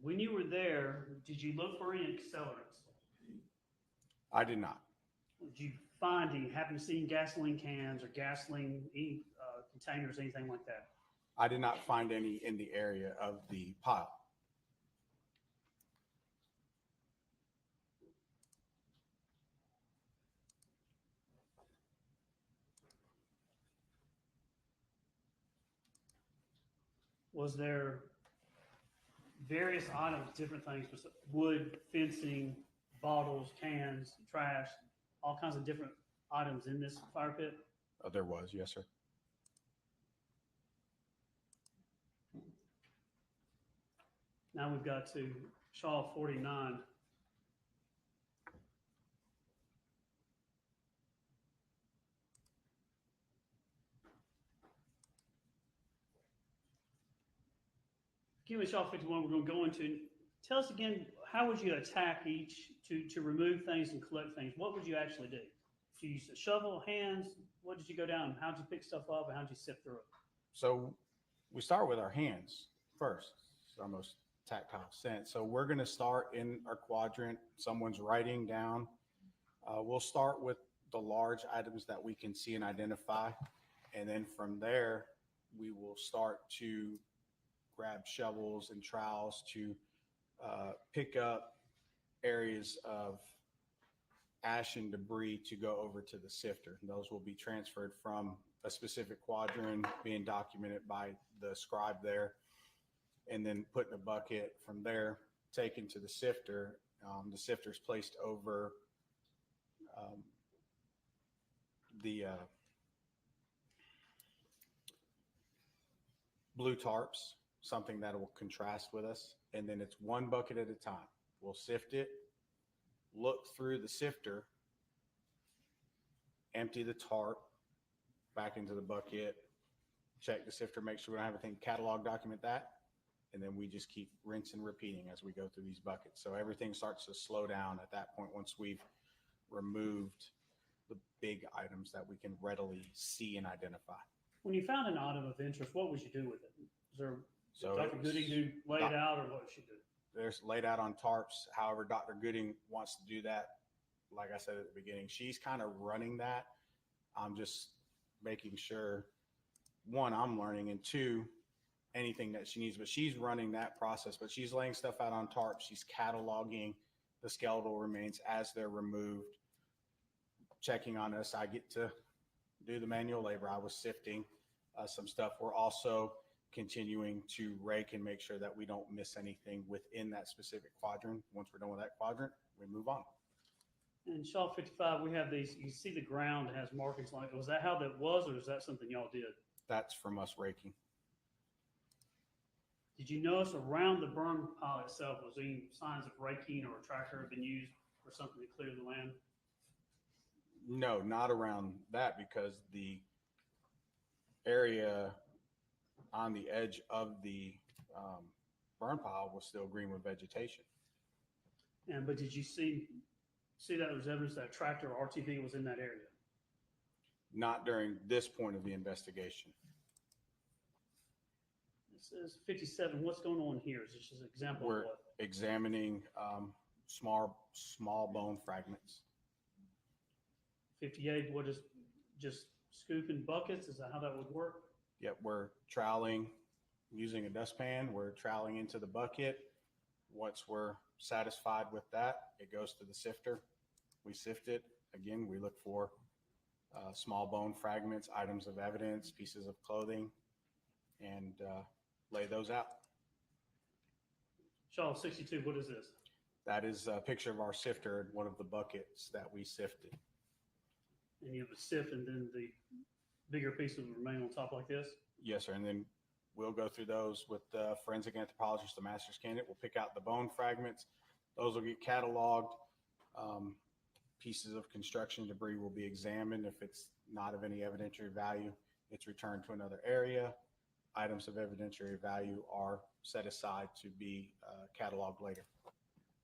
F: when you were there? Did you look for any accelerants?
J: I did not.
F: Did you find any? Happen to see gasoline cans or gasoline containers, anything like that?
J: I did not find any in the area of the pile.
F: Was there various items, different things, wood, fencing, bottles, cans, trash, all kinds of different items in this fire pit?
J: There was, yes, sir.
F: Now we've got to Shaw 49. Again, with Shaw 51, we're going to go into, tell us again, how would you attack each to remove things and collect things? What would you actually do? Did you use a shovel, hands? What did you go down? How did you pick stuff up and how did you sift through it?
J: So we start with our hands first. It's our most tactile sense. So we're going to start in our quadrant. Someone's writing down. We'll start with the large items that we can see and identify. And then from there, we will start to grab shovels and trowels to pick up areas of ash and debris to go over to the sifter. And those will be transferred from a specific quadrant being documented by the scribe there, and then put in a bucket. From there, taken to the sifter. The sifter is placed over the blue tarps, something that will contrast with us. And then it's one bucket at a time. We'll sift it, look through the sifter, empty the tarp back into the bucket, check the sifter, make sure we don't have anything, catalog, document that. And then we just keep rinse and repeating as we go through these buckets. So everything starts to slow down at that point once we've removed the big items that we can readily see and identify.
F: When you found an item of interest, what would you do with it? Is there
J: So
F: Dr. Gooding to lay it out, or what would she do?
J: There's laid out on tarps. However, Dr. Gooding wants to do that. Like I said at the beginning, she's kind of running that. I'm just making sure, one, I'm learning, and two, anything that she needs, but she's running that process. But she's laying stuff out on tarps. She's cataloging the skeletal remains as they're removed, checking on us. I get to do the manual labor. I was sifting some stuff. We're also continuing to rake and make sure that we don't miss anything within that specific quadrant. Once we're done with that quadrant, we move on.
F: In Shaw 55, we have these, you see the ground has markings like it. Was that how that was, or is that something y'all did?
J: That's from us raking.
F: Did you notice around the burn pile itself, was there any signs of raking or a tractor had been used or something to clear the land?
J: No, not around that, because the area on the edge of the burn pile was still green with vegetation.
F: But did you see that there was evidence that a tractor or RTV was in that area?
J: Not during this point of the investigation.
F: It says 57. What's going on here? Is this just an example
J: We're
F: of what?
J: examining small bone fragments.
F: 58, what is just scooping buckets? Is that how that would work?
J: Yep, we're troweling using a dustpan. We're troweling into the bucket. once we're satisfied with that, it goes to the sifter. We sift it. Again, we look for small bone fragments, items of evidence, pieces of clothing, and lay those out.
F: Shaw, 62, what is this?
J: That is a picture of our sifter in one of the buckets that we sifted.
F: And you have a sift, and then the bigger pieces will remain on top like this?
J: Yes, sir. And then we'll go through those with the forensic anthropologist, the master's candidate. We'll pick out the bone fragments. Those will get cataloged. Pieces of construction debris will be examined. If it's not of any evidentiary value, it's returned to another area. Items of evidentiary value are set aside to be cataloged later.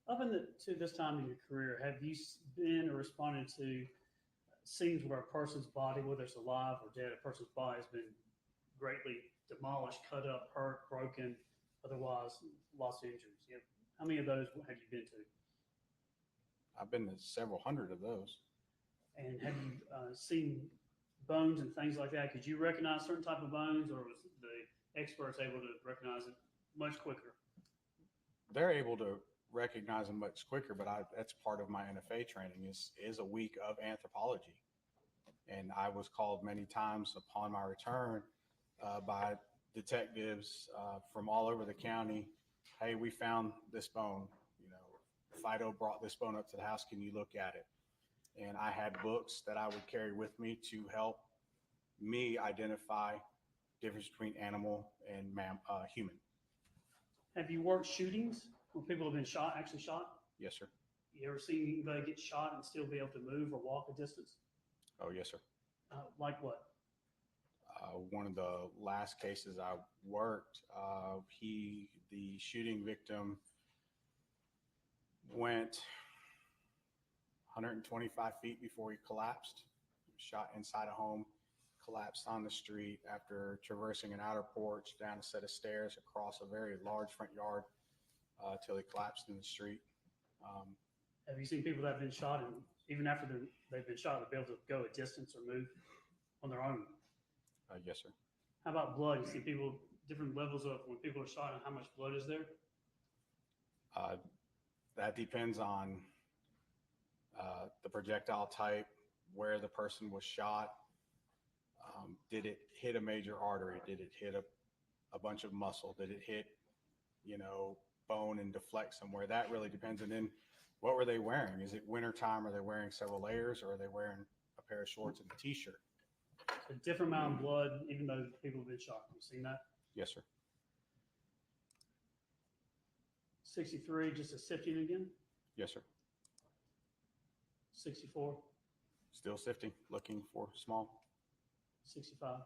F: Up to this time in your career, have you been or responded to scenes where a person's body, whether it's alive or dead, a person's body has been greatly demolished, cut up, hurt, broken, otherwise lost injuries? How many of those have you been to?
J: I've been to several hundred of those.
F: And have you seen bones and things like that? Could you recognize certain type of bones, or was the experts able to recognize it much quicker?
J: They're able to recognize them much quicker, but that's part of my NFA training is a week of anthropology. And I was called many times upon my return by detectives from all over the county. Hey, we found this bone. You know, Fido brought this bone up to the house. Can you look at it? And I had books that I would carry with me to help me identify difference between animal and human.
F: Have you worked shootings where people have been shot, actually shot?
J: Yes, sir.
F: You ever seen anybody get shot and still be able to move or walk a distance?
J: Oh, yes, sir.
F: Like what?
J: One of the last cases I worked, the shooting victim went 125 feet before he collapsed. He was shot inside a home, collapsed on the street after traversing an outer porch, down a set of stairs, across a very large front yard, till he collapsed in the street.
F: Have you seen people that have been shot, and even after they've been shot, they're able to go a distance or move on their own?
J: Yes, sir.
F: How about blood? You see people, different levels of when people are shot and how much blood is there?
J: That depends on the projectile type, where the person was shot. Did it hit a major artery? Did it hit a bunch of muscle? Did it hit, bone and deflect somewhere? That really depends. And then what were they wearing? Is it wintertime? Are they wearing several layers, or are they wearing a pair of shorts and a t-shirt?
F: A different amount of blood, even though people have been shot. Have you seen that?
J: Yes, sir.
F: 63, just a sifting again?
J: Yes, sir.
F: 64,
J: Still sifting, looking for small.
F: 65.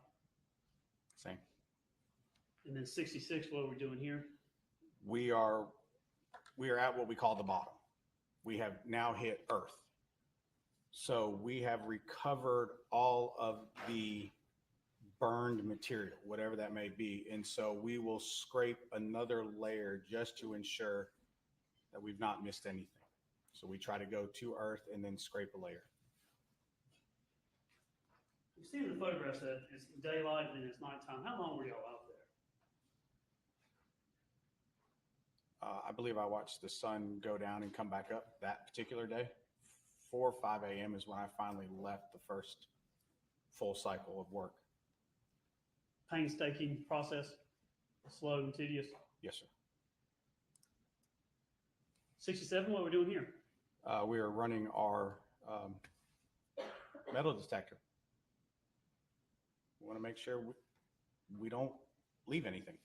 J: Same.
F: And then 66, what are we doing here?
J: We are at what we call the bottom. We have now hit earth. So we have recovered all of the burned material, whatever that may be. And so we will scrape another layer just to ensure that we've not missed anything. So we try to go to earth and then scrape a layer.
F: You see in the photographs that it's daylight and it's nighttime. How long were y'all out there?
J: I believe I watched the sun go down and come back up that particular day. 4 or 5 a.m. is when I finally left the first full cycle of work.
F: Painstaking process, slow and tedious.
J: Yes, sir.
F: 67, what are we doing here?
J: We are running our metal detector. We want to make sure we don't leave anything.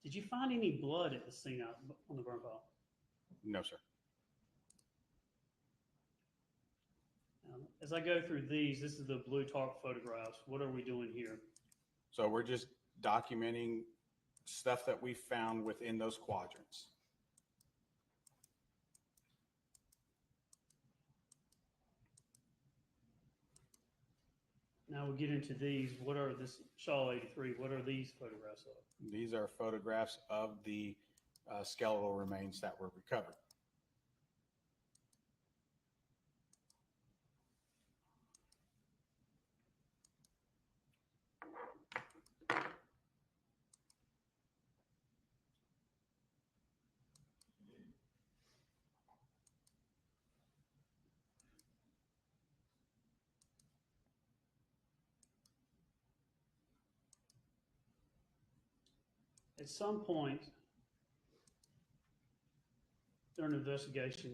F: Did you find any blood at the scene out on the burn pile?
J: No, sir.
F: As I go through these, this is the blue tarp photographs. What are we doing here?
J: So we're just documenting stuff that we found within those quadrants.
F: Now we'll get into these. What are this Shaw 83? What are these photographs of?
J: These are photographs of the skeletal remains that were recovered.
F: At some point during the investigation,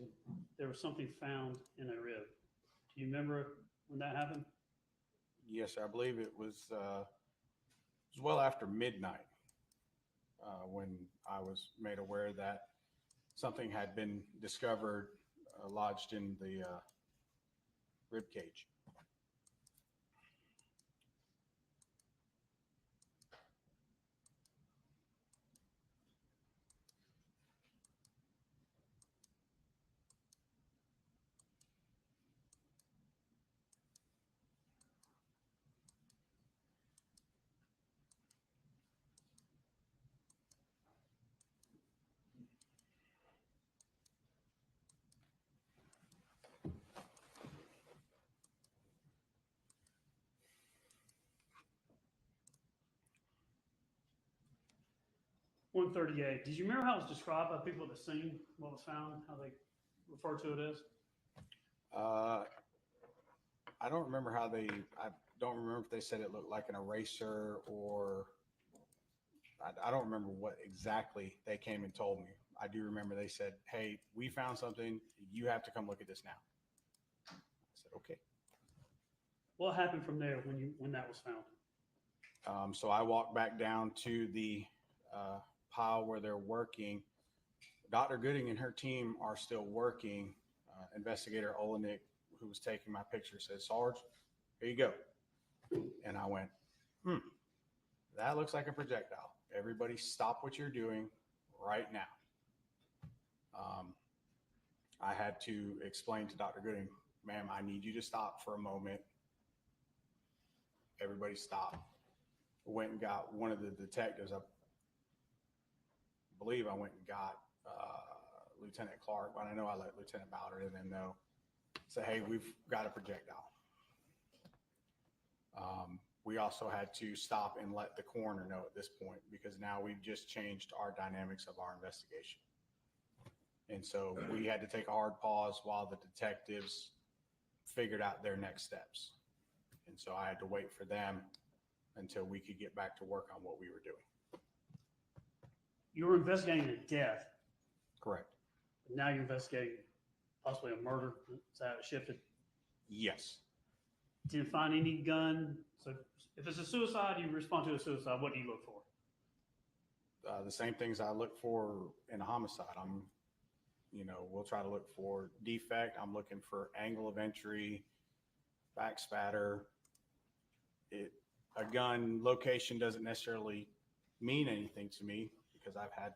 F: there was something found in a rib. Do you remember when that happened?
J: Yes, sir. I believe it was well after midnight when I was made aware that something had been discovered lodged in the rib cage.
F: One 38. Did you remember how it was described by people at the scene, what was found, how they refer to it as?
J: I don't remember how they, I don't remember if they said it looked like an eraser or I don't remember what exactly they came and told me. I do remember they said, hey, we found something. You have to come look at this now. I said, okay.
F: What happened from there when that was found?
J: So I walked back down to the pile where they're working. Dr. Gooding and her team are still working. Investigator Olenek, who was taking my picture, said, Sarge, here you go. And I went, that looks like a projectile. Everybody stop what you're doing right now. I had to explain to Dr. Gooding, ma'am, I need you to stop for a moment. Everybody stop. Went and got one of the detectives. I believe I went and got Lieutenant Clark, but I know I let Lieutenant Ballard and then know. Say, hey, we've got a projectile. We also had to stop and let the coroner know at this point because now we've just changed our dynamics of our investigation. And so we had to take a hard pause while the detectives figured out their next steps. And so I had to wait for them until we could get back to work on what we were doing.
F: You were investigating a death.
J: Correct.
F: But now you're investigating possibly a murder. Is that how it shifted?
J: Yes.
F: Didn't find any gun. So if it's a suicide, you respond to a suicide. What do you look for?
J: The same things I look for in a homicide. We'll try to look for defect. I'm looking for angle of entry, back spatter. A gun location doesn't necessarily mean anything to me because I've had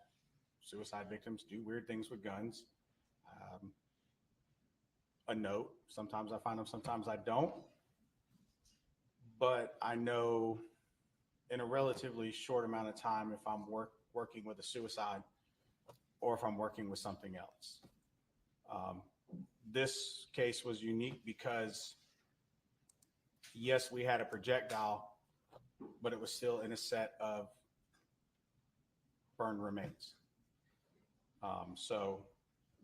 J: suicide victims do weird things with guns. A note, sometimes I find them, sometimes I don't. But I know in a relatively short amount of time if I'm working with a suicide or if I'm working with something else. This case was unique because, yes, we had a projectile, but it was still in a set of burned remains. So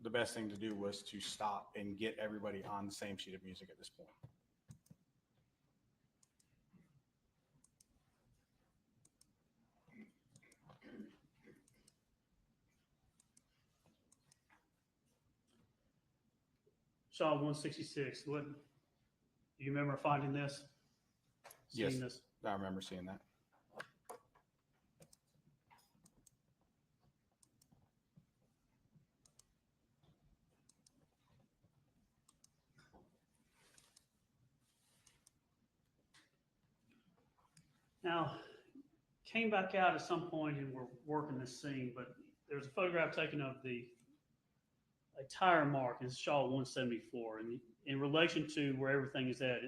J: the best thing to do was to stop and get everybody on the same sheet of music at this point.
F: Shaw 166. What do you remember finding this?
J: Yes,
F: Seeing this?
J: I remember seeing that.
F: Now, came back out at some point and we're working this scene, but there's a photograph taken of a tire mark in Shaw 174. And in relation to where everything is at,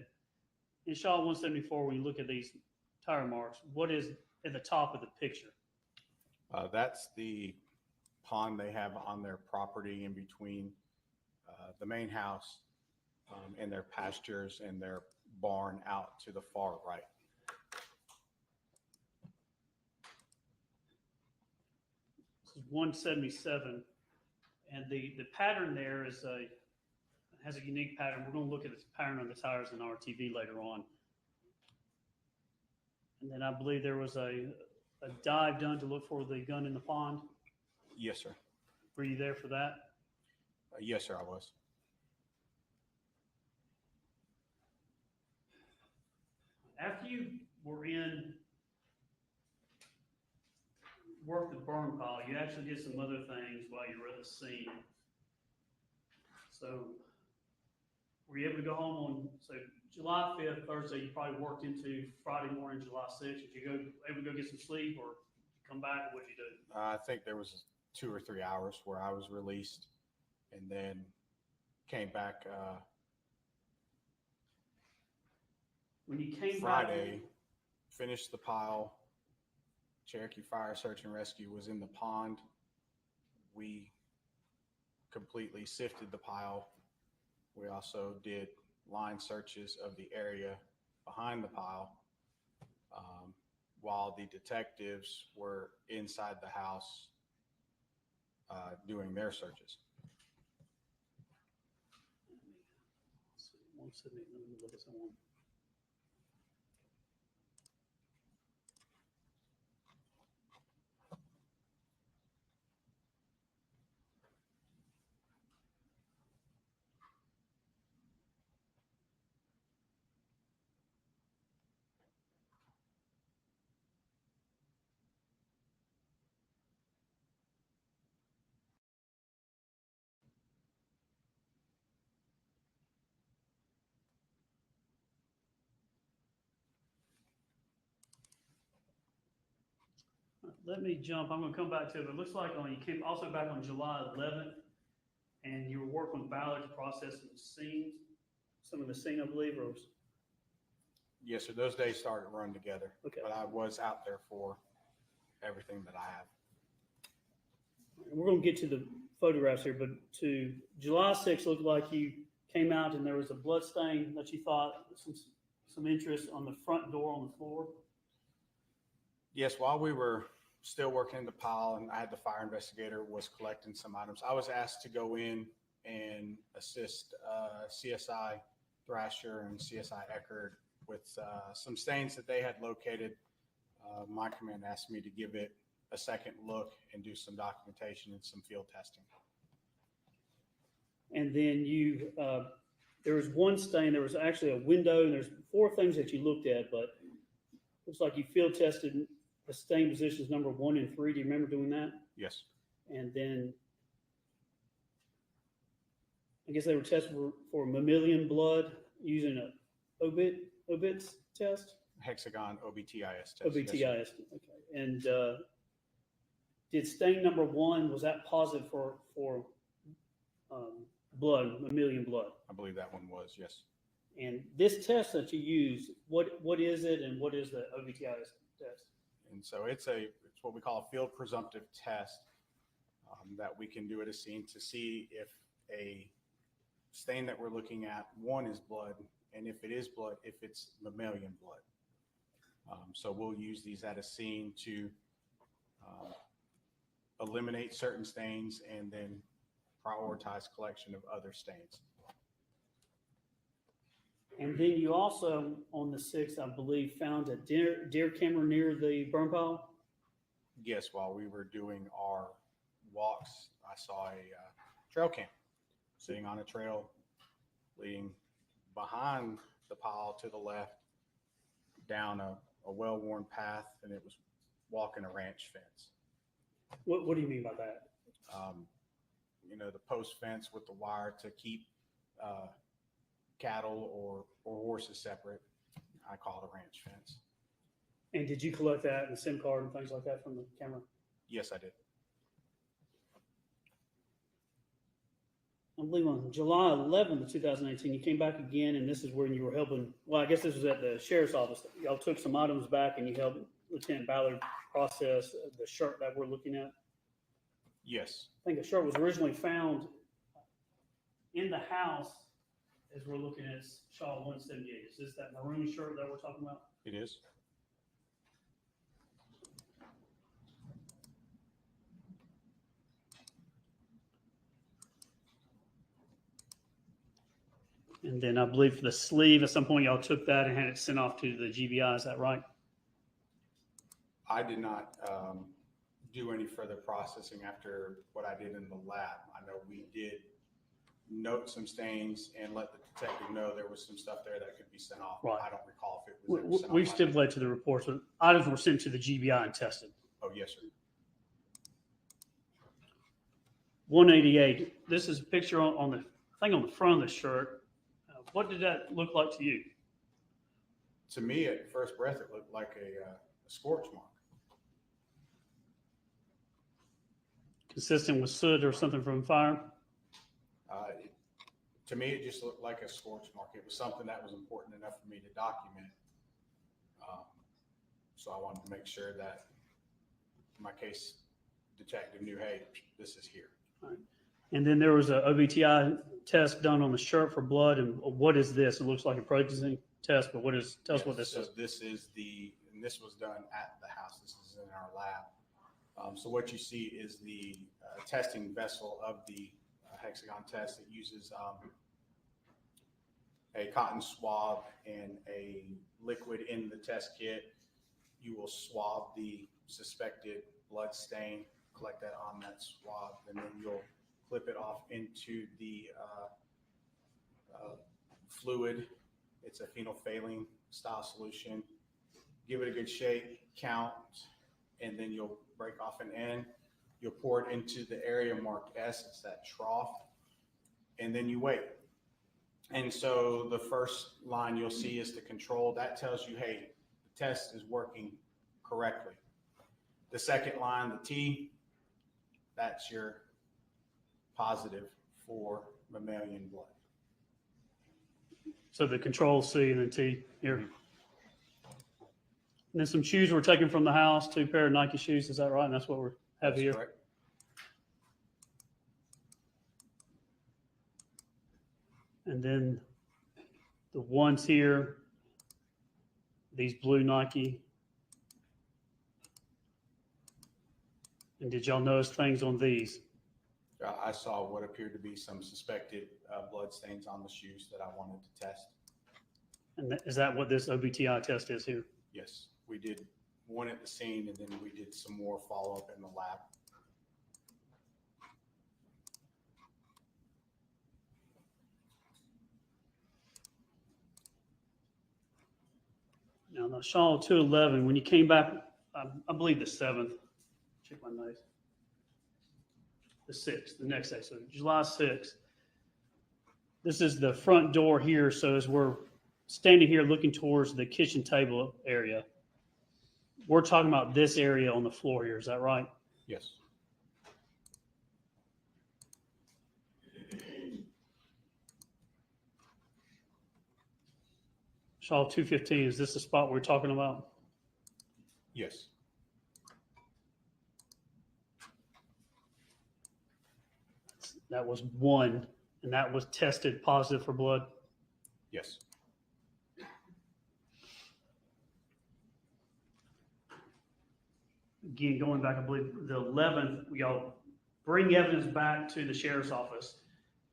F: in Shaw 174, when you look at these tire marks, what is at the top of the picture?
J: That's the pond they have on their property in between the main house and their pastures and their barn out to the far right.
F: This is 177. And the pattern there has a unique pattern. We're going to look at the pattern on the tires in RTV later on. And then I believe there was a a dive done to look for the gun in the pond?
J: Yes, sir.
F: Were you there for that?
J: Yes, sir, I was.
F: After you were worked the burn pile, you actually did some other things while you were at the scene. So were you able to go home on, so July 5th, Thursday, you probably worked into Friday morning, July 6th. Did you able to go get some sleep or come back, or what'd you do?
J: I think there was 2 or 3 hours where I was released and then came back
F: When you came
J: Friday, finished the pile. Cherokee Fire Search and Rescue was in the pond. We completely sifted the pile. We also did line searches of the area behind the pile, while the detectives were inside the house doing their searches.
F: 178, let me look at someone. Let me jump. I'm going to come back to it. It looks like you came also back on July 11th, and you were working with Ballard to process some of the scene, I believe, or was,
J: Yes, sir. Those days started to run together.
F: Okay.
J: But I was out there for everything that I have.
F: we're going to get to the photographs here, but to July 6th, looked like you came out and there was a blood stain that you thought some interest on the front door on the floor.
J: Yes, while we were still working in the pile and I had the fire investigator was collecting some items, I was asked to go in and assist CSI Thrasher and CSI Eckerd with some stains that they had located. My command asked me to give it a second look and do some documentation and some field testing.
F: And then there was one stain, there was actually a window, and there's 4 things that you looked at, but looks like you field tested the stain positions number 1 and 3. Do you remember doing that?
J: Yes.
F: And then I guess they were tested for mammalian blood using a OBITS test?
J: Hexagon OBTIS test.
F: OBTIS,
J: yes,
F: okay. And did stain number 1, was that positive for blood, mammalian blood?
J: I believe that one was, yes.
F: And this test that you use, what is it, and what is the OBTIS test?
J: And so it's what we call a field presumptive test that we can do at a scene to see if a stain that we're looking at, one, is blood, and if it is blood, if it's mammalian blood. So we'll use these at a scene to eliminate certain stains and then prioritize collection of other stains.
F: And then you also, on the 6th, I believe, found a deer camera near the burn pile?
J: Yes, while we were doing our walks, I saw a trail cam sitting on a trail leading behind the pile to the left down a well-worn path, and it was walking a ranch fence.
F: What do you mean by that?
J: The post fence with the wire to keep cattle or horses separate. I call it a ranch fence.
F: And did you collect that and the SIM card and things like that from the camera?
J: Yes, I did.
F: I believe on July 11th of 2018, you came back again, and this is when you were helping. Well, I guess this was at the sheriff's office. Y'all took some items back, and you helped Lieutenant Ballard process the shirt that we're looking at.
J: Yes.
F: I think the shirt was originally found in the house as we're looking at Shaw 178. Is this that maroon shirt that we're talking about?
J: It is.
F: And then I believe for the sleeve, at some point y'all took that and had it sent off to the GBI. Is that right?
J: I did not do any further processing after what I did in the lab. I know we did note some stains and let the detective know there was some stuff there that could be sent off.
F: Right.
J: I don't recall if it was ever sent
F: We've
J: off.
F: stipulated to the reports that items were sent to the GBI and tested.
J: Oh, yes, sir.
F: 188, this is a picture on the thing on the front of the shirt. What did that look like to you?
J: To me, at first breath, it looked like a scorch mark.
F: Consistent with soot or something from fire?
J: To me, it just looked like a scorch mark. It was something that was important enough for me to document. So I wanted to make sure that my case detective knew, hey, this is here.
F: Right. And then there was a OBTI test done on the shirt for blood. And what is this? It looks like a protein test, but tell us what this is.
J: This is and this was done at the house. This is in our lab. So what you see is the testing vessel of the hexagon test. It uses a cotton swab and a liquid in the test kit. You will swab the suspected blood stain, collect that on that swab, and then you'll clip it off into the fluid. It's a phenolphthalein style solution. Give it a good shake, count, and then you'll break off an end. You'll pour it into the area marked S, it's that trough, and then you wait. And so the first line you'll see is the control. That tells you, hey, the test is working correctly. The second line, the T, that's your positive for mammalian blood.
F: So the control C and then T here. And then some shoes were taken from the house, 2 pair of Nike shoes. Is that right? And that's what we have
J: That's
F: here.
J: correct.
F: And then the ones here, these blue Nike. And did y'all notice things on these?
J: I saw what appeared to be some suspected blood stains on the shoes that I wanted to test.
F: And is that what this OBTI test is here?
J: Yes, we did one at the scene, and then we did some more follow-up in the lab.
F: Now, the Shaw 211, when you came back, I believe the 7th, check my notes. The 6th, the next day, so July 6th. This is the front door here, so as we're standing here looking towards the kitchen table area, we're talking about this area on the floor here, is that right?
J: Yes.
F: Shaw 215, is this the spot we're talking about?
J: Yes.
F: That was 1, and that was tested positive for blood.
J: Yes.
F: Again, going back, I believe the 11th, y'all bring evidence back to the sheriff's office,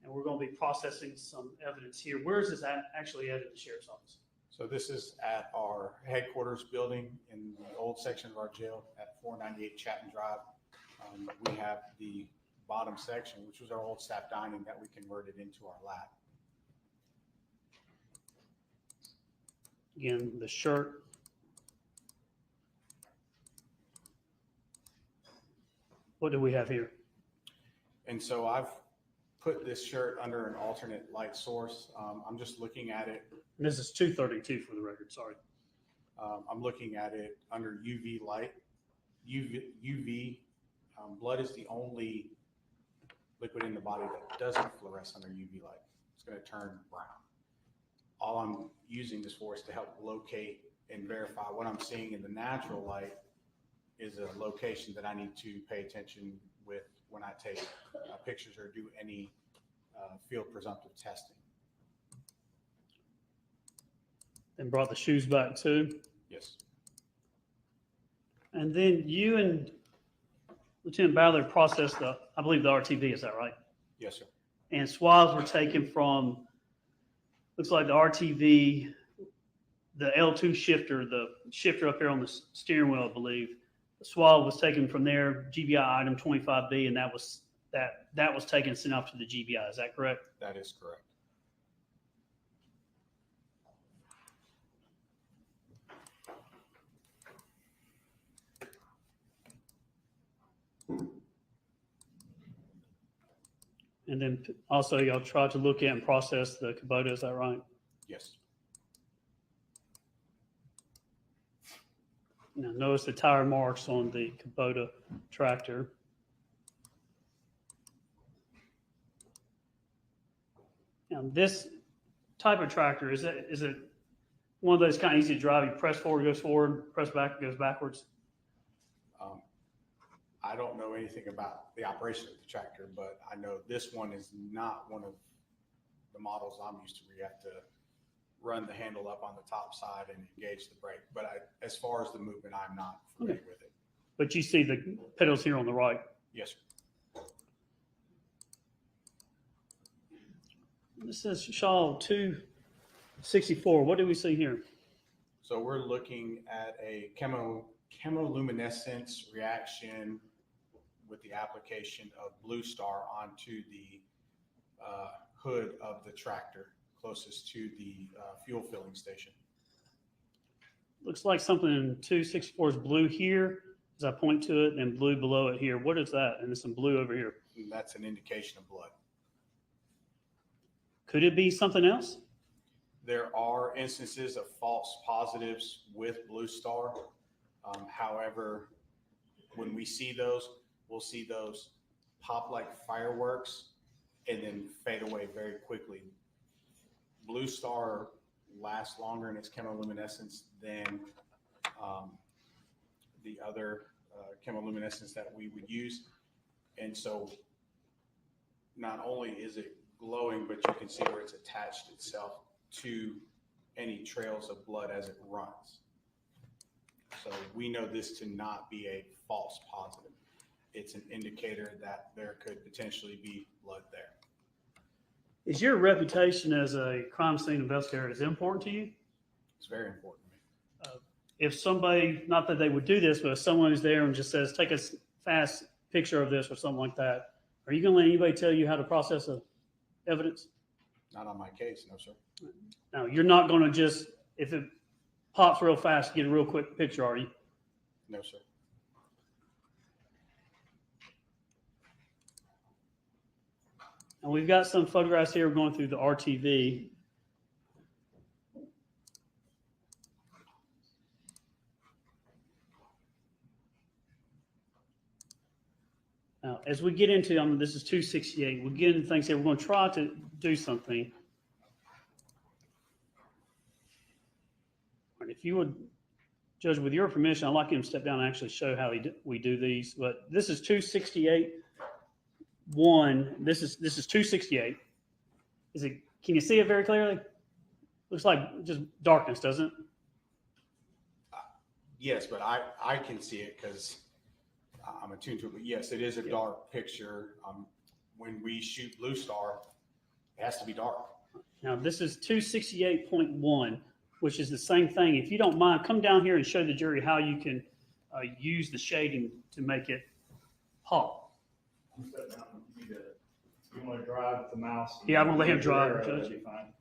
F: and we're going to be processing some evidence here. Where is this actually at the sheriff's office?
J: So this is at our headquarters building in the old section of our jail at 498 Chapman Drive. We have the bottom section, which was our old staff dining, that we converted into our lab.
F: Again, the shirt. What do we have here?
J: And so I've put this shirt under an alternate light source. I'm just looking at it.
F: And this is 232 for the record, sorry.
J: I'm looking at it under UV light. UV blood is the only liquid in the body that doesn't fluoresce under UV light. It's going to turn brown. All I'm using this for is to help locate and verify what I'm seeing in the natural light is a location that I need to pay attention with when I take pictures or do any field presumptive testing.
F: And brought the shoes back too.
J: Yes.
F: And then you and Lieutenant Ballard processed I believe the RTV, is that right?
J: Yes, sir.
F: And swabs were taken from, looks like the RTV, the L2 shifter, the shifter up here on the steering wheel, I believe, swab was taken from their GBI item 25B, and that was taken and sent off to the GBI. Is that correct?
J: That is correct.
F: And then also y'all tried to look at and process the Kubota, is that right?
J: Yes.
F: Now notice the tire marks on the Kubota tractor. Now this type of tractor, is it one of those kind of easy to drive? You press forward, it goes forward, press back, it goes backwards?
J: I don't know anything about the operation of the tractor, but I know this one is not one of the models I'm used to where you have to run the handle up on the top side and engage the brake. But as far as the movement, I'm not familiar with it.
F: But you see the pedals here on the right.
J: Yes, sir.
F: This says Shaw 264. What do we see here?
J: So we're looking at a chemoluminescence reaction with the application of Blue Star onto the hood of the tractor closest to the fuel filling station.
F: Looks like something in 264 is blue here as I point to it, and blue below it here. What is that? And there's some blue over here.
J: And that's an indication of blood.
F: Could it be something else?
J: There are instances of false positives with Blue Star. However, when we see those, we'll see those pop like fireworks and then fade away very quickly. Blue Star lasts longer in its chemoluminescence than the other chemoluminescence that we would use. And so not only is it glowing, but you can see where it's attached itself to any trails of blood as it runs. So we know this to not be a false positive. It's an indicator that there could potentially be blood there.
F: Is your reputation as a crime scene investigator, is it important to you?
J: It's very important to me.
F: If somebody, not that they would do this, but if someone is there and just says, take a fast picture of this or something like that, are you going to let anybody tell you how to process evidence?
J: Not on my case, no, sir.
F: No, you're not going to just, if it pops real fast, get a real quick picture, are you?
J: No, sir.
F: And we've got some photographs here going through the RTV. Now, as we get into, this is 268, we'll get into things here. We're going to try to do something. And if you would, Judge, with your permission, I'd like him to step down and actually show how we do these. But this is 268. This is 268. Can you see it very clearly? Looks like just darkness, doesn't it?
J: Yes, but I can see it because I'm attuned to it. But yes, it is a dark picture. When we shoot Blue Star, it has to be dark.
F: Now, this is 268.1, which is the same thing. If you don't mind, come down here and show the jury how you can use the shading to make it pop.
B: You want to drive the mouse?
F: Yeah, I'm going to let him drive,
B: That'd
F: Judge.
B: be fine.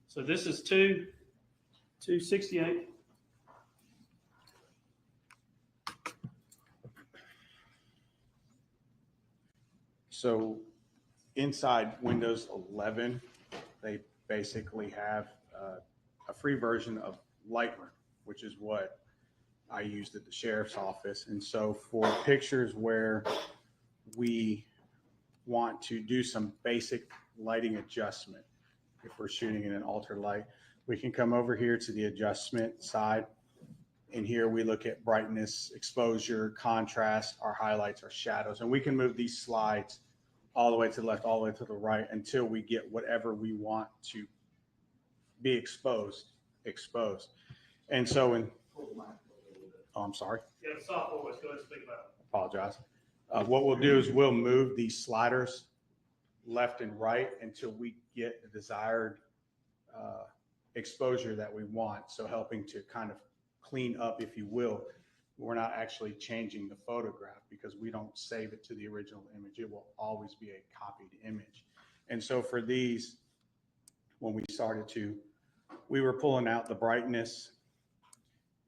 F: So this is 268.
J: So inside Windows 11, they basically have a free version of Lightroom, which is what I used at the sheriff's office. And so for pictures where we want to do some basic lighting adjustment, if we're shooting in an alter light, we can come over here to the adjustment side. And here we look at brightness, exposure, contrast, our highlights, our shadows, and we can move these slides all the way to the left, all the way to the right until we get whatever we want to be exposed. And so I'm sorry.
F: Yeah, the soft voice. Go ahead and speak about it.
J: Apologize. What we'll do is we'll move these sliders left and right until we get the desired exposure that we want. So helping to kind of clean up, if you will, we're not actually changing the photograph because we don't save it to the original image. It will always be a copied image. And so for these, when we started to, we were pulling out the brightness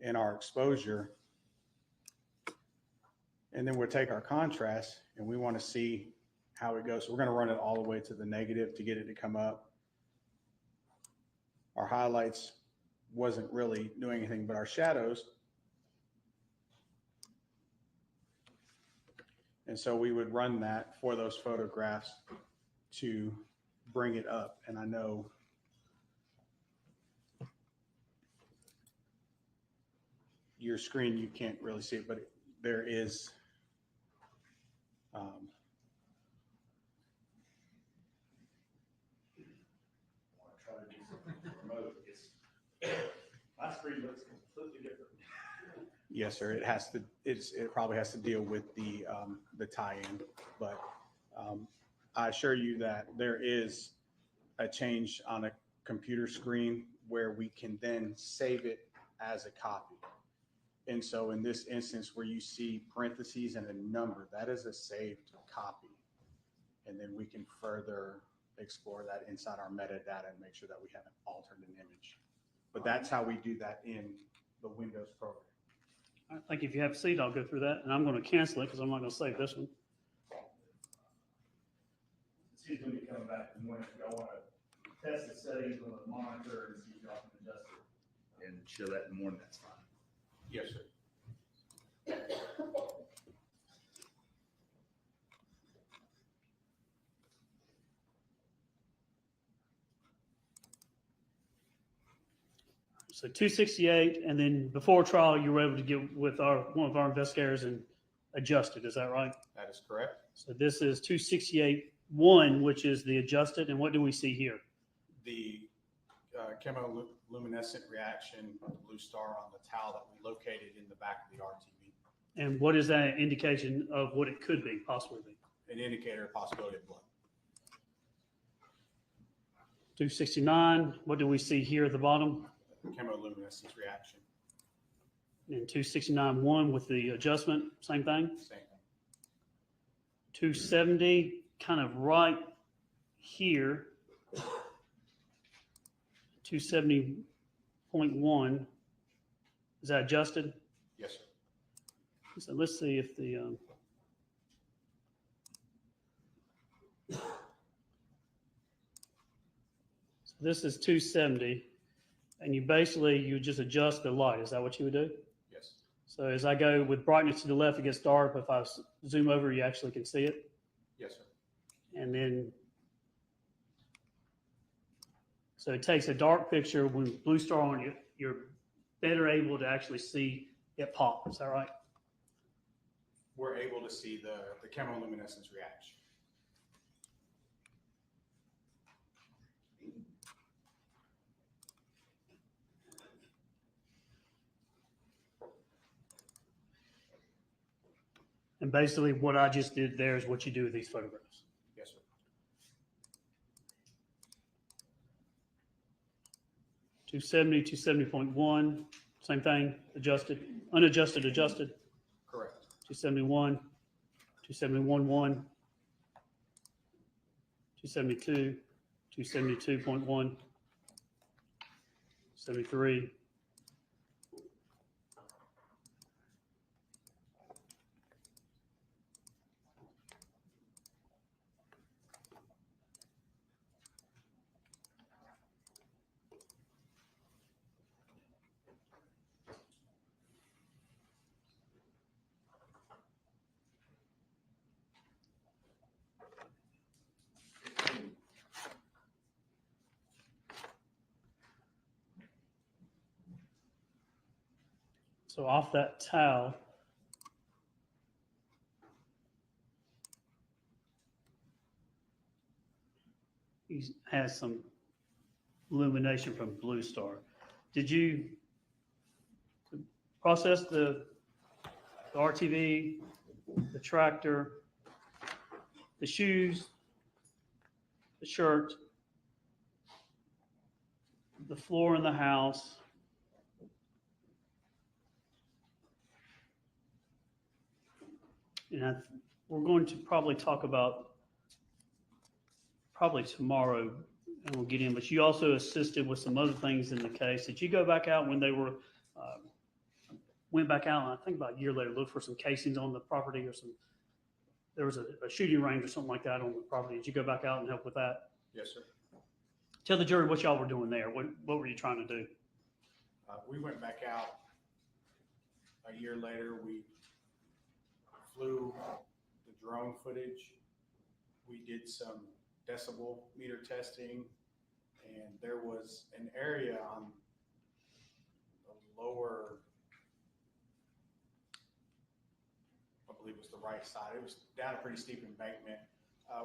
J: and our exposure, and then we'll take our contrast and we want to see how it goes. So we're going to run it all the way to the negative to get it to come up. Our highlights wasn't really doing anything, but our shadows. And so we would run that for those photographs to bring it up. And I know your screen, you can't really see it, but there is
B: Try to do something remote. My screen looks completely different.
J: yes, sir. It has to. It probably has to deal with the tie-in, but I assure you that there is a change on a computer screen where we can then save it as a copy. And so in this instance where you see parentheses and a number, that is a saved copy. And then we can further explore that inside our metadata and make sure that we haven't altered an image. But that's how we do that in the Windows program.
F: I think if you have a seat, I'll go through that, and I'm going to cancel it because I'm not going to save this one.
B: See when you come back and when y'all want to test the settings on the monitor and see if y'all can adjust it and show that in the morning, that's fine.
J: Yes, sir.
F: So 268, and then before trial, you were able to get with one of our investigators and adjust it. Is that right?
J: That is correct.
F: So this is 268.1, which is the adjusted. And what do we see here?
J: The chemoluminescent reaction of the blue star on the towel that we located in the back of the RTV.
F: And what is that indication of what it could be, possibly be?
J: An indicator of possibility of blood.
F: 269, what do we see here at the bottom?
J: Chemoluminescence reaction.
F: And 269.1 with the adjustment, same thing?
J: Same thing.
F: 270, kind of right here. 270.1, is that adjusted?
J: Yes, sir.
F: So let's see if the, so this is 270, and you just adjust the light. Is that what you would do?
J: Yes.
F: So as I go with brightness to the left, it gets dark, but if I zoom over, you actually can see it.
J: Yes, sir.
F: And then, so it takes a dark picture when blue star on you, you're better able to actually see it pop. Is that right?
J: We're able to see the chemoluminescence reaction.
F: And basically what I just did there is what you do with these photographs.
J: Yes, sir.
F: 270, 270.1, same thing, adjusted, unadjusted, adjusted.
J: Correct.
F: 271, 271.1, 272, 272.1, 73. So off that towel, he has some illumination from Blue Star. Did you process the RTV, the tractor, the shoes, the shirt, the floor in the house, And we're going to probably talk about probably tomorrow, and we'll get in, but you also assisted with some other things in the case. Did you go back out when they were, went back out, and I think about a year later, looked for some casings on the property or some, there was a shooting range or something like that on the property. Did you go back out and help with that?
J: Yes, sir.
F: Tell the jury what y'all were doing there. What were you trying to do?
J: We went back out a year later. We flew the drone footage. We did some decibel meter testing, and there was an area on the lower, I believe it was the right side. It was down a pretty steep embankment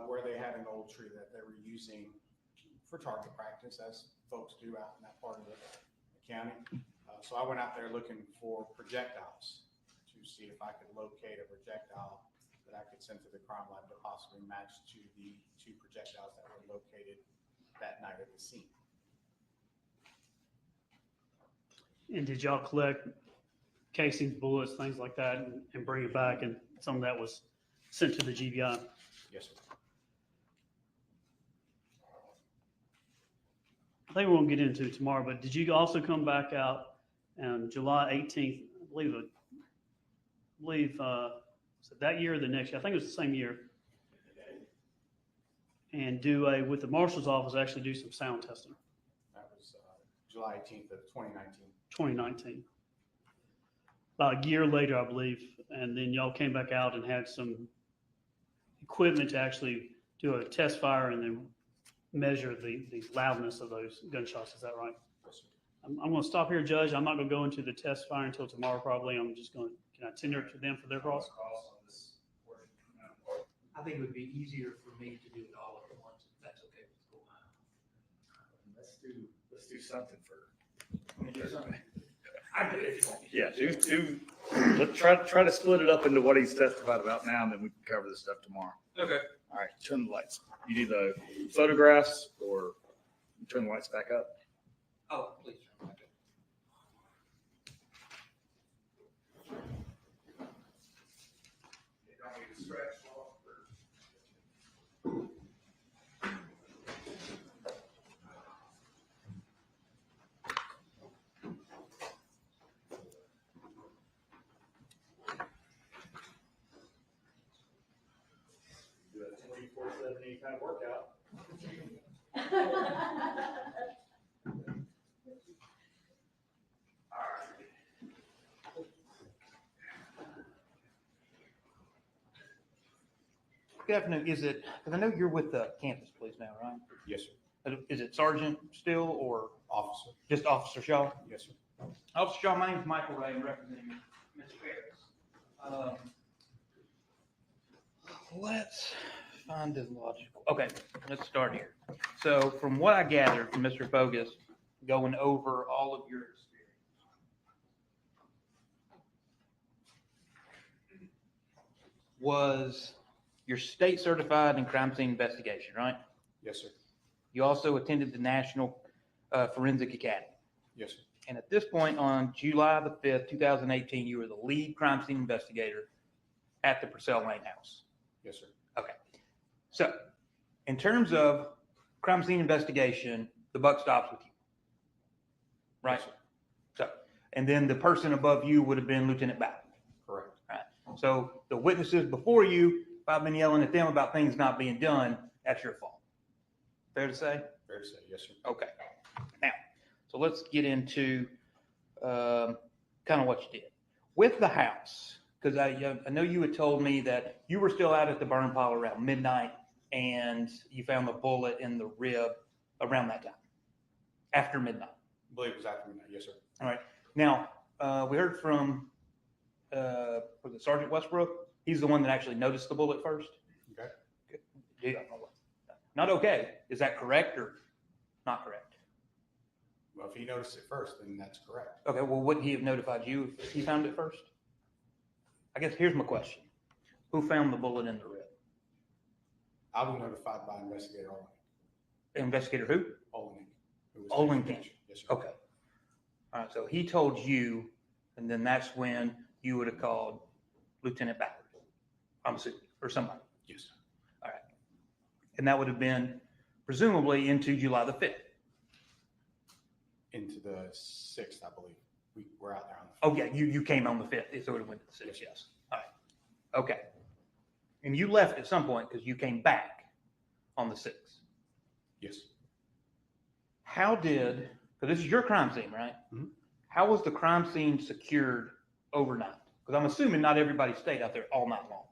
J: where they had an old tree that they were using for target practice, as folks do out in that part of the county. So I went out there looking for projectiles to see if I could locate a projectile that I could send to the crime lab to possibly match to the 2 projectiles that were located that night at the scene.
F: And did y'all collect casings, bullets, things like that, and bring it back, and some of that was sent to the GBI?
J: Yes, sir.
F: I think we're gonna get into it tomorrow, but did you also come back out on July 18th, I believe, was it that year or the next year? I think it was the same year. And with the marshal's office, actually do some sound testing,
J: That was July 18th of 2019.
F: 2019. About a year later, I believe, and then y'all came back out and had some equipment to actually do a test fire and then measure the loudness of those gunshots. Is that right?
J: Yes, sir.
F: I'm going to stop here, Judge. I'm not going to go into the test fire until tomorrow, probably. I'm just going to, can I tender it to them for their cost?
G: I think it would be easier for me to do it all at once, if that's okay with the school.
B: Let's do something for.
G: Do something. I do it if you want.
B: Yeah, let's try to split it up into what he's testified about now, and then we can cover this stuff tomorrow.
G: Okay.
B: All right, turn the lights. You need the photographs or turn the lights back up?
G: Oh, please. Turn it back up.
B: Do a 24/7 any kind of workout.
I: Good afternoon. Is it, because I know you're with the campus police now, right?
J: Yes, sir.
I: Is it Sergeant still or
J: Officer.
I: just Officer Shaw?
J: Yes, sir.
I: Officer Shaw, my name is Michael Ray. I'm representing Ms. Farris. Let's find it logical. Okay, let's start here. So from what I gathered from Mr. Bogus, going over all of your experience, was you're state certified in crime scene investigation, right?
J: Yes, sir.
I: You also attended the National Forensic Academy.
J: Yes, sir.
I: And at this point, on July the 5th, 2018, you were the lead crime scene investigator at the Purcell Lane House.
J: Yes, sir.
I: Okay. So in terms of crime scene investigation, the buck stops with you. Right?
J: Yes, sir.
I: So, and then the person above you would have been Lieutenant Ballard.
J: Correct.
I: Right. So the witnesses before you, if I've been yelling at them about things not being done, that's your fault. Fair to say?
J: Fair to say. Yes, sir.
I: Okay. Now, so let's get into kind of what you did with the house. Because I know you had told me that you were still out at the burn pile around midnight and you found the bullet in the rib around that time, after midnight.
J: I believe it was after midnight. Yes, sir.
I: All right. Now, we heard from was it Sergeant Westbrook? He's the one that actually noticed the bullet first.
J: Okay.
I: Yeah. Not okay. Is that correct or not correct?
J: Well, if he noticed it first, then that's correct.
I: Okay. Well, wouldn't he have notified you if he found it first? I guess here's my question. Who found the bullet in the rib?
J: I was notified by Investigator Olenek.
I: Investigator who?
J: Olenek. Who was
I: Olenek.
J: taking pictures. Yes, sir.
I: Okay. All right. So he told you, and then that's when you would have called Lieutenant Ballard. I'm assuming, or somebody.
J: Yes.
I: All right. And that would have been presumably into July the 5th.
J: Into the 6th, I believe. We were out there on the 5th.
I: Oh, yeah, you came on the 5th, so it would have went to the 6th, yes. All right. Okay. And you left at some point because you came back on the 6th.
J: Yes.
I: How did, because this is your crime scene, right?
J: Mhm.
I: How was the crime scene secured overnight? Because I'm assuming not everybody stayed out there all night long.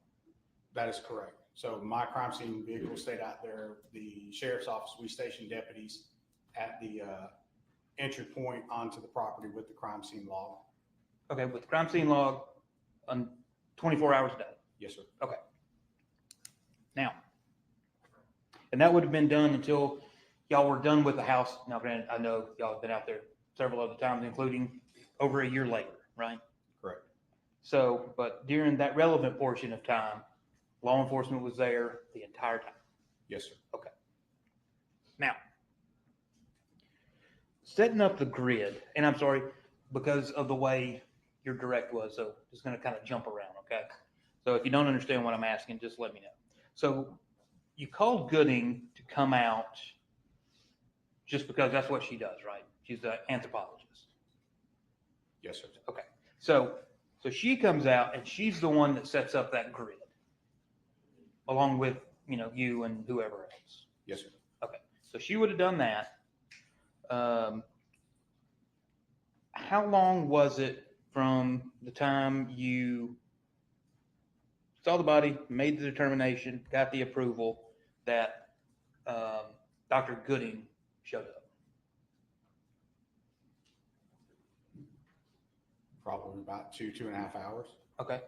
J: That is correct. So my crime scene vehicle stayed out there. The sheriff's office, we stationed deputies at the entry point onto the property with the crime scene log.
I: Okay, with the crime scene log on 24 hours a day.
J: Yes, sir.
I: Okay. Now, and that would have been done until y'all were done with the house. Now, granted, I know y'all have been out there several other times, including over a year later, right?
J: Correct.
I: So, but during that relevant portion of time, law enforcement was there the entire time.
J: Yes, sir.
I: Okay. Now, setting up the grid, and I'm sorry, because of the way your direct was, so just going to kind of jump around, okay? So if you don't understand what I'm asking, just let me know. So you called Gooding to come out just because that's what she does, right? She's an anthropologist.
J: Yes, sir.
I: Okay. So she comes out and she's the one that sets up that grid along with, you and whoever else.
J: Yes, sir.
I: Okay. So she would have done that. How long was it from the time you saw the body, made the determination, got the approval that Dr. Gooding showed up?
J: Probably about 2.5 hours.
I: Okay.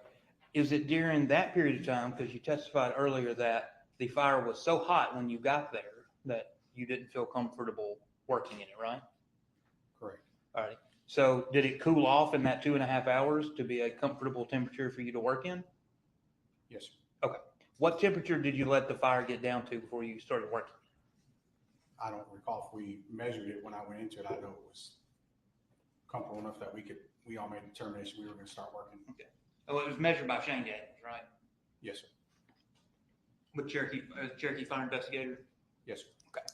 I: Is it during that period of time, because you testified earlier that the fire was so hot when you got there that you didn't feel comfortable working in it, right?
J: Correct.
I: All right. So did it cool off in that 2.5 hours to be a comfortable temperature for you to work in?
J: Yes, sir.
I: Okay. What temperature did you let the fire get down to before you started working?
J: I don't recall if we measured it when I went into it. I know it was comfortable enough that we all made a determination we were going to start working.
I: Okay. Oh, it was measured by Shane Daniels, right?
J: Yes, sir.
I: With Cherokee Fire Investigator?
J: Yes, sir.
I: Okay.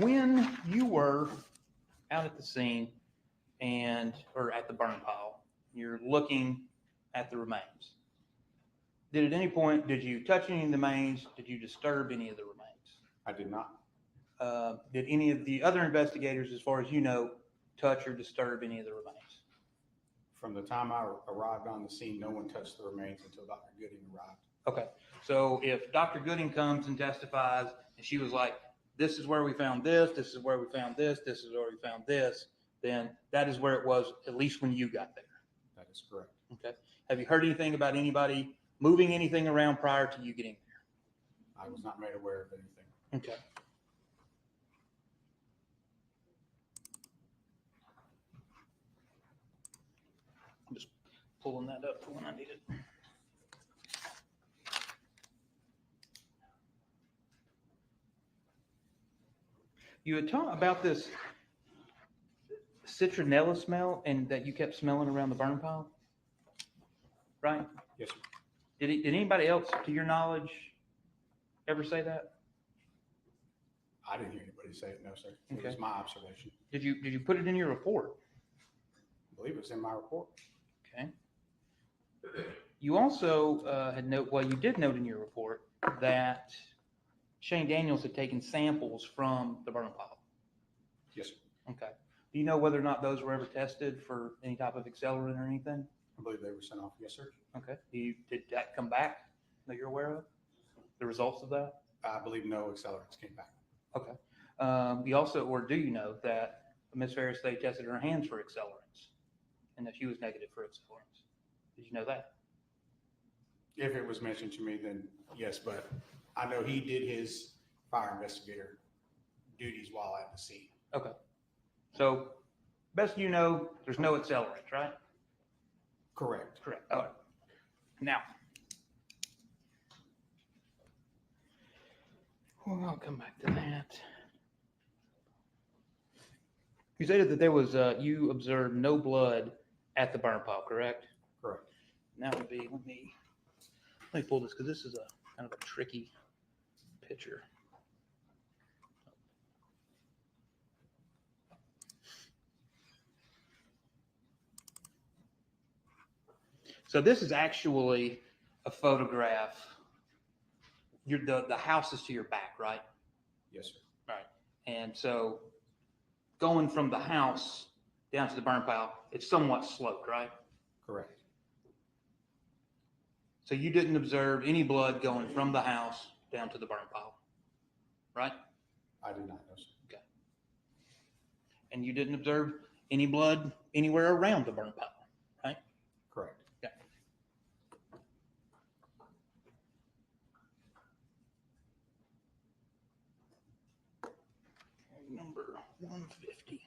I: When you were out at the scene or at the burn pile, you're looking at the remains. At any point, did you touch any of the remains? Did you disturb any of the remains?
J: I did not.
I: Did any of the other investigators, as far as you know, touch or disturb any of the remains?
J: From the time I arrived on the scene, no one touched the remains until Dr. Gooding arrived.
I: Okay. So if Dr. Gooding comes and testifies and she was like, this is where we found this, this is where we found this, this is where we found this, then that is where it was, at least when you got there.
J: That is correct.
I: Okay. Have you heard anything about anybody moving anything around prior to you getting
J: I was not made aware of anything.
I: there? Okay. I'm just pulling that up for when I need it. You had talked about this citronella smell and that you kept smelling around the burn pile, right?
J: Yes, sir.
I: Did anybody else, to your knowledge, ever say that?
J: I didn't hear anybody say it, no, sir. It
I: Okay.
J: was my observation.
I: Did you put it in your report?
J: I believe it was in my report.
I: Okay. You also you did note in your report that Shane Daniels had taken samples from the burn pile.
J: Yes, sir.
I: Okay. Do you know whether or not those were ever tested for any type of accelerant or anything?
J: I believe they were sent off. Yes, sir.
I: Okay. Did that come back that you're aware of? The results of that?
J: I believe no accelerants came back.
I: Okay. You also, or do you know that Ms. Farris, they tested her hands for accelerants and that she was negative for accelerants? Did you know that?
J: If it was mentioned to me, then yes, but I know he did his fire investigator duties while at the scene.
I: Okay. So best you know, there's no accelerants, right?
J: Correct.
I: Correct. All right. Now, well, I'll come back to that. You stated that there was, you observed no blood at the burn pile, correct?
J: Correct.
I: And that would be, let me pull this because this is a kind of a tricky picture. So this is actually a photograph. The house is to your back, right?
J: Yes, sir.
I: Right. And so going from the house down to the burn pile, it's somewhat sloped, right?
J: Correct.
I: So you didn't observe any blood going from the house down to the burn pile, right?
J: I did not know, sir.
I: Okay. And you didn't observe any blood anywhere around the burn pile, right?
J: Correct.
I: Okay. Number 150.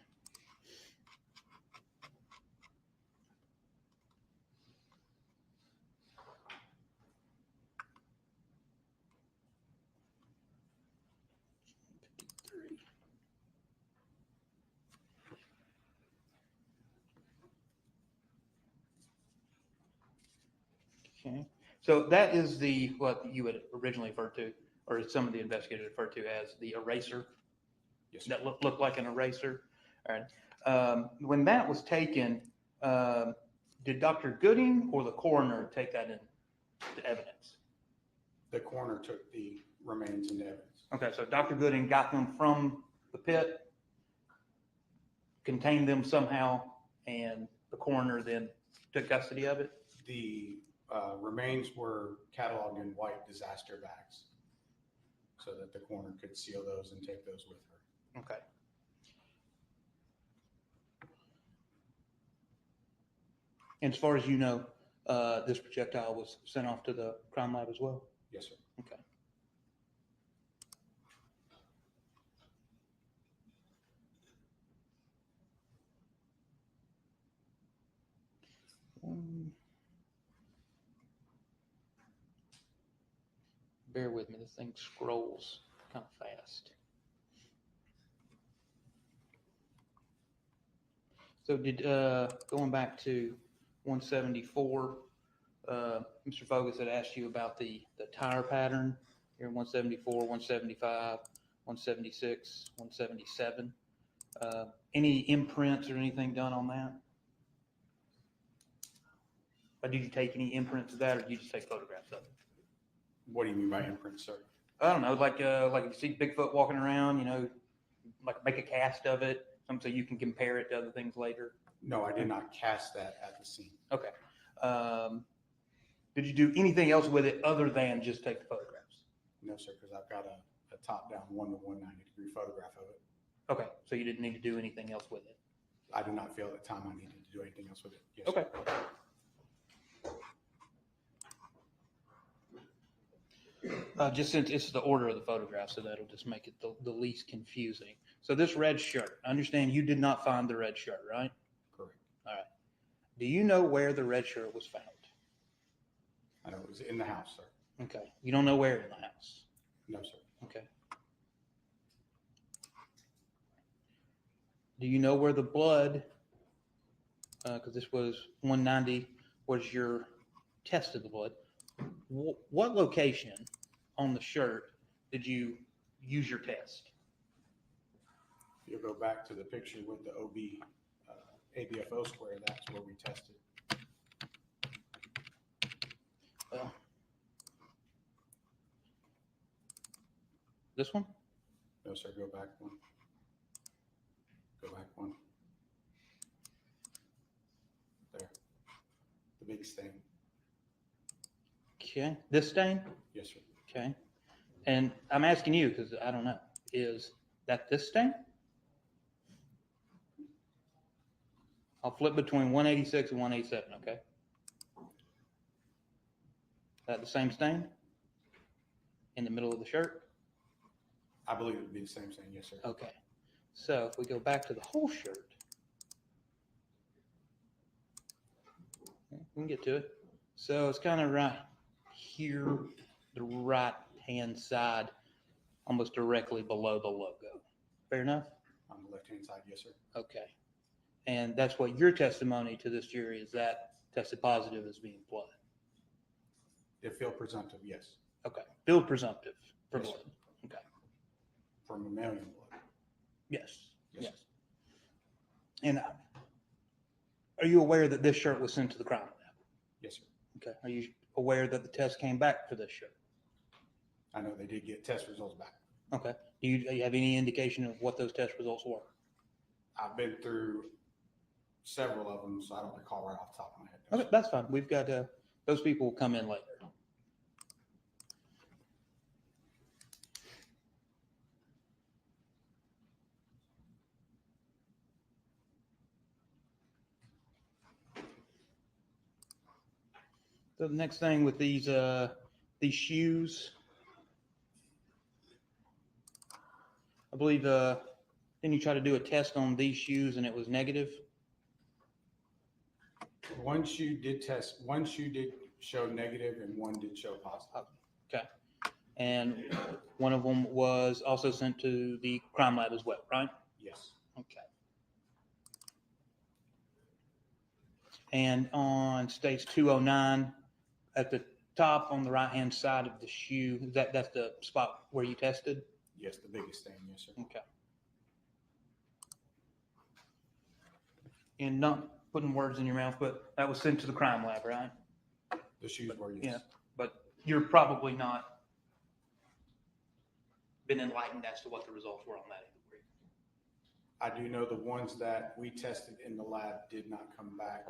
I: Okay, so that is what you had originally referred to, or some of the investigators referred to as the eraser.
J: Yes, sir.
I: That looked like an eraser. All right. When that was taken, did Dr. Gooding or the coroner take that into evidence?
J: The coroner took the remains into evidence.
I: Okay, so Dr. Gooding got them from the pit, contained them somehow, and the coroner then took custody of it?
J: The remains were cataloged in white disaster bags so that the coroner could seal those and take those with her.
I: Okay. And as far as you know, this projectile was sent off to the crime lab as well?
J: Yes, sir.
I: Okay. Bear with me, this thing scrolls kind of fast. So going back to 174, Mr. Fogus had asked you about the tire pattern here, 174, 175, 176, 177. Any imprints or anything done on that? Or did you take any imprints of that, or did you just take photographs of it?
J: What do you mean by imprints, sir?
I: I don't know, like if you see Bigfoot walking around, like make a cast of it, so you can compare it to other things later.
J: No, I did not cast that at the scene.
I: Okay. Did you do anything else with it other than just take the photographs?
J: No, sir, because I've got a top-down 1 to 190-degree photograph of it.
I: Okay, so you didn't need to do anything else with it?
J: I did not feel at the time I needed to do anything else with it. Yes,
I: Okay. Just since it's the order of the photograph, so that'll just make it the least confusing. So this red shirt, I understand you did not find the red shirt, right?
J: Correct.
I: All right. Do you know where the red shirt was found?
J: I know it was in the house, sir.
I: Okay. You don't know where in the house?
J: No, sir.
I: Okay. Do you know where the blood, because this was 190, was your test of the blood? What location on the shirt did you use your test?
J: You'll go back to the picture with the OB ABFO square. That's where we tested.
I: Well, this one?
J: No, sir. Go back one. Go back one. There. The big stain.
I: Okay. This stain?
J: Yes, sir.
I: Okay. And I'm asking you because I don't know. Is that this stain? I'll flip between 186 and 187, okay? Is that the same stain? In the middle of the shirt?
J: I believe it would be the same stain. Yes, sir.
I: Okay. So if we go back to the whole shirt, we can get to it. So it's kind of right here, the right hand side, almost directly below the logo. Fair enough?
J: On the left-hand side, yes, sir.
I: Okay. And that's what your testimony to this jury is, that tested positive as being blood.
J: If feel presumptive, yes,
I: Okay. Field presumptive for
J: Yes,
I: blood. Okay.
J: from mammalian blood.
I: Yes.
J: Yes,
I: Yes. And are you aware that this shirt was sent to the crime lab?
J: Yes, sir.
I: Okay. Are you aware that the test came back for this shirt?
J: I know they did get test results back.
I: Okay. Do you have any indication of what those test results were?
J: I've been through several of them, so I don't recall right off the top of my head.
I: Okay, that's fine. We've got, those people will come in later. So the next thing with these shoes, I believe, didn't you try to do a test on these shoes and it was negative?
J: One shoe did show negative and one did show positive.
I: Okay. And one of them was also sent to the crime lab as well, right?
J: Yes.
I: Okay. And on stage 209, at the top on the right-hand side of the shoe, that's the spot where you tested?
J: Yes, the biggest thing, yes, sir.
I: Okay. And not putting words in your mouth, but that was sent to the crime lab, right?
J: The shoes were, yes.
I: Yeah, but you're probably not been enlightened as to what the results were on that.
J: I do know the ones that we tested in the lab did not come back.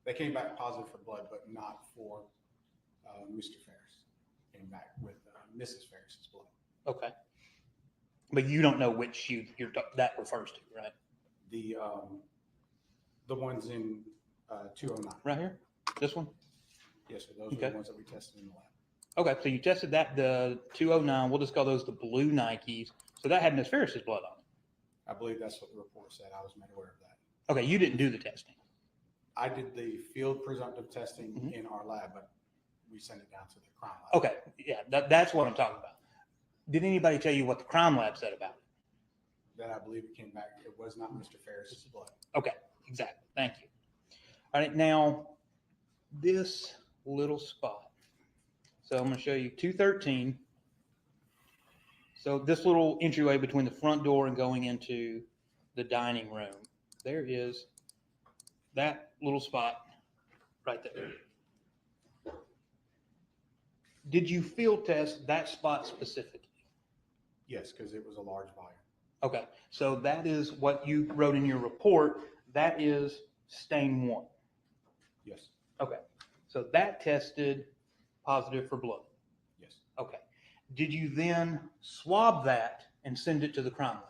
J: They came back positive for blood, but not for Mr. Farris. Came back with Mrs. Farris's blood.
I: Okay. But you don't know which shoe that refers to, right?
J: The ones in 209.
I: Right here? This one?
J: Yes, sir. Those
I: Okay.
J: are the ones that we tested in the lab.
I: Okay, so you tested that, the 209, we'll just call those the blue Nikes. So that had Miss Ferris's blood on it.
J: I believe that's what the report said. I was made aware of that.
I: Okay, you didn't do the testing.
J: I did the field presumptive testing
I: Mhm.
J: in our lab, but we sent it down to the crime lab.
I: Okay, yeah, that's what I'm talking about. Did anybody tell you what the crime lab said about it?
J: That I believe it came back. It was not Mr. Farris's blood.
I: Okay, exactly. Thank you. All right, now this little spot. So I'm going to show you 213. So this little entryway between the front door and going into the dining room, there is that little spot right there. Did you field test that spot specifically?
J: Yes, because it was a large volume.
I: Okay, so that is what you wrote in your report. That is stain 1.
J: Yes,
I: Okay, so that tested positive for blood.
J: yes.
I: Okay. Did you then swab that and send it to the crime lab?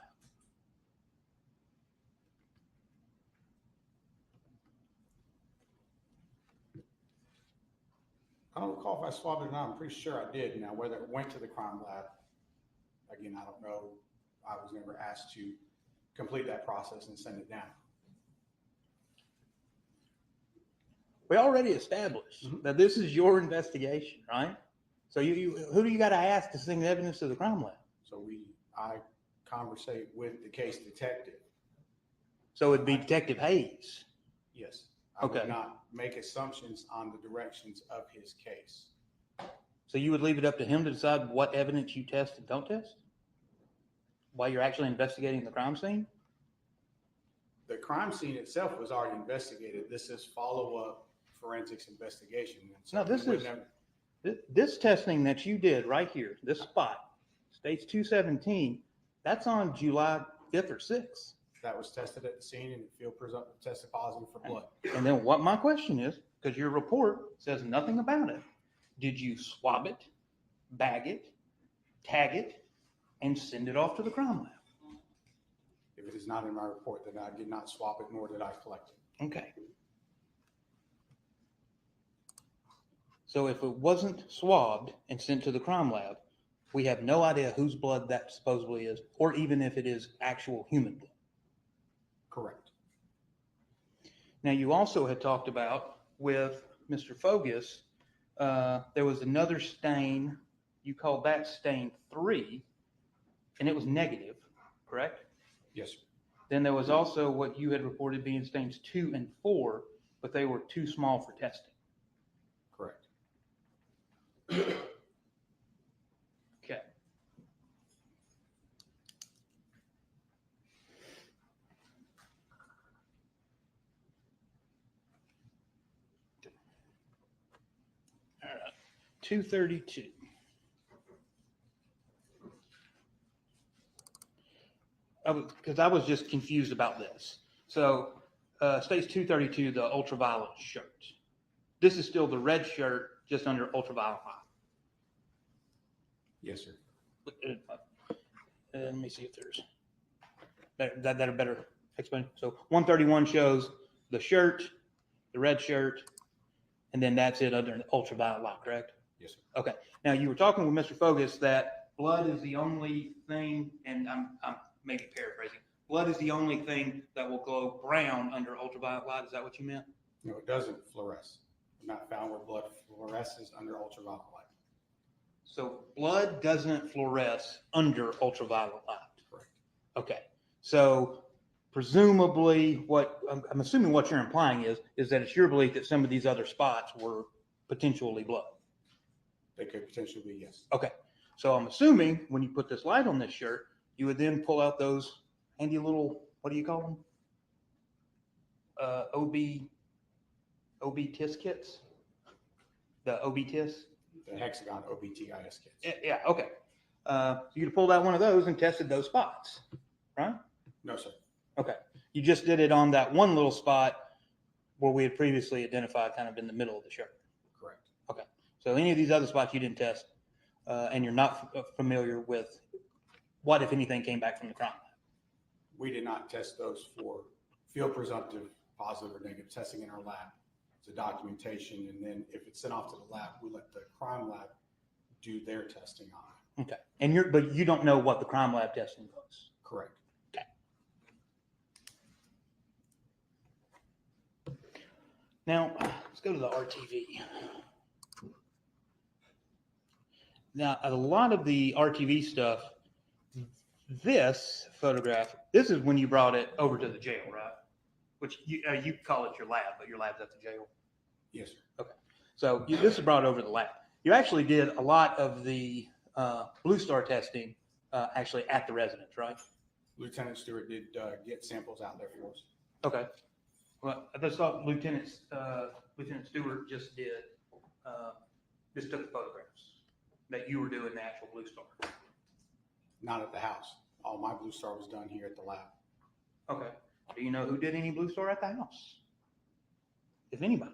J: I don't recall if I swabbed it or not. I'm pretty sure I did. Now, whether it went to the crime lab, again, I don't know. I was never asked to complete that process and send it down.
I: We already established that this is your investigation, right? So who do you got to ask to send evidence to the crime lab?
J: So I conversate with the case detective.
I: So it'd be Detective Hayes.
J: Yes. I
I: Okay.
J: would not make assumptions on the directions of his case.
I: So you would leave it up to him to decide what evidence you test and don't test while you're actually investigating the crime scene?
J: The crime scene itself was already investigated. This is follow-up forensics investigation. And so
I: No, this
J: we would
I: is-
J: never-
I: This testing that you did right here, this spot, states 217, that's on July 5th or 6th.
J: That was tested at the scene and the field presumptive tested positive for blood.
I: And then what my question is, because your report says nothing about it, did you swab it, bag it, tag it, and send it off to the crime lab?
J: If it is not in my report, then I did not swap it, nor did I collect it.
I: Okay. So if it wasn't swabbed and sent to the crime lab, we have no idea whose blood that supposedly is, or even if it is actual human blood.
J: Correct.
I: Now, you also had talked about with Mr. Fogus, there was another stain, you called that stain 3, and it was negative, correct?
J: Yes, sir.
I: Then there was also what you had reported being stains 2 and 4, but they were too small for testing.
J: Correct.
I: Okay. All right. 232. Because I was just confused about this. So states 232, the ultraviolet shirt. This is still the red shirt, just under ultraviolet light.
J: Yes, sir.
I: Let me see if there's that a better explanation. So 131 shows the shirt, the red shirt, and then that's it under ultraviolet light, correct?
J: Yes, sir.
I: Okay. Now you were talking with Mr. Fogus that blood is the only thing, and I'm maybe paraphrasing. Blood is the only thing that will glow brown under ultraviolet light. Is that what you meant?
J: No, it doesn't fluoresce. Not found where blood fluoresces under ultraviolet light.
I: So blood doesn't fluoresce under ultraviolet light.
J: Correct.
I: Okay. So presumably what I'm assuming what you're implying is that it's your belief that some of these other spots were potentially blood.
J: They could potentially be, yes.
I: Okay. So I'm assuming when you put this light on this shirt, you would then pull out those handy little, what do you call them? OB TIS kits? The OB TIS?
J: The hexagon OBTIS kits.
I: Yeah, okay. You could pull out one of those and tested those spots, right?
J: No, sir.
I: Okay. You just did it on that one little spot where we had previously identified kind of in the middle of the shirt.
J: Correct.
I: Okay. So any of these other spots you didn't test, and you're not familiar with what, if anything, came back from the crime lab?
J: We did not test those for field presumptive positive or negative testing in our lab. It's a documentation, and then if it's sent off to the lab, we let the crime lab do their testing on it.
I: Okay. And but you don't know what the crime lab testing was?
J: Correct.
I: Okay. Now, let's go to the RTV. Now, a lot of the RTV stuff, this photograph, this is when you brought it over to the jail, right? Which you call it your lab, but your lab's at the jail.
J: Yes, sir.
I: Okay. So this is brought over to the lab. You actually did a lot of the Blue Star testing actually at the residence, right?
J: Lieutenant Stewart did get samples out there for us.
I: Okay. Well, I just thought Lieutenant Stewart just took the photographs that you were doing the actual Blue Star.
J: Not at the house. All my Blue Star was done here at the lab.
I: Okay. Do you know who did any Blue Star at the house? If anybody.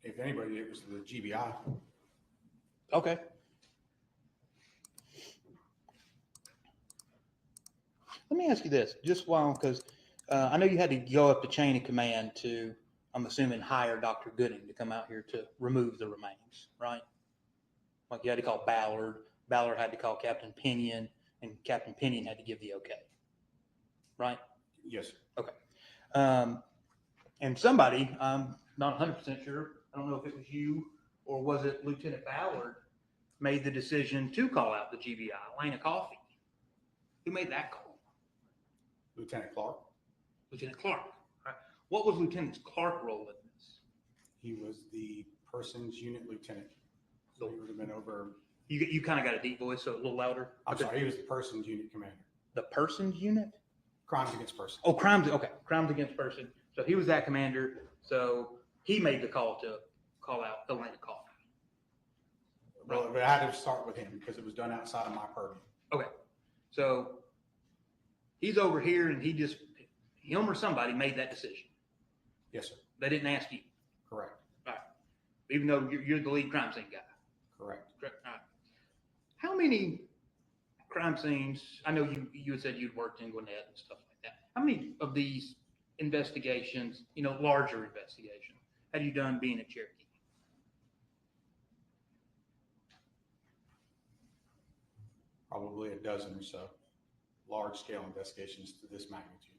J: If anybody, it was the GBI.
I: Okay. Let me ask you this, just while, because I know you had to go up the chain of command to, I'm assuming, hire Dr. Gooding to come out here to remove the remains, right? Like you had to call Ballard, Ballard had to call Captain Pinion, and Captain Pinion had to give the okay, right?
J: Yes, sir.
I: Okay. And somebody, I'm not 100% sure, I don't know if it was you or was it Lieutenant Ballard, made the decision to call out the GBI, Lana Coffee. Who made that call?
J: Lieutenant Clark.
I: Lieutenant Clark. Right. What was Lieutenant Clark's role in this?
J: He was the persons unit lieutenant. So he would have been over.
I: You kind of got a deep voice, so a little louder.
J: I'm sorry, he was the persons unit commander.
I: The persons unit?
J: Crimes against person.
I: Oh, crimes. Okay, crimes against person. So he was that commander. So he made the call to call out Atlanta Coffee.
J: Well, but I had to start with him because it was done outside of my purview.
I: Okay, so he's over here, and him or somebody made that decision.
J: Yes, sir.
I: They didn't ask you.
J: Correct.
I: All right. Even though you're the lead crime scene guy.
J: Correct.
I: Correct. All right. How many crime scenes? I know you had said you'd worked in Gwinnett and stuff like that. How many of these investigations, larger investigations, have you done being at Cherokee?
J: Probably a dozen or so large scale investigations to this magnitude.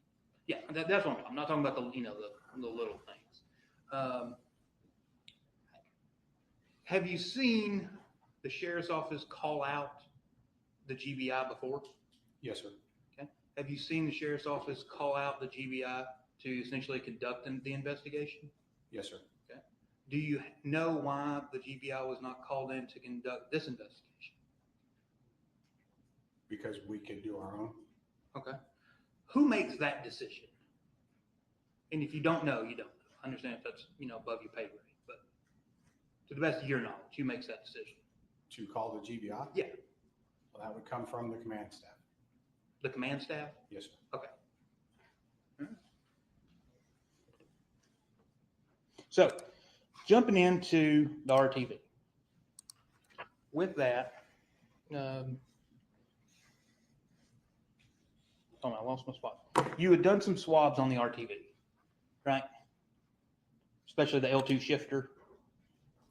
I: Yeah, that's what I'm not talking about the little things. Have you seen the sheriff's office call out the GBI before?
J: Yes, sir.
I: Have you seen the sheriff's office call out the GBI to essentially conduct the investigation?
J: Yes, sir.
I: Do you know why the GBI was not called in to conduct this investigation?
J: Because we could do our own.
I: Okay. Who makes that decision? And if you don't know, you don't know. I understand if that's, above your pay grade, but to the best of your knowledge, who makes that decision?
J: To call the GBI?
I: Yeah.
J: Well, that would come from the command staff.
I: The command staff?
J: Yes, sir.
I: Okay. So, jumping into the RTV. With that, oh, I lost my spot. You had done some swabs on the RTV, right? Especially the L2 shifter.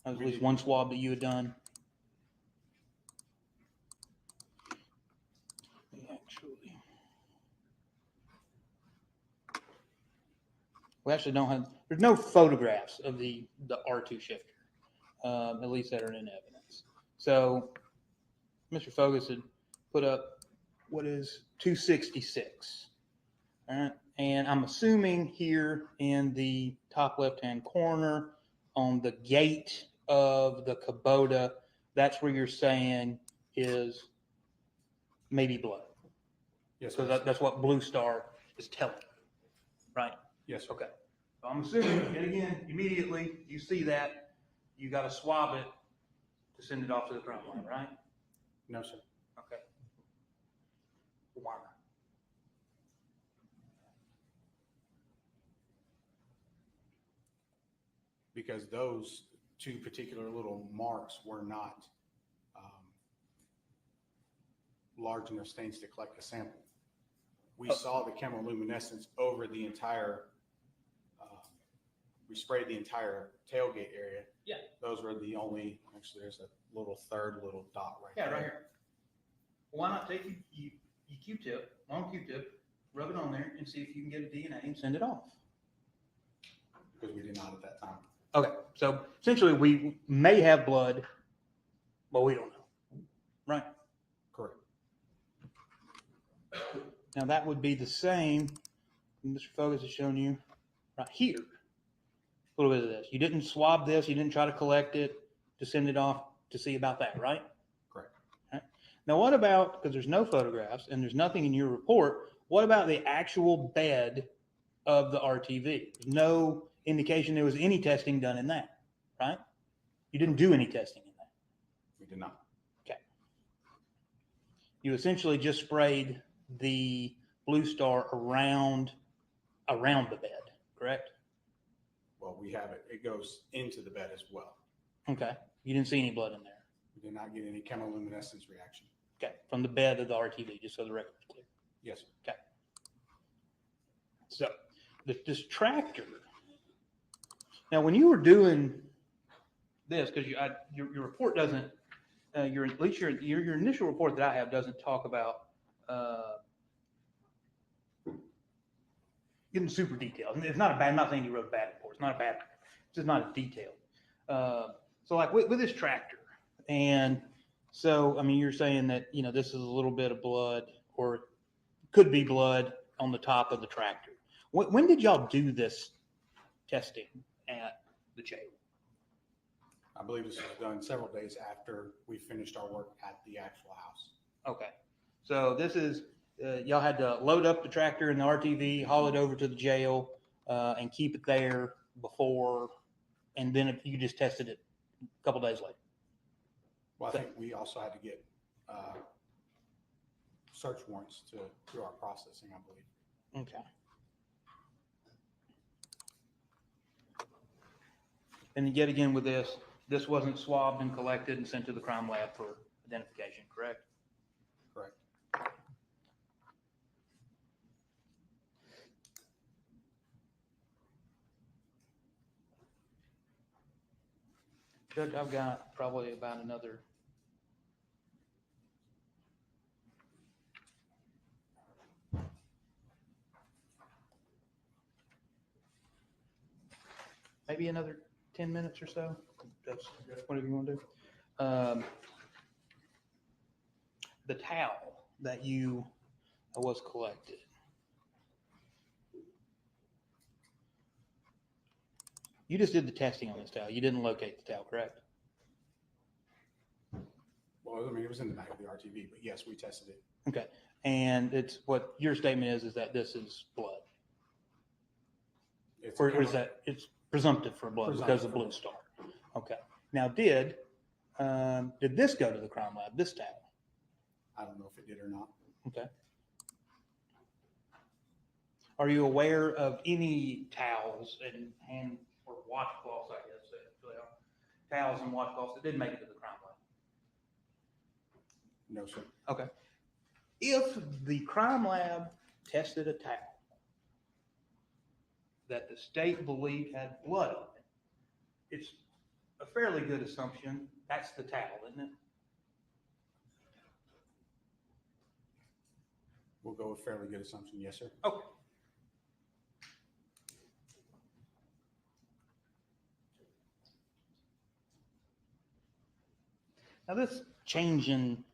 I: That was at least one swab that you had done. We actually don't have, there's no photographs of the R2 shifter, at least that are in evidence. So Mr. Fogus had put up what is 266. All right. And I'm assuming here in the top left-hand corner on the gate of the Kubota, that's where you're saying is maybe blood.
J: Yes,
I: So
J: sir.
I: that's what Blue Star is telling you, right?
J: Yes, sir.
I: Okay. So I'm assuming, and again, immediately you see that, you got to swab it to send it off to the crime line, right?
J: No, sir.
I: Okay. Why?
J: Because those two particular little marks were not large enough stains to collect a sample. We saw the chemoluminescence over the entire, we sprayed the entire tailgate area.
I: Yeah.
J: Those were the only, actually there's a little third little dot right there.
I: Yeah, right here. Why not take you Q-tip, long Q-tip, rub it on there and see if you can get a DNA and send it off?
J: Because we did not at that time.
I: Okay, so essentially we may have blood, but we don't know, right?
J: Correct.
I: Now that would be the same, Mr. Fogus has shown you right here, a little bit of this. You didn't swab this, you didn't try to collect it to send it off to see about that, right?
J: Correct.
I: Right. Now what about, because there's no photographs and there's nothing in your report, what about the actual bed of the RTV? There's no indication there was any testing done in that, right? You didn't do any testing in that.
J: We did not.
I: Okay. You essentially just sprayed the Blue Star around the bed, correct?
J: Well, we have it. It goes into the bed as well.
I: Okay. You didn't see any blood in there.
J: We did not get any chemoluminescence reaction.
I: Okay. From the bed of the RTV, just so the record's clear.
J: Yes, sir.
I: Okay. So this tractor. Now, when you were doing this, because your report doesn't, at least your initial report that I have doesn't talk about getting super detailed. It's not a bad. I'm not saying you wrote a bad report. It's not a bad. It's just not as detailed. So, like with this tractor, and so I mean, you're saying that this is a little bit of blood, or could be blood on the top of the tractor. When did y'all do this testing at the jail?
J: I believe this was done several days after we finished our work at the actual house.
I: Okay. So this is, y'all had to load up the tractor and the RTV, haul it over to the jail, and keep it there before, and then if you just tested it a couple days later.
J: Well, I think we also had to get search warrants to do our processing, I believe.
I: Okay. And yet again with this wasn't swabbed and collected and sent to the crime lab for identification, correct?
J: Correct.
I: Judge, I've got probably about another maybe another 10 minutes or so. That's whatever you want to do. The towel that you was collected. You just did the testing on this towel. You didn't locate the towel, correct?
J: Well, I mean, it was in the back of the RTV, but yes, we tested it.
I: Okay. And it's what your statement is that this is blood.
J: It's
I: Or is that it's presumptive for blood because of Blue Star? Okay. Now, did this go to the crime lab, this towel?
J: I don't know if it did or not.
I: Okay. Are you aware of any towels and hand or washcloths, I guess, they are, towels and washcloths that did make it to the crime lab?
J: No, sir.
I: Okay. If the crime lab tested a towel that the state believed had blood on it, it's a fairly good assumption that's the towel, isn't it?
J: We'll go with fairly good assumption. Yes, sir.
I: Okay. Now this changing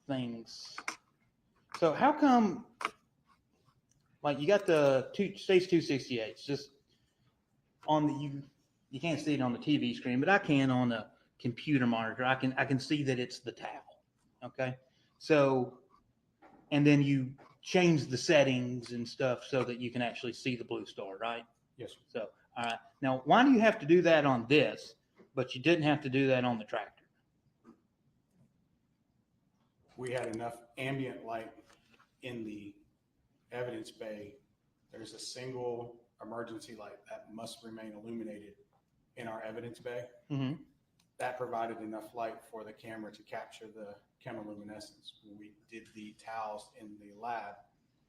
I: things. So how come, like you got the states 268s just on the, you can't see it on the TV screen, but I can on a computer monitor. I can see that it's the towel. Okay. So, and then you change the settings and stuff so that you can actually see the Blue Star, right?
J: Yes, sir.
I: So, all right. Now, why do you have to do that on this, but you didn't have to do that on the tractor?
J: We had enough ambient light in the evidence bay. There's a single emergency light that must remain illuminated in our evidence bay.
I: Mm-hmm.
J: That provided enough light for the camera to capture the chemiluminescence. When we did the towels in the lab,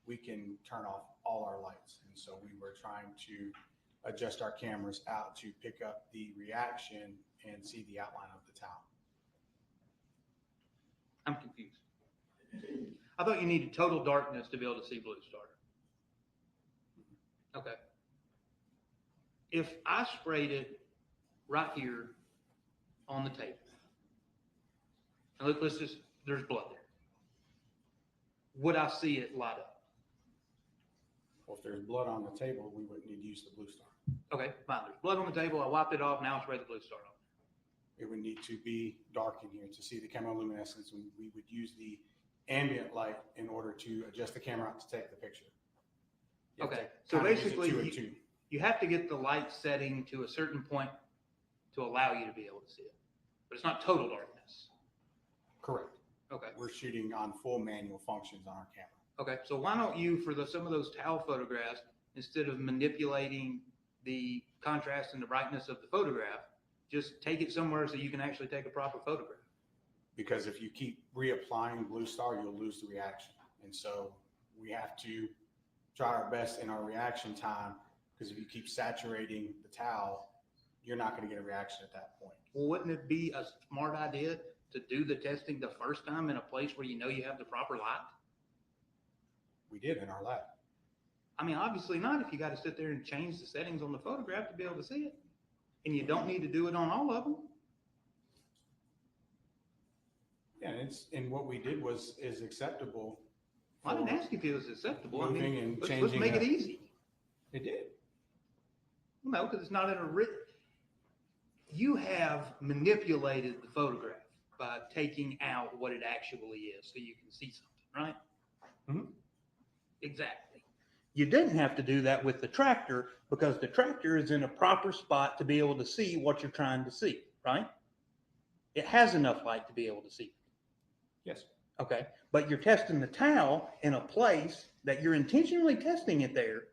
J: we can turn off all our lights. And so we were trying to adjust our cameras out to pick up the reaction and see the outline of the towel.
I: I'm confused. I thought you needed total darkness to be able to see Blue Star. Okay. If I sprayed it right here on the table, and let's just, there's blood there, would I see it light up?
J: Well, if there's blood on the table, we wouldn't need to use the Blue Star.
I: Okay, fine. There's blood on the table. I wiped it off. Now I spray the Blue Star on.
J: It would need to be dark in here to see the chemiluminescence, and we would use the ambient light in order to adjust the camera out to take the picture. You have
I: Okay,
J: to
I: so
J: kinda use it
I: basically
J: two and two.
I: you have to get the light setting to a certain point to allow you to be able to see it, but it's not total darkness.
J: Correct.
I: Okay.
J: We're shooting on full manual functions on our camera.
I: Okay, so why don't you, for some of those towel photographs, instead of manipulating the contrast and the brightness of the photograph, just take it somewhere so you can actually take a proper photograph?
J: Because if you keep reapplying Blue Star, you'll lose the reaction. And so we have to try our best in our reaction time, because if you keep saturating the towel, you're not going to get a reaction at that point.
I: Well, wouldn't it be a smart idea to do the testing the first time in a place where you know you have the proper light?
J: We did in our lab.
I: I mean, obviously not if you got to sit there and change the settings on the photograph to be able to see it. And you don't need to do it on all of them.
J: Yeah, and what we did is acceptable.
I: I didn't ask you if it was acceptable. I
J: Moving
I: mean,
J: and
I: let's
J: changing
I: make it
J: a-
I: easy.
J: It did.
I: No, because it's not in a written. You have manipulated the photograph by taking out what it actually is so you can see something, right?
J: Mhm.
I: Exactly. You didn't have to do that with the tractor because the tractor is in a proper spot to be able to see what you're trying to see, right? It has enough light to be able to see.
J: Yes.
I: Okay. But you're testing the towel in a place that you're intentionally testing it there.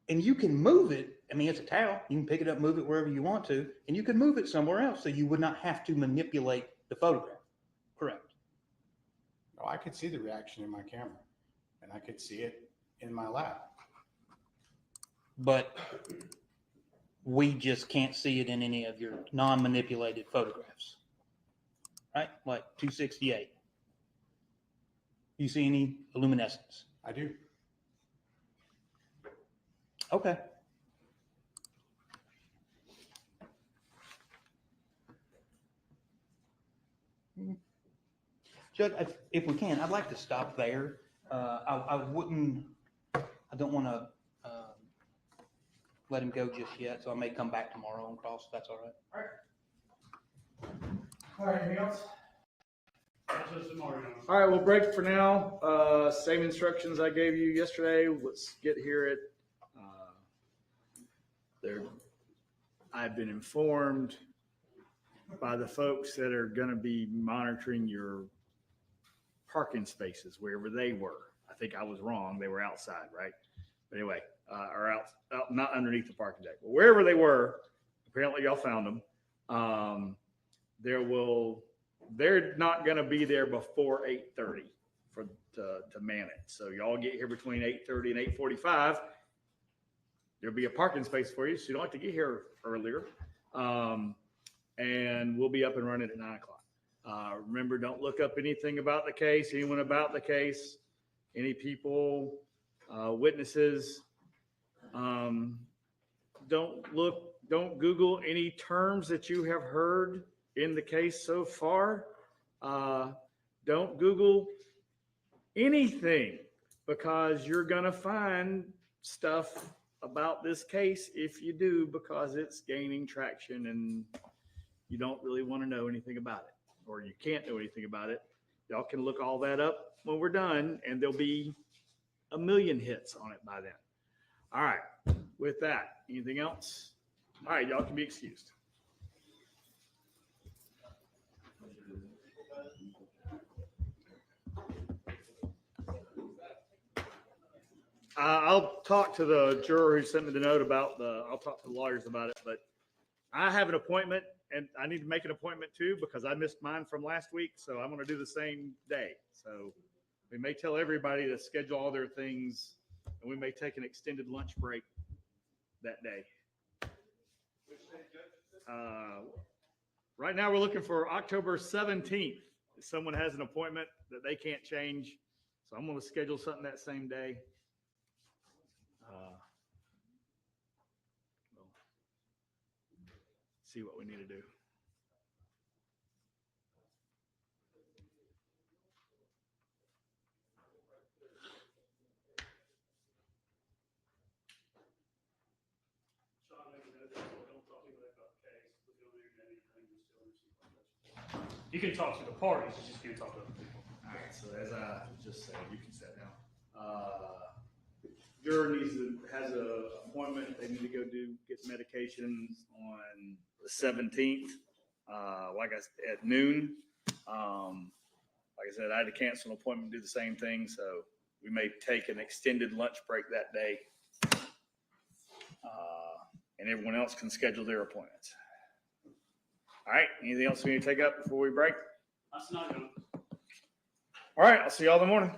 I: And you can move it. I mean, it's a towel. You can pick it up, move it wherever you want to, and you can move it somewhere else so you would not have to manipulate the photograph. Correct.
J: Oh, I could see the reaction in my camera, and I could see it in my lab.
I: But we just can't see it in any of your non-manipulated photographs, right? Like 268. You see any luminescence?
J: I do.
I: Okay. Judge, if we can, I'd like to stop there. I don't want to let him go just yet, so I may come back tomorrow and cross, if that's all right.
B: All right, anything else?
F: That's just tomorrow.
B: All right, we'll break for now. Same instructions I gave you yesterday. Let's get here at, there. I've been informed by the folks that are going to be monitoring your parking spaces wherever they were. I think I was wrong. They were outside, right? But anyway, or out, not underneath the parking deck, but wherever they were, apparently y'all found them. They're not going to be there before 8:30 to man it. So y'all get here between 8:30 and 8:45. There'll be a parking space for you, so you don't have to get here earlier. And we'll be up and running at 9 o'clock. Remember, don't look up anything about the case, anyone about the case, any people, witnesses. Don't Google any terms that you have heard in the case so far. Don't Google anything, because you're going to find stuff about this case if you do, because it's gaining traction and you don't really want to know anything about it, or you can't know anything about it. Y'all can look all that up when we're done, and there'll be a million hits on it by then. All right. With that, anything else? All right, y'all can be excused. I'll talk to the juror who sent me the note about I'll talk to the lawyers about it, but I have an appointment and I need to make an appointment too, because I missed mine from last week. So I'm going to do the same day. So we may tell everybody to schedule all their things, and we may take an extended lunch break that day. Right now we're looking for October 17th. If someone has an appointment that they can't change, so I'm going to schedule something that same day. We'll see what we need to do.
F: You can talk to the parties, you just can't talk to other people.
B: All right, so as I just said, you can sit down. Juror has an appointment. They need to go get medications on the 17th, like I said, at noon. Like I said, I had to cancel an appointment, do the same thing, so we may take an extended lunch break that day. And everyone else can schedule their appointments. All right, anything else we need to take up before we break?
F: That's not good.
B: All right, I'll see y'all in the morning.